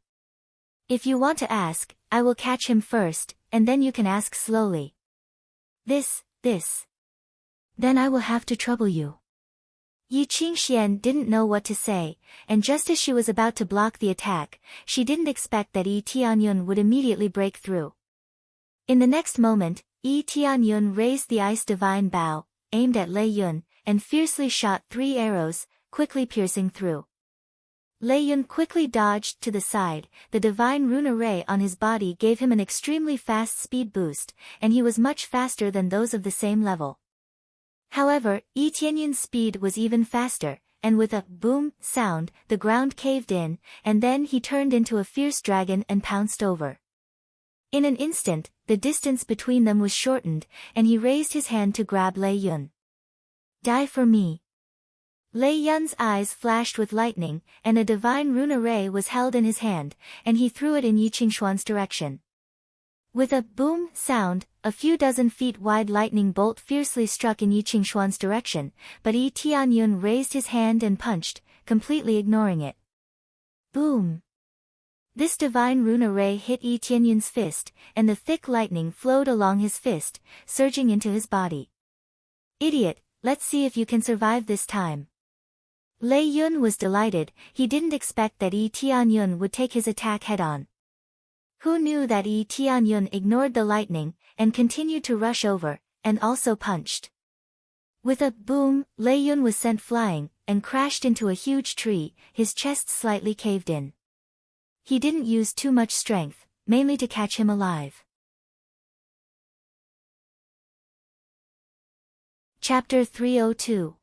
A: If you want to ask, I will catch him first, and then you can ask slowly. This. Then I will have to trouble you." Yi Qingxian didn't know what to say, and just as she was about to block the attack, she didn't expect that Yi Tianyun would immediately break through. In the next moment, Yi Tianyun raised the ice divine bow, aimed at Lei Yun, and fiercely shot 3 arrows, quickly piercing through. Lei Yun quickly dodged to the side. The divine rune array on his body gave him an extremely fast speed boost, and he was much faster than those of the same level. However, Yi Tianyun's speed was even faster, and with a boom sound, the ground caved in, and then he turned into a fierce dragon and pounced over. In an instant, the distance between them was shortened, and he raised his hand to grab Lei Yun. "Die for me." Lei Yun's eyes flashed with lightning, and a divine rune array was held in his hand, and he threw it in Yi Qingshuan's direction. With a boom sound, a few dozen feet wide lightning bolt fiercely struck in Yi Qingshuan's direction, but Yi Tianyun raised his hand and punched, completely ignoring it. Boom! This divine rune array hit Yi Tianyun's fist, and the thick lightning flowed along his fist, surging into his body. "Idiot, let's see if you can survive this time." Lei Yun was delighted. He didn't expect that Yi Tianyun would take his attack head-on. Who knew that Yi Tianyun ignored the lightning, and continued to rush over, and also punched. With a boom, Lei Yun was sent flying, and crashed into a huge tree, his chest slightly caved in. He didn't use too much strength, mainly to catch him alive. Chapter 302.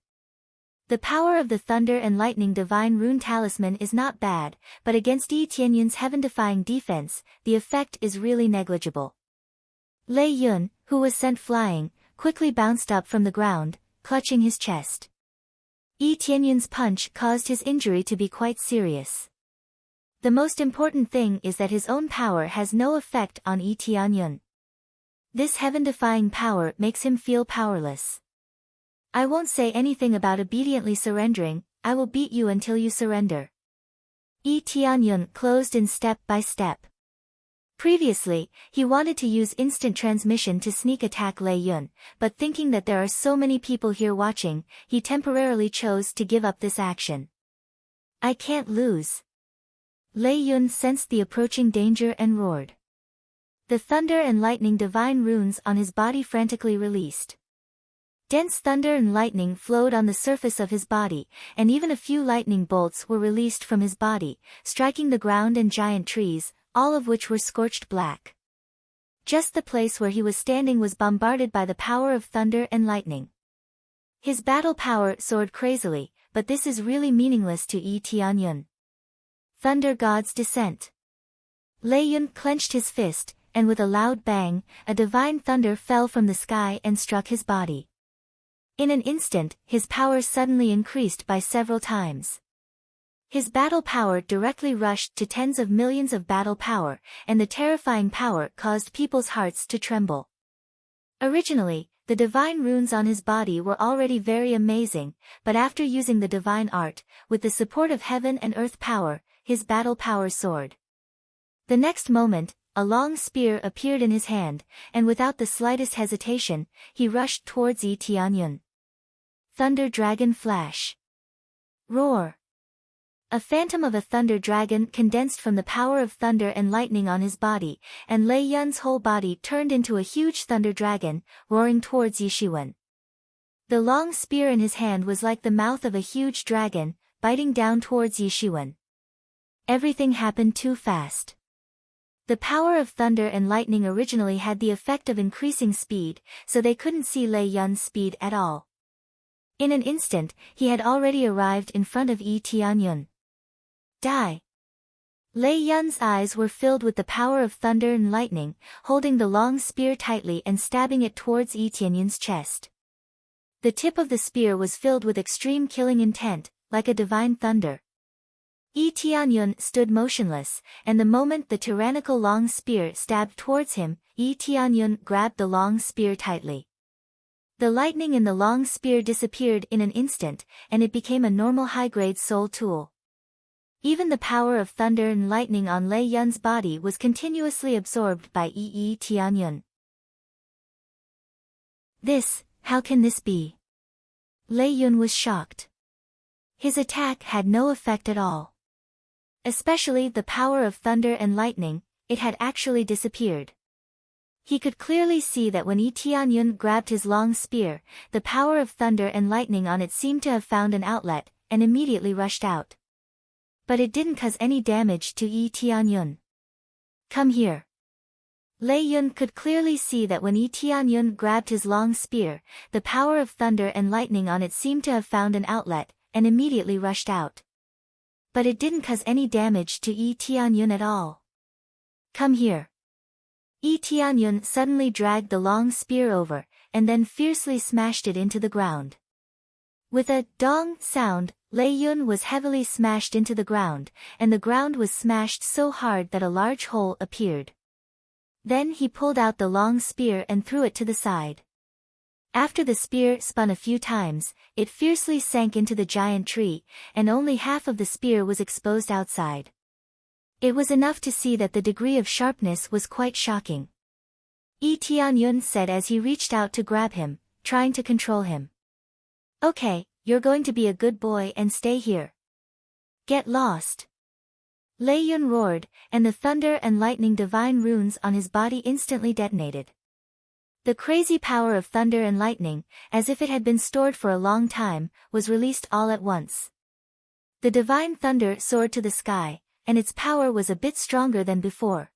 A: The power of the Thunder and Lightning Divine Rune Talisman is not bad, but against Yi Tianyun's heaven-defying defense, the effect is really negligible. Lei Yun, who was sent flying, quickly bounced up from the ground, clutching his chest. Yi Tianyun's punch caused his injury to be quite serious. The most important thing is that his own power has no effect on Yi Tianyun. This heaven-defying power makes him feel powerless. "I won't say anything about obediently surrendering, I will beat you until you surrender." Yi Tianyun closed in step by step. Previously, he wanted to use instant transmission to sneak attack Lei Yun, but thinking that there are so many people here watching, he temporarily chose to give up this action. "I can't lose." Lei Yun sensed the approaching danger and roared. The thunder and lightning divine runes on his body frantically released. Dense thunder and lightning flowed on the surface of his body, and even a few lightning bolts were released from his body, striking the ground and giant trees, all of which were scorched black. Just the place where he was standing was bombarded by the power of thunder and lightning. His battle power soared crazily, but this is really meaningless to Yi Tianyun. Thunder God's Descent. Lei Yun clenched his fist, and with a loud bang, a divine thunder fell from the sky and struck his body. In an instant, his power suddenly increased by several times. His battle power directly rushed to tens of millions of battle power, and the terrifying power caused people's hearts to tremble. Originally, the divine runes on his body were already very amazing, but after using the divine art, with the support of heaven and earth power, his battle power soared. The next moment, a long spear appeared in his hand, and without the slightest hesitation, he rushed towards Yi Tianyun. Thunder Dragon Flash. Roar. A phantom of a thunder dragon condensed from the power of thunder and lightning on his body, and Lei Yun's whole body turned into a huge thunder dragon, roaring towards Yi Shiwen. The long spear in his hand was like the mouth of a huge dragon, biting down towards Yi Shiwen. Everything happened too fast. The power of thunder and lightning originally had the effect of increasing speed, so they couldn't see Lei Yun's speed at all. In an instant, he had already arrived in front of Yi Tianyun. Die! Lei Yun's eyes were filled with the power of thunder and lightning, holding the long spear tightly and stabbing it towards Yi Tianyun's chest. The tip of the spear was filled with extreme killing intent, like a divine thunder. Yi Tianyun stood motionless, and the moment the tyrannical long spear stabbed towards him, Yi Tianyun grabbed the long spear tightly. The lightning in the long spear disappeared in an instant, and it became a normal high-grade soul tool. Even the power of thunder and lightning on Lei Yun's body was continuously absorbed by Yi Tianyun. How can this be? Lei Yun was shocked. His attack had no effect at all. Especially the power of thunder and lightning, it had actually disappeared. He could clearly see that when Yi Tianyun grabbed his long spear, the power of thunder and lightning on it seemed to have found an outlet, and immediately rushed out. But it didn't cause any damage to Yi Tianyun. Come here. Lei Yun could clearly see that when Yi Tianyun grabbed his long spear, the power of thunder and lightning on it seemed to have found an outlet, and immediately rushed out. But it didn't cause any damage to Yi Tianyun at all. Come here. Yi Tianyun suddenly dragged the long spear over, and then fiercely smashed it into the ground. With a dong sound, Lei Yun was heavily smashed into the ground, and the ground was smashed so hard that a large hole appeared. Then he pulled out the long spear and threw it to the side. After the spear spun a few times, it fiercely sank into the giant tree, and only half of the spear was exposed outside. It was enough to see that the degree of sharpness was quite shocking. Yi Tianyun said as he reached out to grab him, trying to control him. Okay, you're going to be a good boy and stay here. Get lost. Lei Yun roared, and the thunder and lightning divine runes on his body instantly detonated. The crazy power of thunder and lightning, as if it had been stored for a long time, was released all at once. The divine thunder soared to the sky, and its power was a bit stronger than before.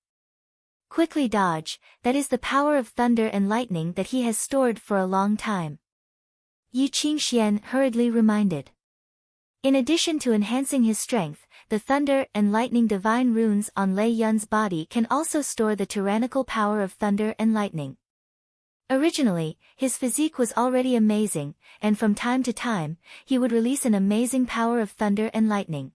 A: Quickly dodge, that is the power of thunder and lightning that he has stored for a long time. Yi Qingxian hurriedly reminded. In addition to enhancing his strength, the thunder and lightning divine runes on Lei Yun's body can also store the tyrannical power of thunder and lightning. Originally, his physique was already amazing, and from time to time, he would release an amazing power of thunder and lightning.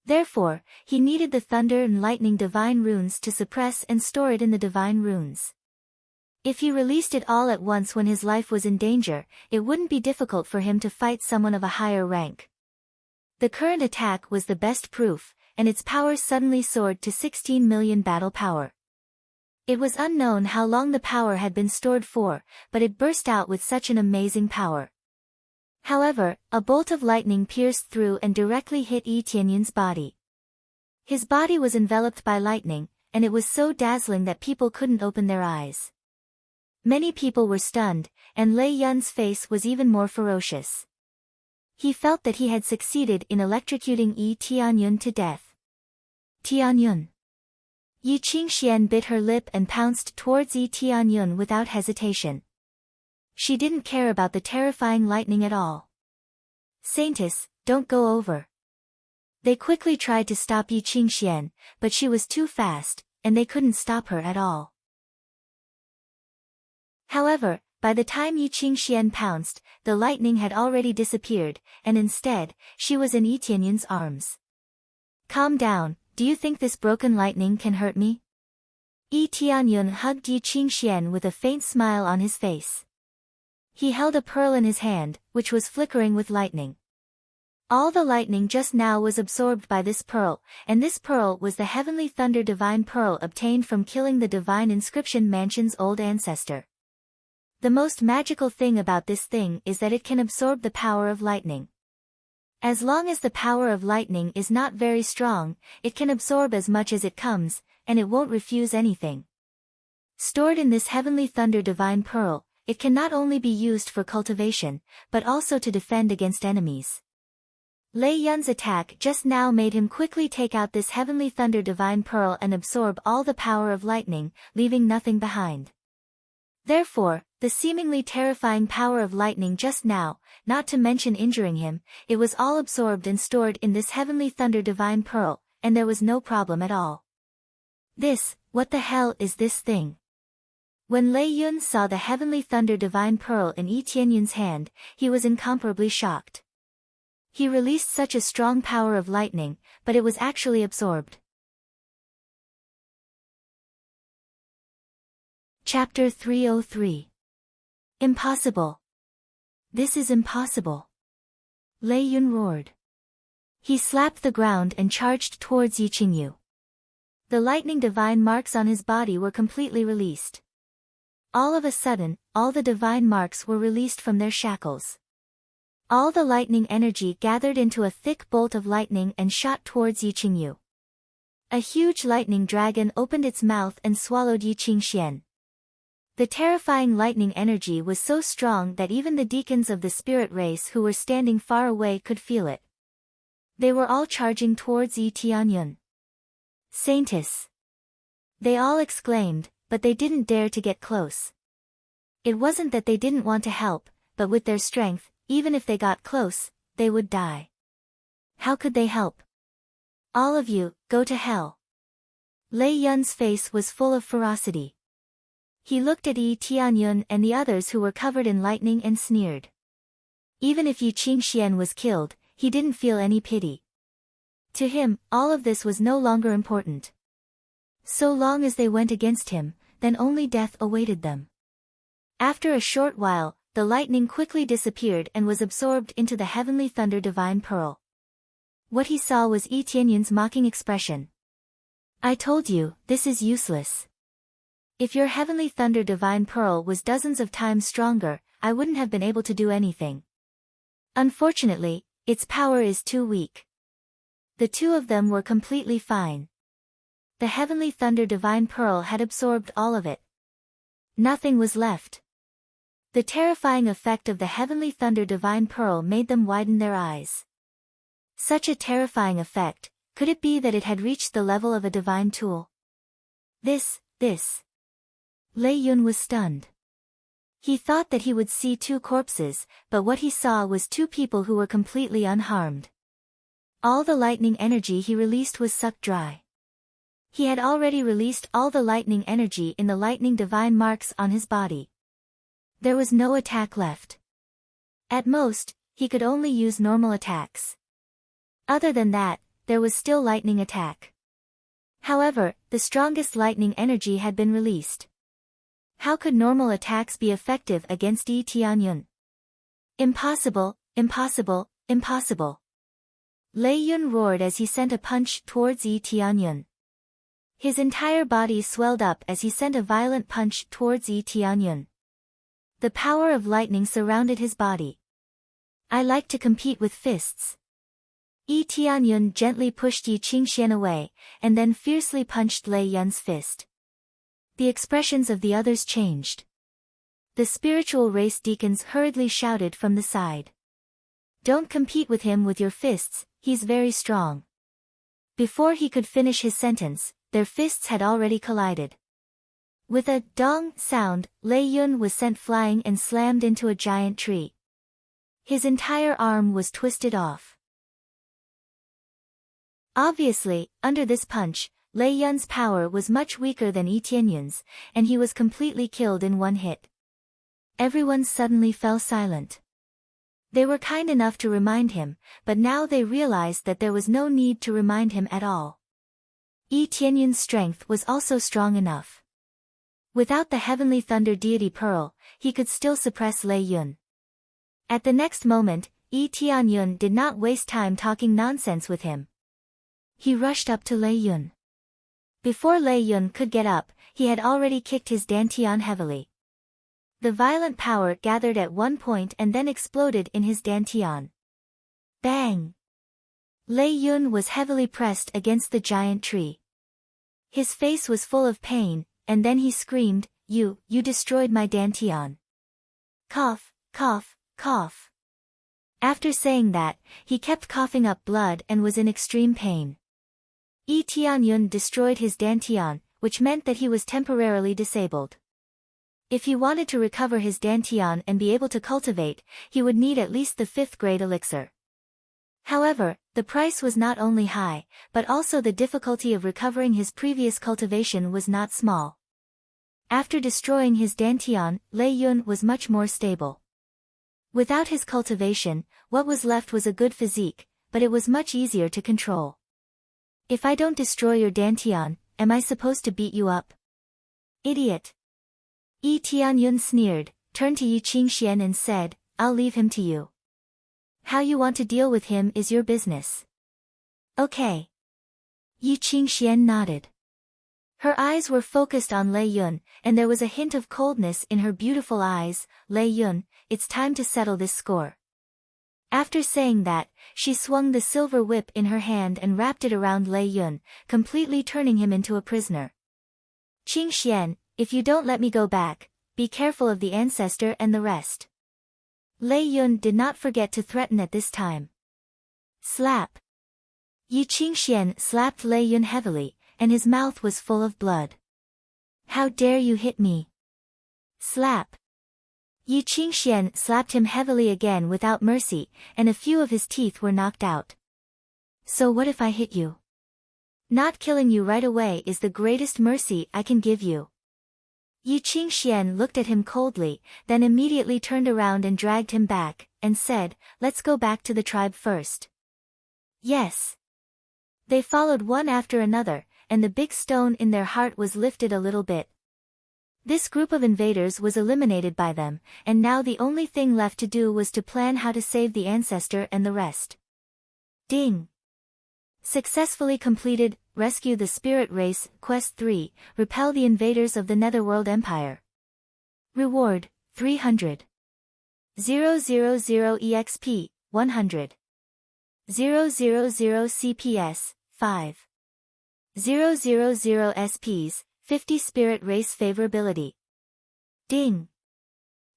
A: Therefore, he needed the thunder and lightning divine runes to suppress and store it in the divine runes. If he released it all at once when his life was in danger, it wouldn't be difficult for him to fight someone of a higher rank. The current attack was the best proof, and its power suddenly soared to 16 million battle power. It was unknown how long the power had been stored for, but it burst out with such an amazing power. However, a bolt of lightning pierced through and directly hit Yi Tianyun's body. His body was enveloped by lightning, and it was so dazzling that people couldn't open their eyes. Many people were stunned, and Lei Yun's face was even more ferocious. He felt that he had succeeded in electrocuting Yi Tianyun to death. Tianyun. Yi Qingxian bit her lip and pounced towards Yi Tianyun without hesitation. She didn't care about the terrifying lightning at all. Saintess, don't go over. They quickly tried to stop Yi Qingxian, but she was too fast, and they couldn't stop her at all. However, by the time Yi Qingxian pounced, the lightning had already disappeared, and instead, she was in Yi Tianyun's arms. Calm down, do you think this broken lightning can hurt me? Yi Tianyun hugged Yi Qingxian with a faint smile on his face. He held a pearl in his hand, which was flickering with lightning. All the lightning just now was absorbed by this pearl, and this pearl was the heavenly thunder divine pearl obtained from killing the divine inscription mansion's old ancestor. The most magical thing about this thing is that it can absorb the power of lightning. As long as the power of lightning is not very strong, it can absorb as much as it comes, and it won't refuse anything. Stored in this heavenly thunder divine pearl, it can not only be used for cultivation, but also to defend against enemies. Lei Yun's attack just now made him quickly take out this heavenly thunder divine pearl and absorb all the power of lightning, leaving nothing behind. Therefore, the seemingly terrifying power of lightning just now, not to mention injuring him, it was all absorbed and stored in this heavenly thunder divine pearl, and there was no problem at all. What the hell is this thing? When Lei Yun saw the heavenly thunder divine pearl in Yi Tianyun's hand, he was incomparably shocked. He released such a strong power of lightning, but it was actually absorbed. Chapter 303. Impossible. This is impossible. Lei Yun roared. He slapped the ground and charged towards Yi Qingyu. The lightning divine marks on his body were completely released. All of a sudden, all the divine marks were released from their shackles. All the lightning energy gathered into a thick bolt of lightning and shot towards Yi Qingyu. A huge lightning dragon opened its mouth and swallowed Yi Qingxian. The terrifying lightning energy was so strong that even the deacons of the spirit race who were standing far away could feel it. They were all charging towards Yi Tianyun. Saintess! They all exclaimed, but they didn't dare to get close. It wasn't that they didn't want to help, but with their strength, even if they got close, they would die. How could they help? All of you, go to hell. Lei Yun's face was full of ferocity. He looked at Yi Tianyun and the others who were covered in lightning and sneered. Even if Yi Qingxian was killed, he didn't feel any pity. To him, all of this was no longer important. So long as they went against him, then only death awaited them. After a short while, the lightning quickly disappeared and was absorbed into the heavenly thunder divine pearl. What he saw was Yi Tianyun's mocking expression. I told you, this is useless. If your heavenly thunder divine pearl was dozens of times stronger, I wouldn't have been able to do anything. Unfortunately, its power is too weak. The two of them were completely fine. The heavenly thunder divine pearl had absorbed all of it. Nothing was left. The terrifying effect of the heavenly thunder divine pearl made them widen their eyes. Such a terrifying effect, could it be that it had reached the level of a divine tool? This. Lei Yun was stunned. He thought that he would see two corpses, but what he saw was two people who were completely unharmed. All the lightning energy he released was sucked dry. He had already released all the lightning energy in the lightning divine marks on his body. There was no attack left. At most, he could only use normal attacks. Other than that, there was still lightning attack. However, the strongest lightning energy had been released. How could normal attacks be effective against Yi Tianyun? Impossible, impossible, impossible. Lei Yun roared as he sent a punch towards Yi Tianyun. His entire body swelled up as he sent a violent punch towards Yi Tianyun. The power of lightning surrounded his body. I like to compete with fists. Yi Tianyun gently pushed Yi Qingxian away, and then fiercely punched Lei Yun's fist. The expressions of the others changed. The spiritual race deacons hurriedly shouted from the side. Don't compete with him with your fists, he's very strong. Before he could finish his sentence, their fists had already collided. With a dong sound, Lei Yun was sent flying and slammed into a giant tree. His entire arm was twisted off. Obviously, under this punch, Lei Yun's power was much weaker than Yi Tianyun's, and he was completely killed in one hit. Everyone suddenly fell silent. They were kind enough to remind him, but now they realized that there was no need to remind him at all. Yi Tianyun's strength was also strong enough. Without the heavenly thunder deity pearl, he could still suppress Lei Yun. At the next moment, Yi Tianyun did not waste time talking nonsense with him. He rushed up to Lei Yun. Before Lei Yun could get up, he had already kicked his dantian heavily. The violent power gathered at one point and then exploded in his dantian. Bang! Lei Yun was heavily pressed against the giant tree. His face was full of pain, and then he screamed, You destroyed my dantian. Cough, cough, cough. After saying that, he kept coughing up blood and was in extreme pain. Yi Tianyun destroyed his dantian, which meant that he was temporarily disabled. If he wanted to recover his dantian and be able to cultivate, he would need at least the 5th grade elixir. However, the price was not only high, but also the difficulty of recovering his previous cultivation was not small. After destroying his dantian, Lei Yun was much more stable. Without his cultivation, what was left was a good physique, but it was much easier to control. If I don't destroy your dantian, am I supposed to beat you up? Idiot! Yi Tianyun sneered, turned to Yi Qingxian and said, I'll leave him to you. How you want to deal with him is your business. Okay. Yi Qingxian nodded. Her eyes were focused on Lei Yun, and there was a hint of coldness in her beautiful eyes. Lei Yun, it's time to settle this score. After saying that, she swung the silver whip in her hand and wrapped it around Lei Yun, completely turning him into a prisoner. Qingxian, if you don't let me go back, be careful of the ancestor and the rest. Lei Yun did not forget to threaten at this time. Slap! Yi Qingxian slapped Lei Yun heavily, and his mouth was full of blood. How dare you hit me? Slap! Yi Qingxian slapped him heavily again without mercy, and a few of his teeth were knocked out. So what if I hit you? Not killing you right away is the greatest mercy I can give you. Yi Qingxian looked at him coldly, then immediately turned around and dragged him back, and said, Let's go back to the tribe first. Yes. They followed one after another, and the big stone in their heart was lifted a little bit. This group of invaders was eliminated by them, and now the only thing left to do was to plan how to save the ancestor and the rest. Ding! Successfully completed. Rescue the Spirit Race, Quest 3, Repel the Invaders of the Netherworld Empire. Reward, 300. 000 EXP, 100. 000 CPS, 5. 000 SPs, 50 Spirit Race Favorability. Ding!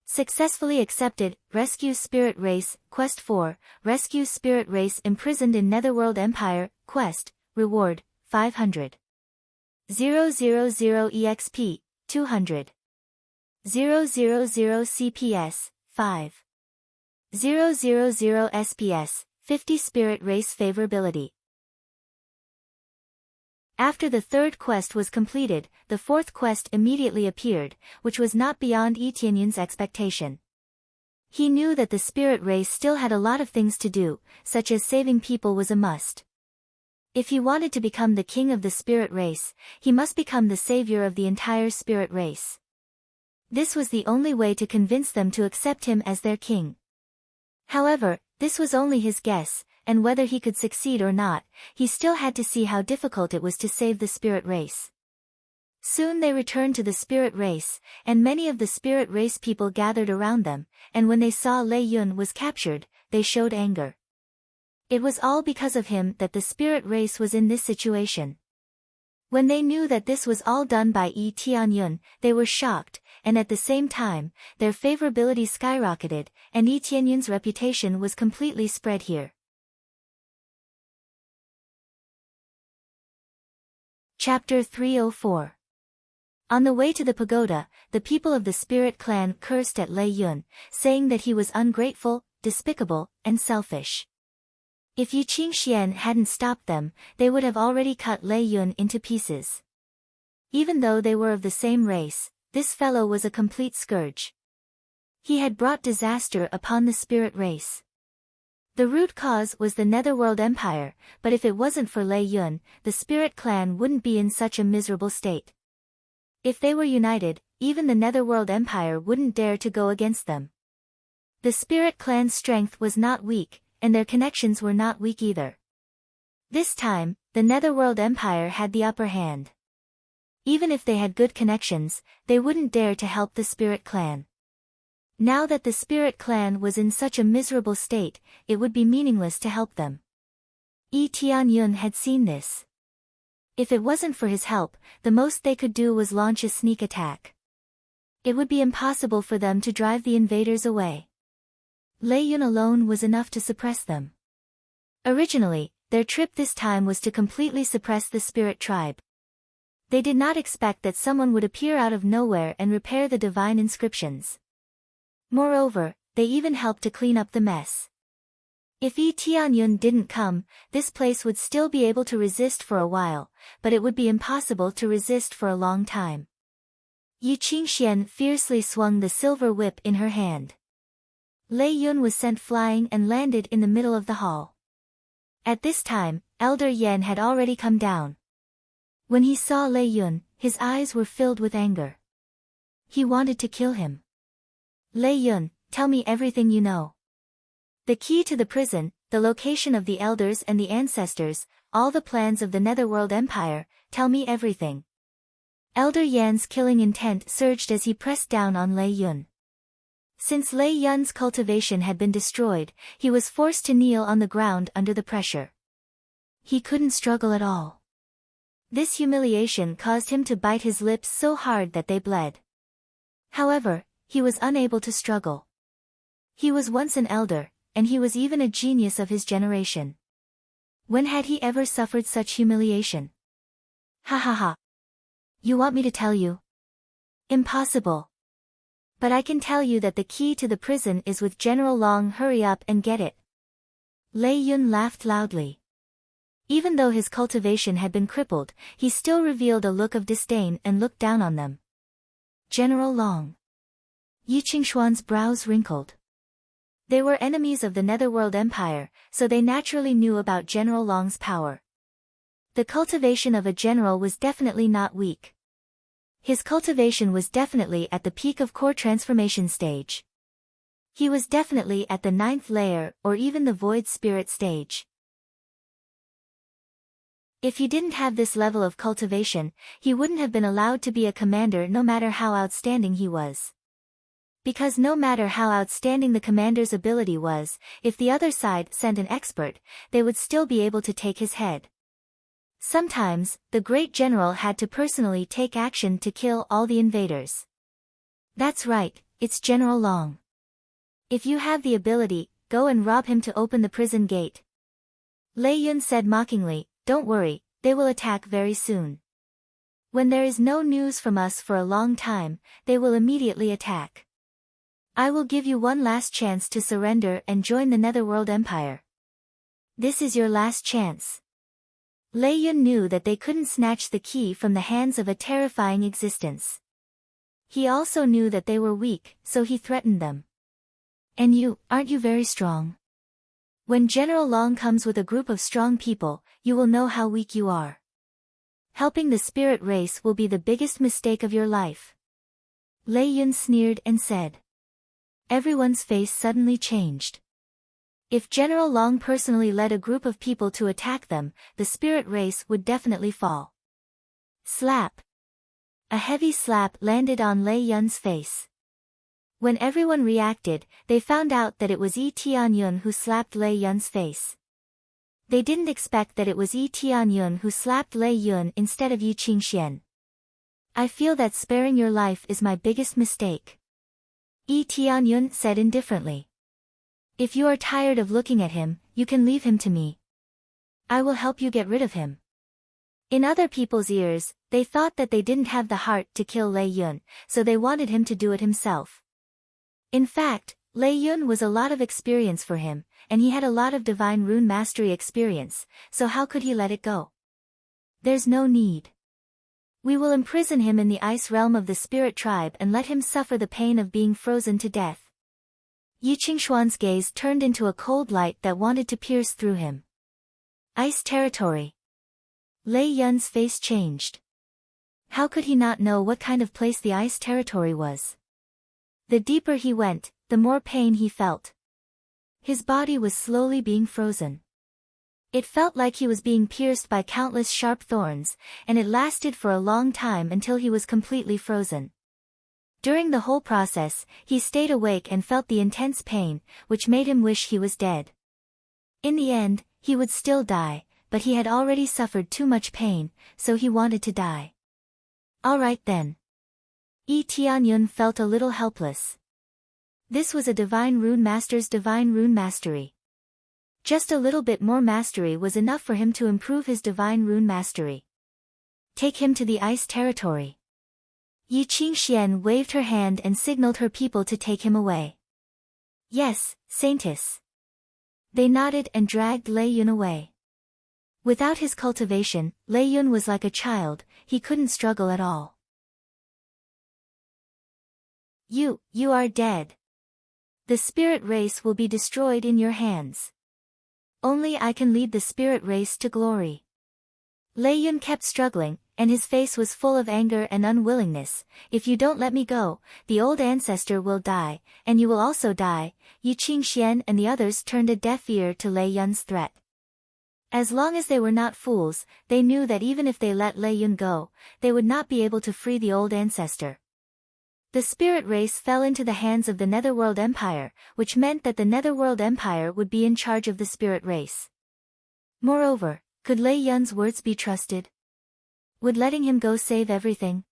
A: Successfully accepted. Rescue Spirit Race, Quest 4, Rescue Spirit Race Imprisoned in Netherworld Empire, Quest, Reward, 500. 000 EXP, 200. 000 CPS, 5. 000 SPS, 50 Spirit Race Favorability. After the 3rd quest was completed, the 4th quest immediately appeared, which was not beyond Yi Tianyun's expectation. He knew that the spirit race still had a lot of things to do, such as saving people was a must. If he wanted to become the king of the spirit race, he must become the savior of the entire spirit race. This was the only way to convince them to accept him as their king. However, this was only his guess, and whether he could succeed or not, he still had to see how difficult it was to save the spirit race. Soon they returned to the spirit race, and many of the spirit race people gathered around them, and when they saw Lei Yun was captured, they showed anger. It was all because of him that the spirit race was in this situation. When they knew that this was all done by Yi Tianyun, they were shocked, and at the same time, their favorability skyrocketed, and Yi Tianyun's reputation was completely spread here. Chapter 304. On the way to the pagoda, the people of the spirit clan cursed at Lei Yun, saying that he was ungrateful, despicable, and selfish. If Yi Qingxian hadn't stopped them, they would have already cut Lei Yun into pieces. Even though they were of the same race, this fellow was a complete scourge. He had brought disaster upon the spirit race. The root cause was the Netherworld Empire, but if it wasn't for Lei Yun, the spirit clan wouldn't be in such a miserable state. If they were united, even the Netherworld Empire wouldn't dare to go against them. The spirit clan's strength was not weak, and their connections were not weak either. This time, the Netherworld Empire had the upper hand. Even if they had good connections, they wouldn't dare to help the spirit clan. Now that the spirit clan was in such a miserable state, it would be meaningless to help them. Yi Tianyun had seen this. If it wasn't for his help, the most they could do was launch a sneak attack. It would be impossible for them to drive the invaders away. Lei Yun alone was enough to suppress them. Originally, their trip this time was to completely suppress the spirit tribe. They did not expect that someone would appear out of nowhere and repair the divine inscriptions. Moreover, they even helped to clean up the mess. If Yi Tianyun didn't come, this place would still be able to resist for a while, but it would be impossible to resist for a long time. Yi Qingxian fiercely swung the silver whip in her hand. Lei Yun was sent flying and landed in the middle of the hall. At this time, Elder Yan had already come down. When he saw Lei Yun, his eyes were filled with anger. He wanted to kill him. Lei Yun, tell me everything you know. The key to the prison, the location of the elders and the ancestors, all the plans of the Netherworld Empire, tell me everything. Elder Yan's killing intent surged as he pressed down on Lei Yun. Since Lei Yun's cultivation had been destroyed, he was forced to kneel on the ground under the pressure. He couldn't struggle at all. This humiliation caused him to bite his lips so hard that they bled. However, he was unable to struggle. He was once an elder, and he was even a genius of his generation. When had he ever suffered such humiliation? Ha ha ha. You want me to tell you? Impossible. But I can tell you that the key to the prison is with General Long. Hurry up and get it. Lei Yun laughed loudly. Even though his cultivation had been crippled, he still revealed a look of disdain and looked down on them. General Long. Yi Qingshuan's brows wrinkled. They were enemies of the Netherworld Empire, so they naturally knew about General Long's power. The cultivation of a general was definitely not weak. His cultivation was definitely at the peak of core transformation stage. He was definitely at the 9th layer or even the void spirit stage. If he didn't have this level of cultivation, he wouldn't have been allowed to be a commander no matter how outstanding he was. Because no matter how outstanding the commander's ability was, if the other side sent an expert, they would still be able to take his head. Sometimes, the great general had to personally take action to kill all the invaders. That's right, it's General Long. If you have the ability, go and rob him to open the prison gate. Lei Yun said mockingly, don't worry, they will attack very soon. When there is no news from us for a long time, they will immediately attack. I will give you one last chance to surrender and join the Netherworld Empire. This is your last chance. Lei Yun knew that they couldn't snatch the key from the hands of a terrifying existence. He also knew that they were weak, so he threatened them. And you, aren't you very strong? When General Long comes with a group of strong people, you will know how weak you are. Helping the spirit race will be the biggest mistake of your life. Lei Yun sneered and said. Everyone's face suddenly changed. If General Long personally led a group of people to attack them, the spirit race would definitely fall. Slap. A heavy slap landed on Lei Yun's face. When everyone reacted, they found out that it was Yi Tianyun who slapped Lei Yun's face. They didn't expect that it was Yi Tianyun who slapped Lei Yun instead of Yi Qingxian. I feel that sparing your life is my biggest mistake. Yi Tianyun said indifferently. If you are tired of looking at him, you can leave him to me. I will help you get rid of him. In other people's ears, they thought that they didn't have the heart to kill Lei Yun, so they wanted him to do it himself. In fact, Lei Yun was a lot of experience for him, and he had a lot of divine rune mastery experience, so how could he let it go? There's no need. We will imprison him in the ice realm of the spirit tribe and let him suffer the pain of being frozen to death. Yi Qingshuan's gaze turned into a cold light that wanted to pierce through him. Ice territory. Lei Yun's face changed. How could he not know what kind of place the ice territory was? The deeper he went, the more pain he felt. His body was slowly being frozen. It felt like he was being pierced by countless sharp thorns, and it lasted for a long time until he was completely frozen. During the whole process, he stayed awake and felt the intense pain, which made him wish he was dead. In the end, he would still die, but he had already suffered too much pain, so he wanted to die. All right then. Yi Tianyun felt a little helpless. This was a Divine Rune Master's Divine Rune Mastery. Just a little bit more mastery was enough for him to improve his Divine Rune Mastery. Take him to the ice territory. Yi Qingxian waved her hand and signaled her people to take him away. Yes, Saintess. They nodded and dragged Lei Yun away. Without his cultivation, Lei Yun was like a child, he couldn't struggle at all. You are dead. The spirit race will be destroyed in your hands. Only I can lead the spirit race to glory. Lei Yun kept struggling, and his face was full of anger and unwillingness. If you don't let me go, the old ancestor will die, and you will also die. Yi Qingxian and the others turned a deaf ear to Lei Yun's threat. As long as they were not fools, they knew that even if they let Lei Yun go, they would not be able to free the old ancestor. The spirit race fell into the hands of the Netherworld Empire, which meant that the Netherworld Empire would be in charge of the spirit race. Moreover, could Lei Yun's words be trusted? Would letting him go save everything?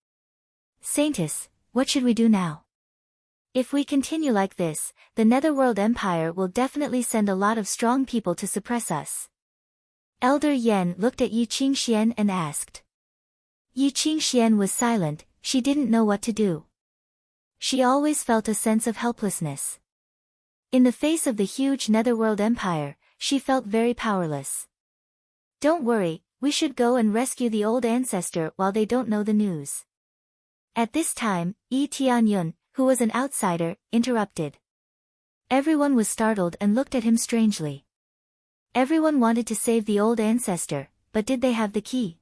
A: Saintess, what should we do now? If we continue like this, the Netherworld Empire will definitely send a lot of strong people to suppress us. Elder Yan looked at Yi Qingxian and asked. Yi Qingxian was silent, she didn't know what to do. She always felt a sense of helplessness. In the face of the huge Netherworld Empire, she felt very powerless. Don't worry, we should go and rescue the old ancestor while they don't know the news. At this time, Yi Tianyun, who was an outsider, interrupted. Everyone was startled and looked at him strangely. Everyone wanted to save the old ancestor, but did they have the key?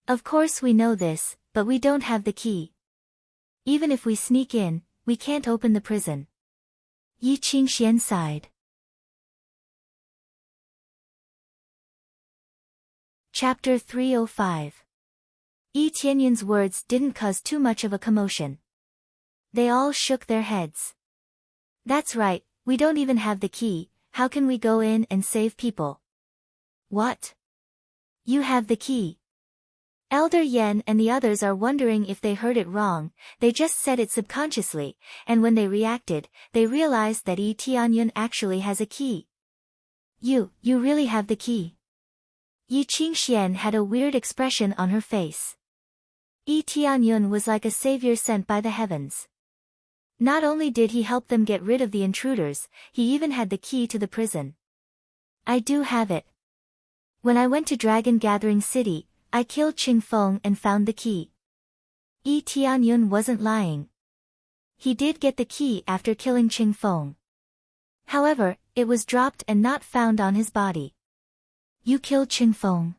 A: Of course we know this, but we don't have the key. Even if we sneak in, we can't open the prison. Yi Qingxian sighed. Chapter 305. Yi Tianyun's words didn't cause too much of a commotion. They all shook their heads. That's right, we don't even have the key, how can we go in and save people? What? You have the key. Elder Yan and the others are wondering if they heard it wrong, they just said it subconsciously, and when they reacted, they realized that Yi Tianyun actually has a key. You really have the key. Yi Qingxian had a weird expression on her face. Yi Tianyun was like a savior sent by the heavens. Not only did he help them get rid of the intruders, he even had the key to the prison. I do have it. When I went to Dragon Gathering City, I killed Qing Feng and found the key. Yi Tianyun wasn't lying. He did get the key after killing Qing Feng. However, it was dropped and not found on his body. You killed Qing Feng.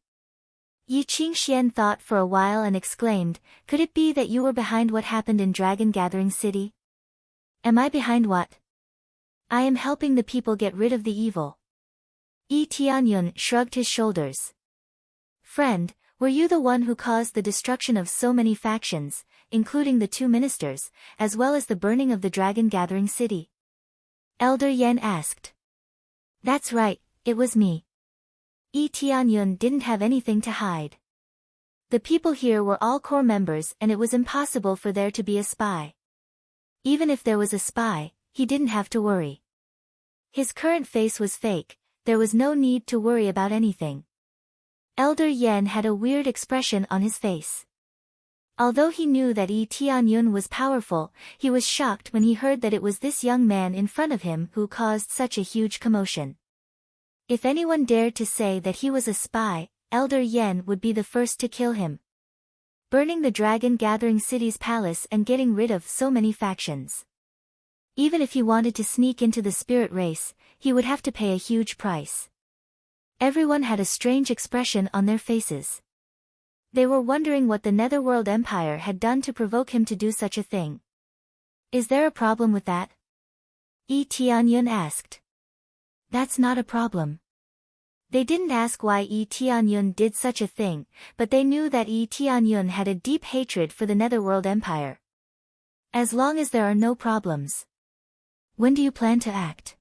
A: Yi Qingxian thought for a while and exclaimed, could it be that you were behind what happened in Dragon Gathering City? Am I behind what? I am helping the people get rid of the evil. Yi Tianyun shrugged his shoulders. Friend, were you the one who caused the destruction of so many factions, including the 2 ministers, as well as the burning of the Dragon Gathering City? Elder Yan asked. That's right, it was me. Yi Tianyun didn't have anything to hide. The people here were all core members and it was impossible for there to be a spy. Even if there was a spy, he didn't have to worry. His current face was fake, there was no need to worry about anything. Elder Yan had a weird expression on his face. Although he knew that Yi Tianyun was powerful, he was shocked when he heard that it was this young man in front of him who caused such a huge commotion. If anyone dared to say that he was a spy, Elder Yan would be the first to kill him. Burning the Dragon Gathering City's palace and getting rid of so many factions. Even if he wanted to sneak into the spirit race, he would have to pay a huge price. Everyone had a strange expression on their faces. They were wondering what the Netherworld Empire had done to provoke him to do such a thing. Is there a problem with that? Yi Tianyun asked. That's not a problem. They didn't ask why Yi Tianyun did such a thing, but they knew that Yi Tianyun had a deep hatred for the Netherworld Empire. As long as there are no problems. When do you plan to act?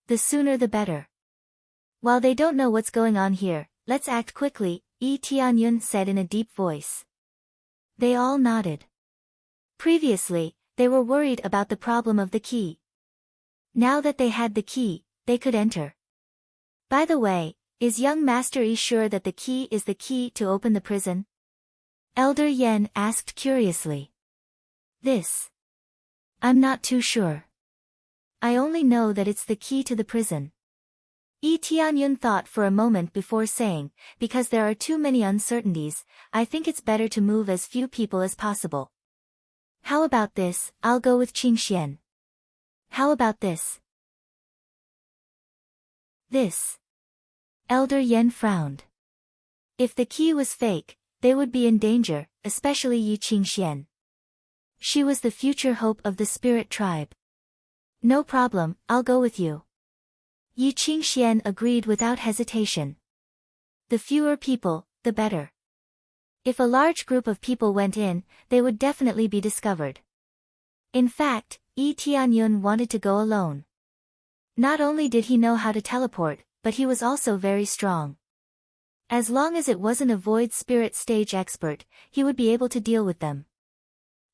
A: The sooner the better. While they don't know what's going on here, let's act quickly, Yi Tianyun said in a deep voice. They all nodded. Previously, they were worried about the problem of the key. Now that they had the key, they could enter. By the way, is young Master Yi sure that the key is the key to open the prison? Elder Yen asked curiously. This. I'm not too sure. I only know that it's the key to the prison. Yi Tianyun thought for a moment before saying, because there are too many uncertainties, I think it's better to move as few people as possible. How about this, I'll go with Qingxian. How about this? This. Elder Yen frowned. If the key was fake, they would be in danger, especially Yi Qingxian. She was the future hope of the spirit tribe. No problem, I'll go with you. Yi Qingxian agreed without hesitation. The fewer people, the better. If a large group of people went in, they would definitely be discovered. In fact, Yi Tianyun wanted to go alone. Not only did he know how to teleport, but he was also very strong. As long as it wasn't a void spirit stage expert, he would be able to deal with them.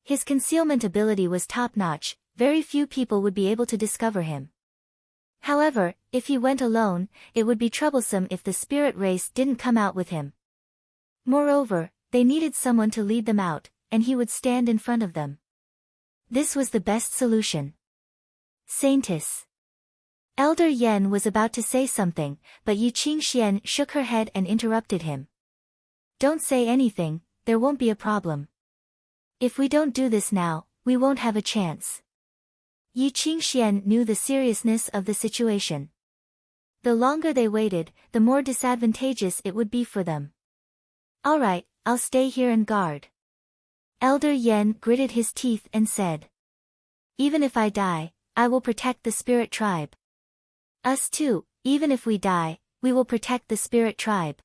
A: His concealment ability was top-notch, very few people would be able to discover him. However, if he went alone, it would be troublesome if the spirit race didn't come out with him. Moreover, they needed someone to lead them out, and he would stand in front of them. This was the best solution. Saintess. Elder Yen was about to say something, but Yi Qingxian shook her head and interrupted him. Don't say anything, there won't be a problem. If we don't do this now, we won't have a chance. Yi Qingxian knew the seriousness of the situation. The longer they waited, the more disadvantageous it would be for them. All right, I'll stay here and guard. Elder Yen gritted his teeth and said. Even if I die, I will protect the spirit tribe. Us too, even if we die, we will protect the spirit tribe.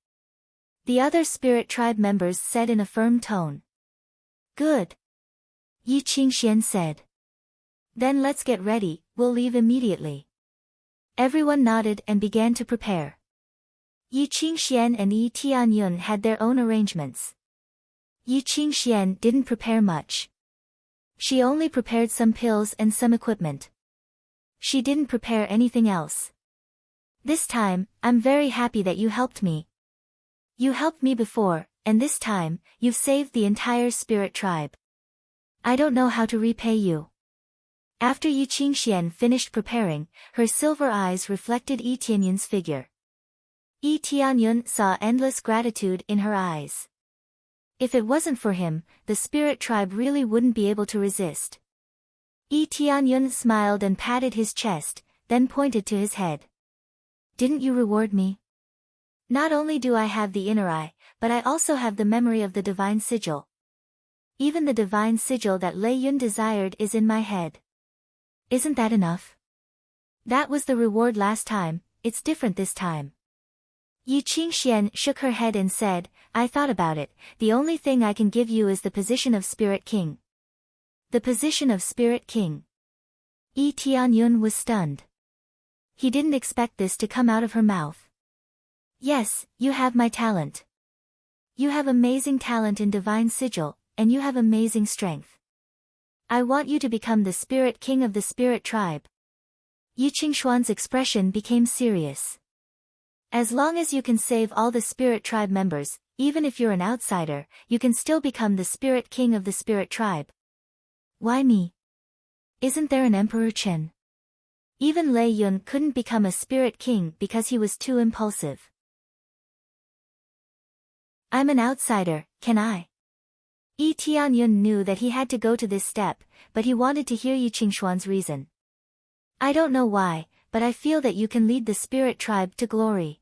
A: The other spirit tribe members said in a firm tone. Good. Yi Qingxian said. Then let's get ready, we'll leave immediately. Everyone nodded and began to prepare. Yi Qingxian and Yi Tianyun had their own arrangements. Yi Qingxian didn't prepare much. She only prepared some pills and some equipment. She didn't prepare anything else. This time, I'm very happy that you helped me. You helped me before, and this time, you've saved the entire spirit tribe. I don't know how to repay you. After Yi Qingxian finished preparing, her silver eyes reflected Yi Tianyun's figure. Yi Tianyun saw endless gratitude in her eyes. If it wasn't for him, the spirit tribe really wouldn't be able to resist. Yi Tianyun smiled and patted his chest, then pointed to his head. Didn't you reward me? Not only do I have the inner eye, but I also have the memory of the divine sigil. Even the divine sigil that Lei Yun desired is in my head. Isn't that enough? That was the reward last time, it's different this time. Yi Qingxian shook her head and said, I thought about it, the only thing I can give you is the position of Spirit King. The position of Spirit King. Yi Tianyun was stunned. He didn't expect this to come out of her mouth. Yes, you have my talent. You have amazing talent in divine sigil, and you have amazing strength. I want you to become the Spirit King of the Spirit Tribe. Yi Qingshuan's expression became serious. As long as you can save all the Spirit Tribe members, even if you're an outsider, you can still become the Spirit King of the Spirit Tribe. Why me? Isn't there an Emperor Chen? Even Lei Yun couldn't become a Spirit King because he was too impulsive. I'm an outsider, can I? Yi Tianyun knew that he had to go to this step, but he wanted to hear Yi Qingshuan's reason. I don't know why, but I feel that you can lead the Spirit Tribe to glory.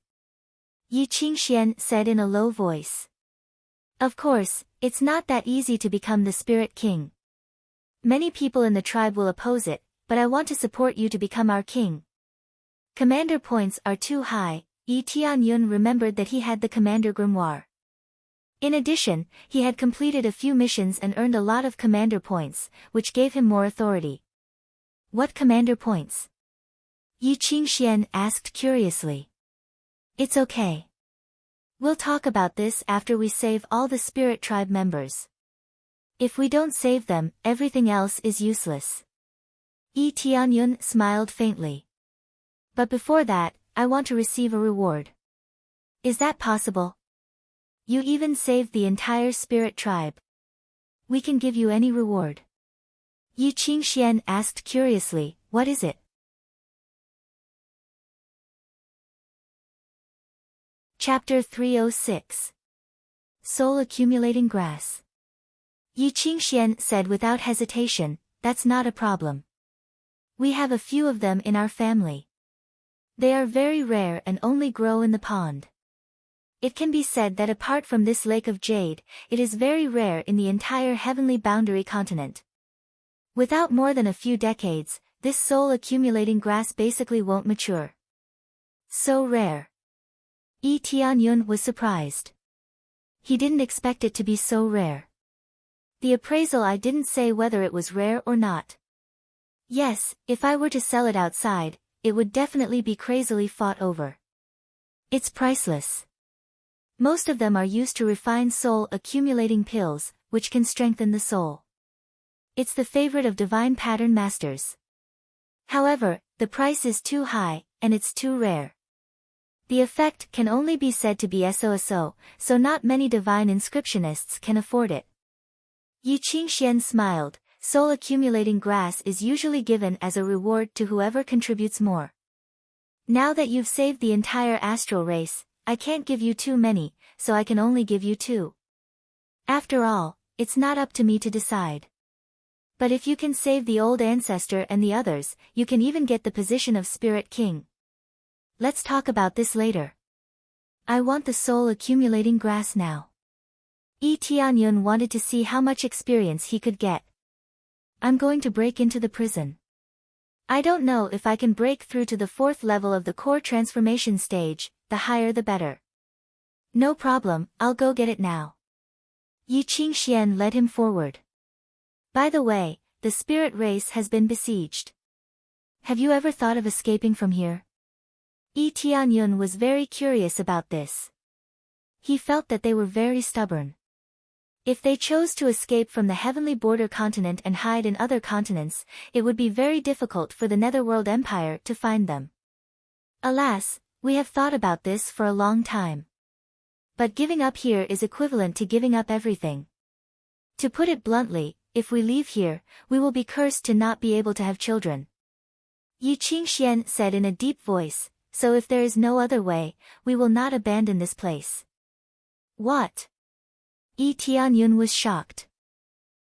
A: Yi Qingxian said in a low voice. Of course, it's not that easy to become the Spirit King. Many people in the tribe will oppose it, but I want to support you to become our king. Commander points are too high. Yi Tianyun remembered that he had the commander grimoire. In addition, he had completed a few missions and earned a lot of commander points, which gave him more authority. What commander points? Yi Qingxian asked curiously. It's okay. We'll talk about this after we save all the spirit tribe members. If we don't save them, everything else is useless. Yi Tianyun smiled faintly. But before that, I want to receive a reward. Is that possible? You even saved the entire spirit tribe. We can give you any reward. Yi Qingxian asked curiously, what is it? Chapter 306. Soul Accumulating Grass. Yi Qingxian said without hesitation, that's not a problem. We have a few of them in our family. They are very rare and only grow in the pond. It can be said that apart from this lake of jade, it is very rare in the entire heavenly boundary continent. Without more than a few decades, this soul-accumulating grass basically won't mature. So rare. Yi Tianyun was surprised. He didn't expect it to be so rare. The appraisal I didn't say whether it was rare or not. Yes, if I were to sell it outside, it would definitely be crazily fought over. It's priceless. Most of them are used to refine soul-accumulating pills, which can strengthen the soul. It's the favorite of divine pattern masters. However, the price is too high, and it's too rare. The effect can only be said to be so not many divine inscriptionists can afford it. Yi Qingxian smiled. Soul-accumulating grass is usually given as a reward to whoever contributes more. Now that you've saved the entire astral race, I can't give you too many, so I can only give you 2. After all, it's not up to me to decide. But if you can save the old ancestor and the others, you can even get the position of Spirit King. Let's talk about this later. I want the soul-accumulating grass now. Yi Tianyun wanted to see how much experience he could get. I'm going to break into the prison. I don't know if I can break through to the 4th level of the core transformation stage, the higher the better. No problem, I'll go get it now. Yi Qingxian led him forward. By the way, the spirit race has been besieged. Have you ever thought of escaping from here? Yi Tianyun was very curious about this. He felt that they were very stubborn. If they chose to escape from the heavenly border continent and hide in other continents, it would be very difficult for the Netherworld Empire to find them. Alas, we have thought about this for a long time. But giving up here is equivalent to giving up everything. To put it bluntly, if we leave here, we will be cursed to not be able to have children. Yi Qingxian said in a deep voice, so if there is no other way, we will not abandon this place. What? Yi Tianyun was shocked.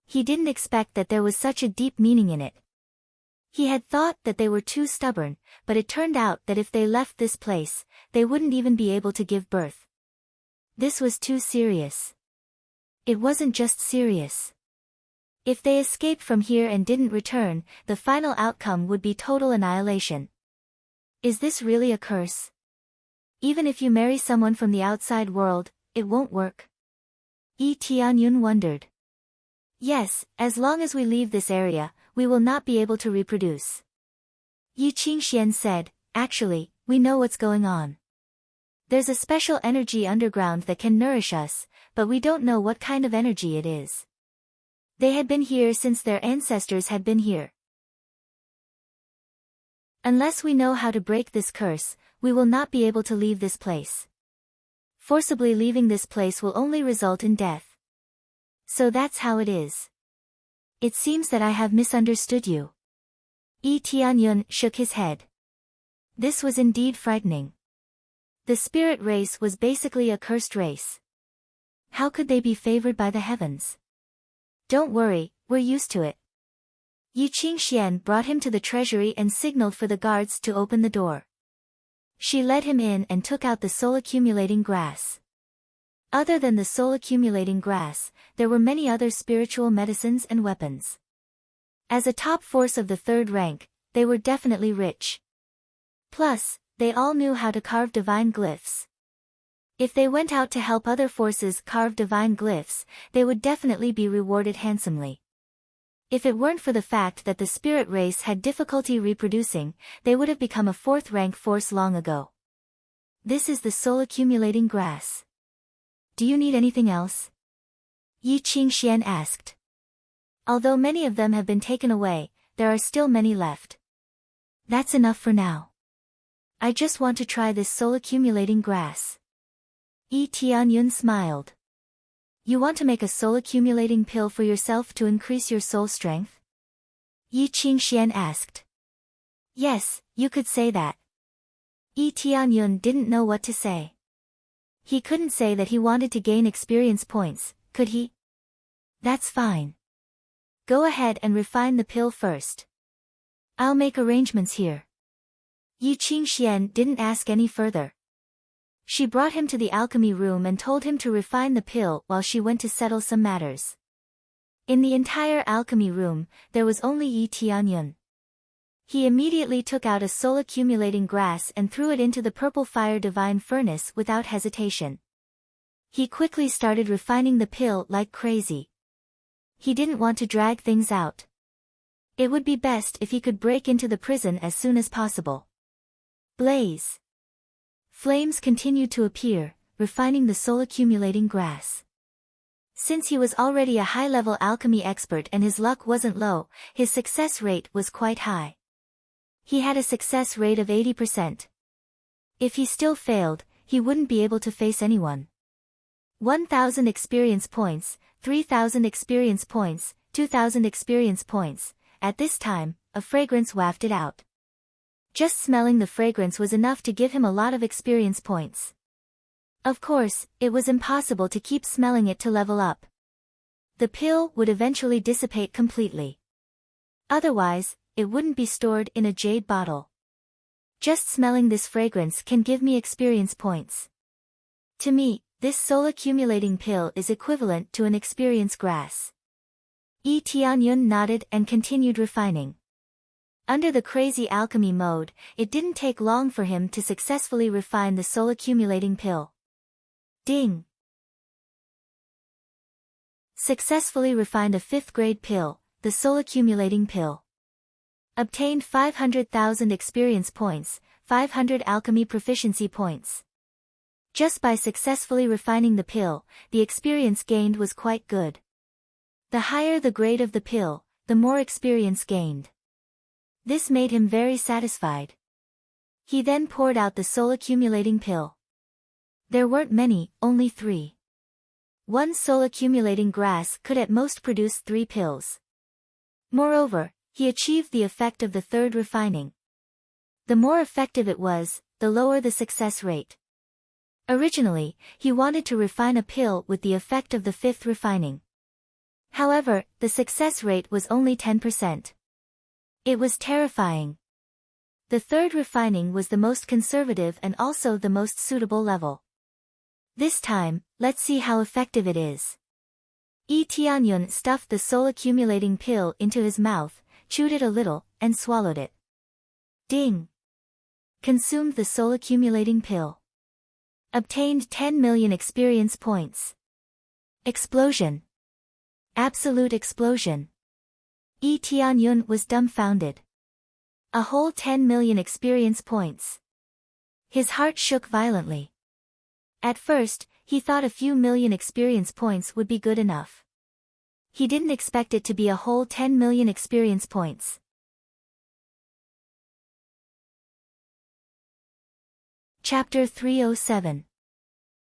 A: He didn't expect that there was such a deep meaning in it. He had thought that they were too stubborn, but it turned out that if they left this place, they wouldn't even be able to give birth. This was too serious. It wasn't just serious. If they escaped from here and didn't return, the final outcome would be total annihilation. Is this really a curse? Even if you marry someone from the outside world, it won't work. Yi Tianyun wondered. Yes, as long as we leave this area, we will not be able to reproduce. Yi Qingxian said, actually, we know what's going on. There's a special energy underground that can nourish us, but we don't know what kind of energy it is. They had been here since their ancestors had been here. Unless we know how to break this curse, we will not be able to leave this place. Forcibly leaving this place will only result in death. So that's how it is. It seems that I have misunderstood you. Yi Tianyun shook his head. This was indeed frightening. The spirit race was basically a cursed race. How could they be favored by the heavens? Don't worry, we're used to it. Yi Qingxian brought him to the treasury and signaled for the guards to open the door. She led him in and took out the soul-accumulating grass. Other than the soul-accumulating grass, there were many other spiritual medicines and weapons. As a top force of the 3rd rank, they were definitely rich. Plus, they all knew how to carve divine glyphs. If they went out to help other forces carve divine glyphs, they would definitely be rewarded handsomely. If it weren't for the fact that the spirit race had difficulty reproducing, they would have become a fourth-rank force long ago. This is the soul-accumulating grass. Do you need anything else? Yi Qingxian asked. Although many of them have been taken away, there are still many left. That's enough for now. I just want to try this soul-accumulating grass. Yi Tianyun smiled. You want to make a soul-accumulating pill for yourself to increase your soul strength? Yi Qingxian asked. Yes, you could say that. Yi Tianyun didn't know what to say. He couldn't say that he wanted to gain experience points, could he? That's fine. Go ahead and refine the pill first. I'll make arrangements here. Yi Qingxian didn't ask any further. She brought him to the alchemy room and told him to refine the pill while she went to settle some matters. In the entire alchemy room, there was only Yi Tianyun. He immediately took out a soul-accumulating grass and threw it into the purple fire divine furnace without hesitation. He quickly started refining the pill like crazy. He didn't want to drag things out. It would be best if he could break into the prison as soon as possible. Blaze. Flames continued to appear, refining the soul-accumulating grass. Since he was already a high-level alchemy expert and his luck wasn't low, his success rate was quite high. He had a success rate of 80%. If he still failed, he wouldn't be able to face anyone. 1,000 experience points, 3,000 experience points, 2,000 experience points. At this time, a fragrance wafted out. Just smelling the fragrance was enough to give him a lot of experience points. Of course, it was impossible to keep smelling it to level up. The pill would eventually dissipate completely. Otherwise, it wouldn't be stored in a jade bottle. Just smelling this fragrance can give me experience points. To me, this soul-accumulating pill is equivalent to an experience grass. Yi Tianyun nodded and continued refining. Under the crazy alchemy mode, it didn't take long for him to successfully refine the soul-accumulating pill. Ding! Successfully refined a 5th-grade pill, the soul-accumulating pill. Obtained 500,000 experience points, 500 alchemy proficiency points. Just by successfully refining the pill, the experience gained was quite good. The higher the grade of the pill, the more experience gained. This made him very satisfied. He then poured out the soul-accumulating pill. There weren't many, only 3. One soul-accumulating grass could at most produce 3 pills. Moreover, he achieved the effect of the 3rd refining. The more effective it was, the lower the success rate. Originally, he wanted to refine a pill with the effect of the 5th refining. However, the success rate was only 10%. It was terrifying. The 3rd refining was the most conservative and also the most suitable level. This time, let's see how effective it is. Yi Tianyun stuffed the soul-accumulating pill into his mouth, chewed it a little, and swallowed it. Ding! Consumed the soul-accumulating pill. Obtained 10 million experience points. Explosion. Absolute explosion. Yi Tianyun was dumbfounded. A whole 10 million experience points. His heart shook violently. At first, he thought a few million experience points would be good enough. He didn't expect it to be a whole 10 million experience points. Chapter 307.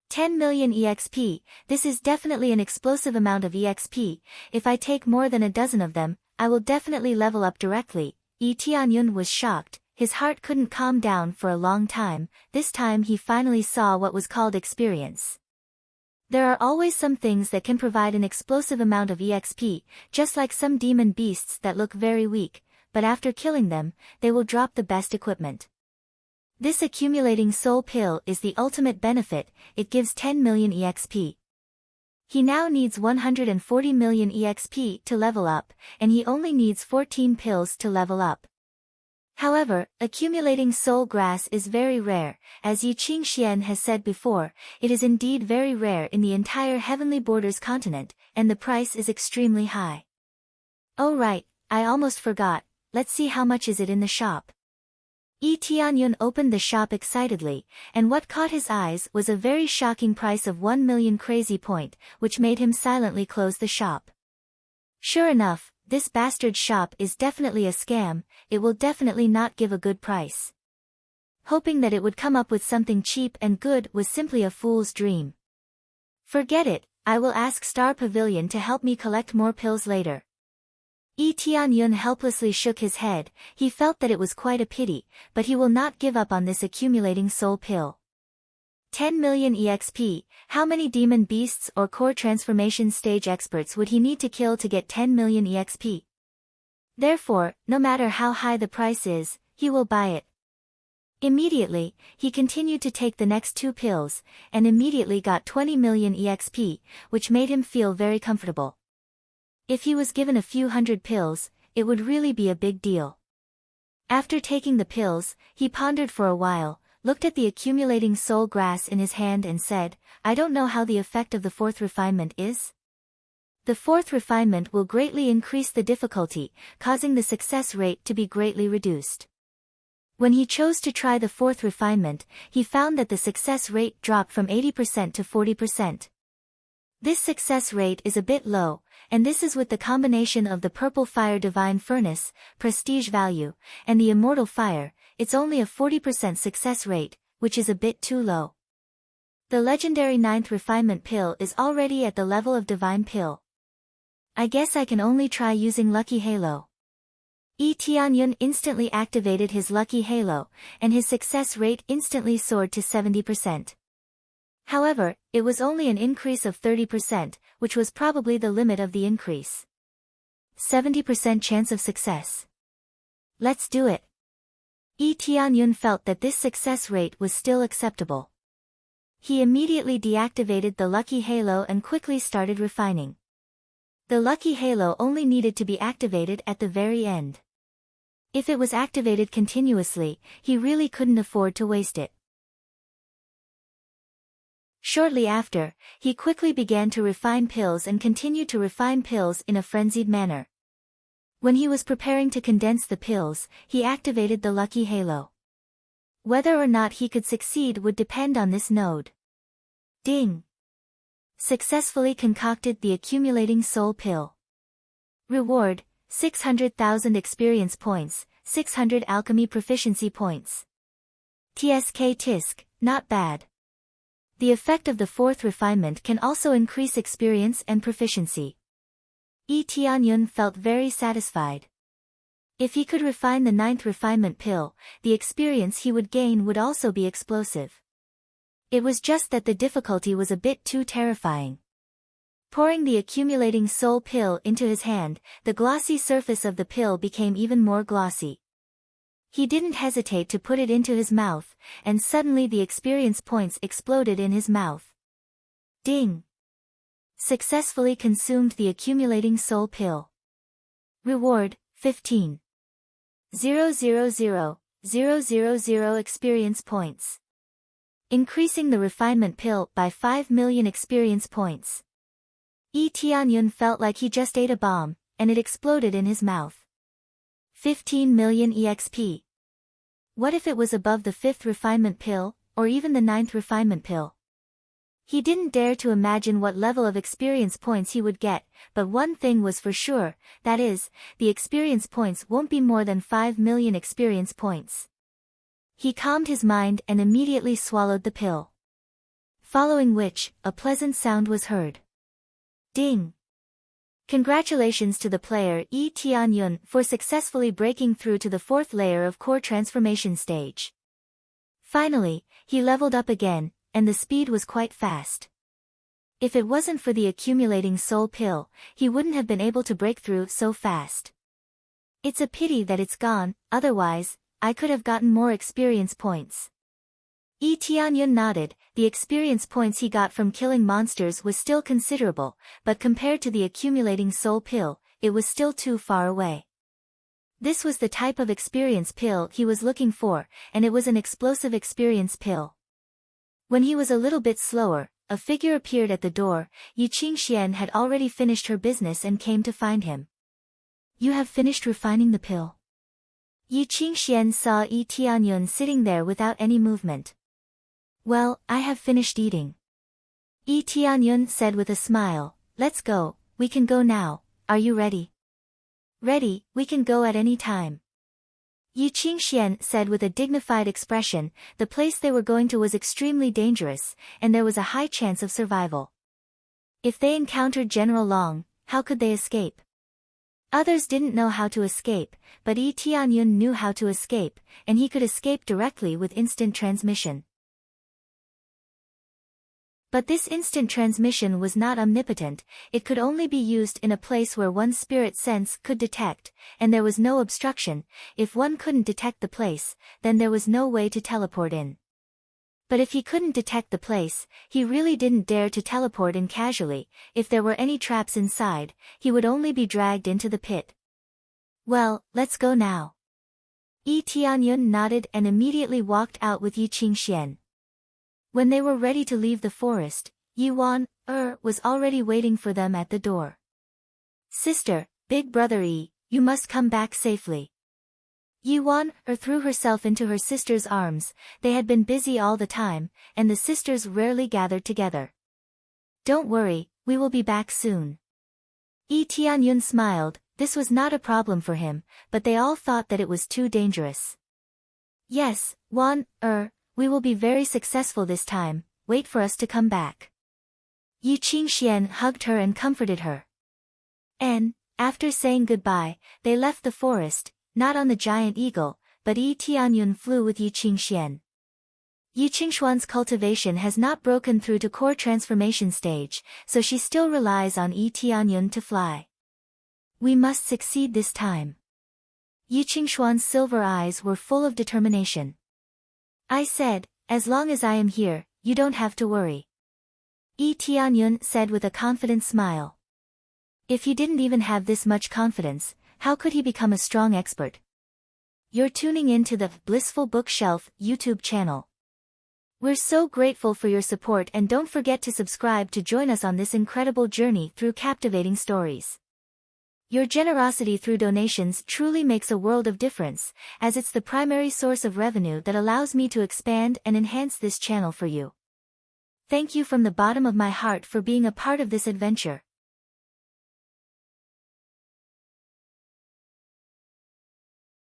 A: 10 million EXP, this is definitely an explosive amount of EXP, if I take more than a dozen of them, I will definitely level up directly. Yi Tianyun was shocked, his heart couldn't calm down for a long time, this time he finally saw what was called experience. There are always some things that can provide an explosive amount of EXP, just like some demon beasts that look very weak, but after killing them, they will drop the best equipment. This accumulating soul pill is the ultimate benefit, it gives 10 million EXP. He now needs 140 million EXP to level up, and he only needs 14 pills to level up. However, accumulating soul grass is very rare, as Yi Qingxian has said before, it is indeed very rare in the entire Heavenly Borders continent, and the price is extremely high. Oh right, I almost forgot, let's see how much is it in the shop. Yi Tianyun opened the shop excitedly, and what caught his eyes was a very shocking price of 1 million crazy point, which made him silently close the shop. Sure enough, this bastard shop is definitely a scam, it will definitely not give a good price. Hoping that it would come up with something cheap and good was simply a fool's dream. Forget it, I will ask Star Pavilion to help me collect more pills later. Yi Tianyun helplessly shook his head, he felt that it was quite a pity, but he will not give up on this accumulating soul pill. 10 million EXP, how many demon beasts or core transformation stage experts would he need to kill to get 10 million EXP? Therefore, no matter how high the price is, he will buy it. Immediately, he continued to take the next 2 pills, and immediately got 20 million EXP, which made him feel very comfortable. If he was given a few hundred pills, it would really be a big deal. After taking the pills, he pondered for a while, looked at the accumulating soul grass in his hand and said, I don't know how the effect of the 4th refinement is. The 4th refinement will greatly increase the difficulty, causing the success rate to be greatly reduced. When he chose to try the 4th refinement, he found that the success rate dropped from 80% to 40%. This success rate is a bit low, and this is with the combination of the Purple Fire Divine Furnace, prestige value, and the Immortal Fire. It's only a 40% success rate, which is a bit too low. The legendary 9th refinement pill is already at the level of divine pill. I guess I can only try using Lucky Halo. Yi Tianyun instantly activated his Lucky Halo, and his success rate instantly soared to 70%. However, it was only an increase of 30%, which was probably the limit of the increase. 70% chance of success. Let's do it. Yi Tianyun felt that this success rate was still acceptable. He immediately deactivated the Lucky Halo and quickly started refining. The Lucky Halo only needed to be activated at the very end. If it was activated continuously, he really couldn't afford to waste it. Shortly after, he quickly began to refine pills and continued to refine pills in a frenzied manner. When he was preparing to condense the pills, he activated the Lucky Halo. Whether or not he could succeed would depend on this node. Ding! Successfully concocted the accumulating soul pill. Reward, 600,000 experience points, 600 alchemy proficiency points. TSK Tisk, not bad. The effect of the 4th refinement can also increase experience and proficiency. Yi Tianyun felt very satisfied. If he could refine the 9th refinement pill, the experience he would gain would also be explosive. It was just that the difficulty was a bit too terrifying. Pouring the accumulating soul pill into his hand, the glossy surface of the pill became even more glossy. He didn't hesitate to put it into his mouth, and suddenly the experience points exploded in his mouth. Ding! Successfully consumed the accumulating soul pill. Reward, 15. 000, experience points. Increasing the refinement pill by 5 million experience points. Yi Tianyun felt like he just ate a bomb, and it exploded in his mouth. 15 million EXP. What if it was above the 5th refinement pill, or even the 9th refinement pill? He didn't dare to imagine what level of experience points he would get, but one thing was for sure, that is, the experience points won't be more than 5 million experience points. He calmed his mind and immediately swallowed the pill. Following which, a pleasant sound was heard. Ding! Congratulations to the player Yi Tianyun for successfully breaking through to the 4th layer of core transformation stage. Finally, he leveled up again, and the speed was quite fast. If it wasn't for the accumulating soul pill, he wouldn't have been able to break through so fast. It's a pity that it's gone, otherwise, I could have gotten more experience points. Yi Tianyun nodded, the experience points he got from killing monsters was still considerable, but compared to the accumulating soul pill, it was still too far away. This was the type of experience pill he was looking for, and it was an explosive experience pill. When he was a little bit slower, a figure appeared at the door. Yi Qingxian had already finished her business and came to find him. You have finished refining the pill? Yi Qingxian saw Yi Tianyun sitting there without any movement. Well, I have finished eating. Yi Tianyun said with a smile, let's go, we can go now, are you ready? Ready, we can go at any time. Yi Qingxian said with a dignified expression. The place they were going to was extremely dangerous, and there was a high chance of survival. If they encountered General Long, how could they escape? Others didn't know how to escape, but Yi Tianyun knew how to escape, and he could escape directly with instant transmission. But this instant transmission was not omnipotent, it could only be used in a place where one's spirit sense could detect, and there was no obstruction. If one couldn't detect the place, then there was no way to teleport in. But if he couldn't detect the place, he really didn't dare to teleport in casually. If there were any traps inside, he would only be dragged into the pit. Well, let's go now. Yi Tianyun nodded and immediately walked out with Yi Qingxian. When they were ready to leave the forest, Yi was already waiting for them at the door. Sister, big brother Yi, you must come back safely. Yi threw herself into her sister's arms. They had been busy all the time, and the sisters rarely gathered together. Don't worry, we will be back soon. Yi Tianyun smiled. This was not a problem for him, but they all thought that it was too dangerous. Yes, we will be very successful this time, wait for us to come back. Yi Qingxian hugged her and comforted her. And, after saying goodbye, they left the forest, not on the giant eagle, but Yi Tianyun flew with Yi Qingxian. Yi Qingshuan's cultivation has not broken through to core transformation stage, so she still relies on Yi Tianyun to fly. We must succeed this time. Yi Qingshuan's silver eyes were full of determination. I said, as long as I am here, you don't have to worry. Yi Tianyun said with a confident smile. If he didn't even have this much confidence, how could he become a strong expert? You're tuning in to the Blissful Bookshelf YouTube channel. We're so grateful for your support, and don't forget to subscribe to join us on this incredible journey through captivating stories. Your generosity through donations truly makes a world of difference, as it's the primary source of revenue that allows me to expand and enhance this channel for you. Thank you from the bottom of my heart for being a part of this adventure.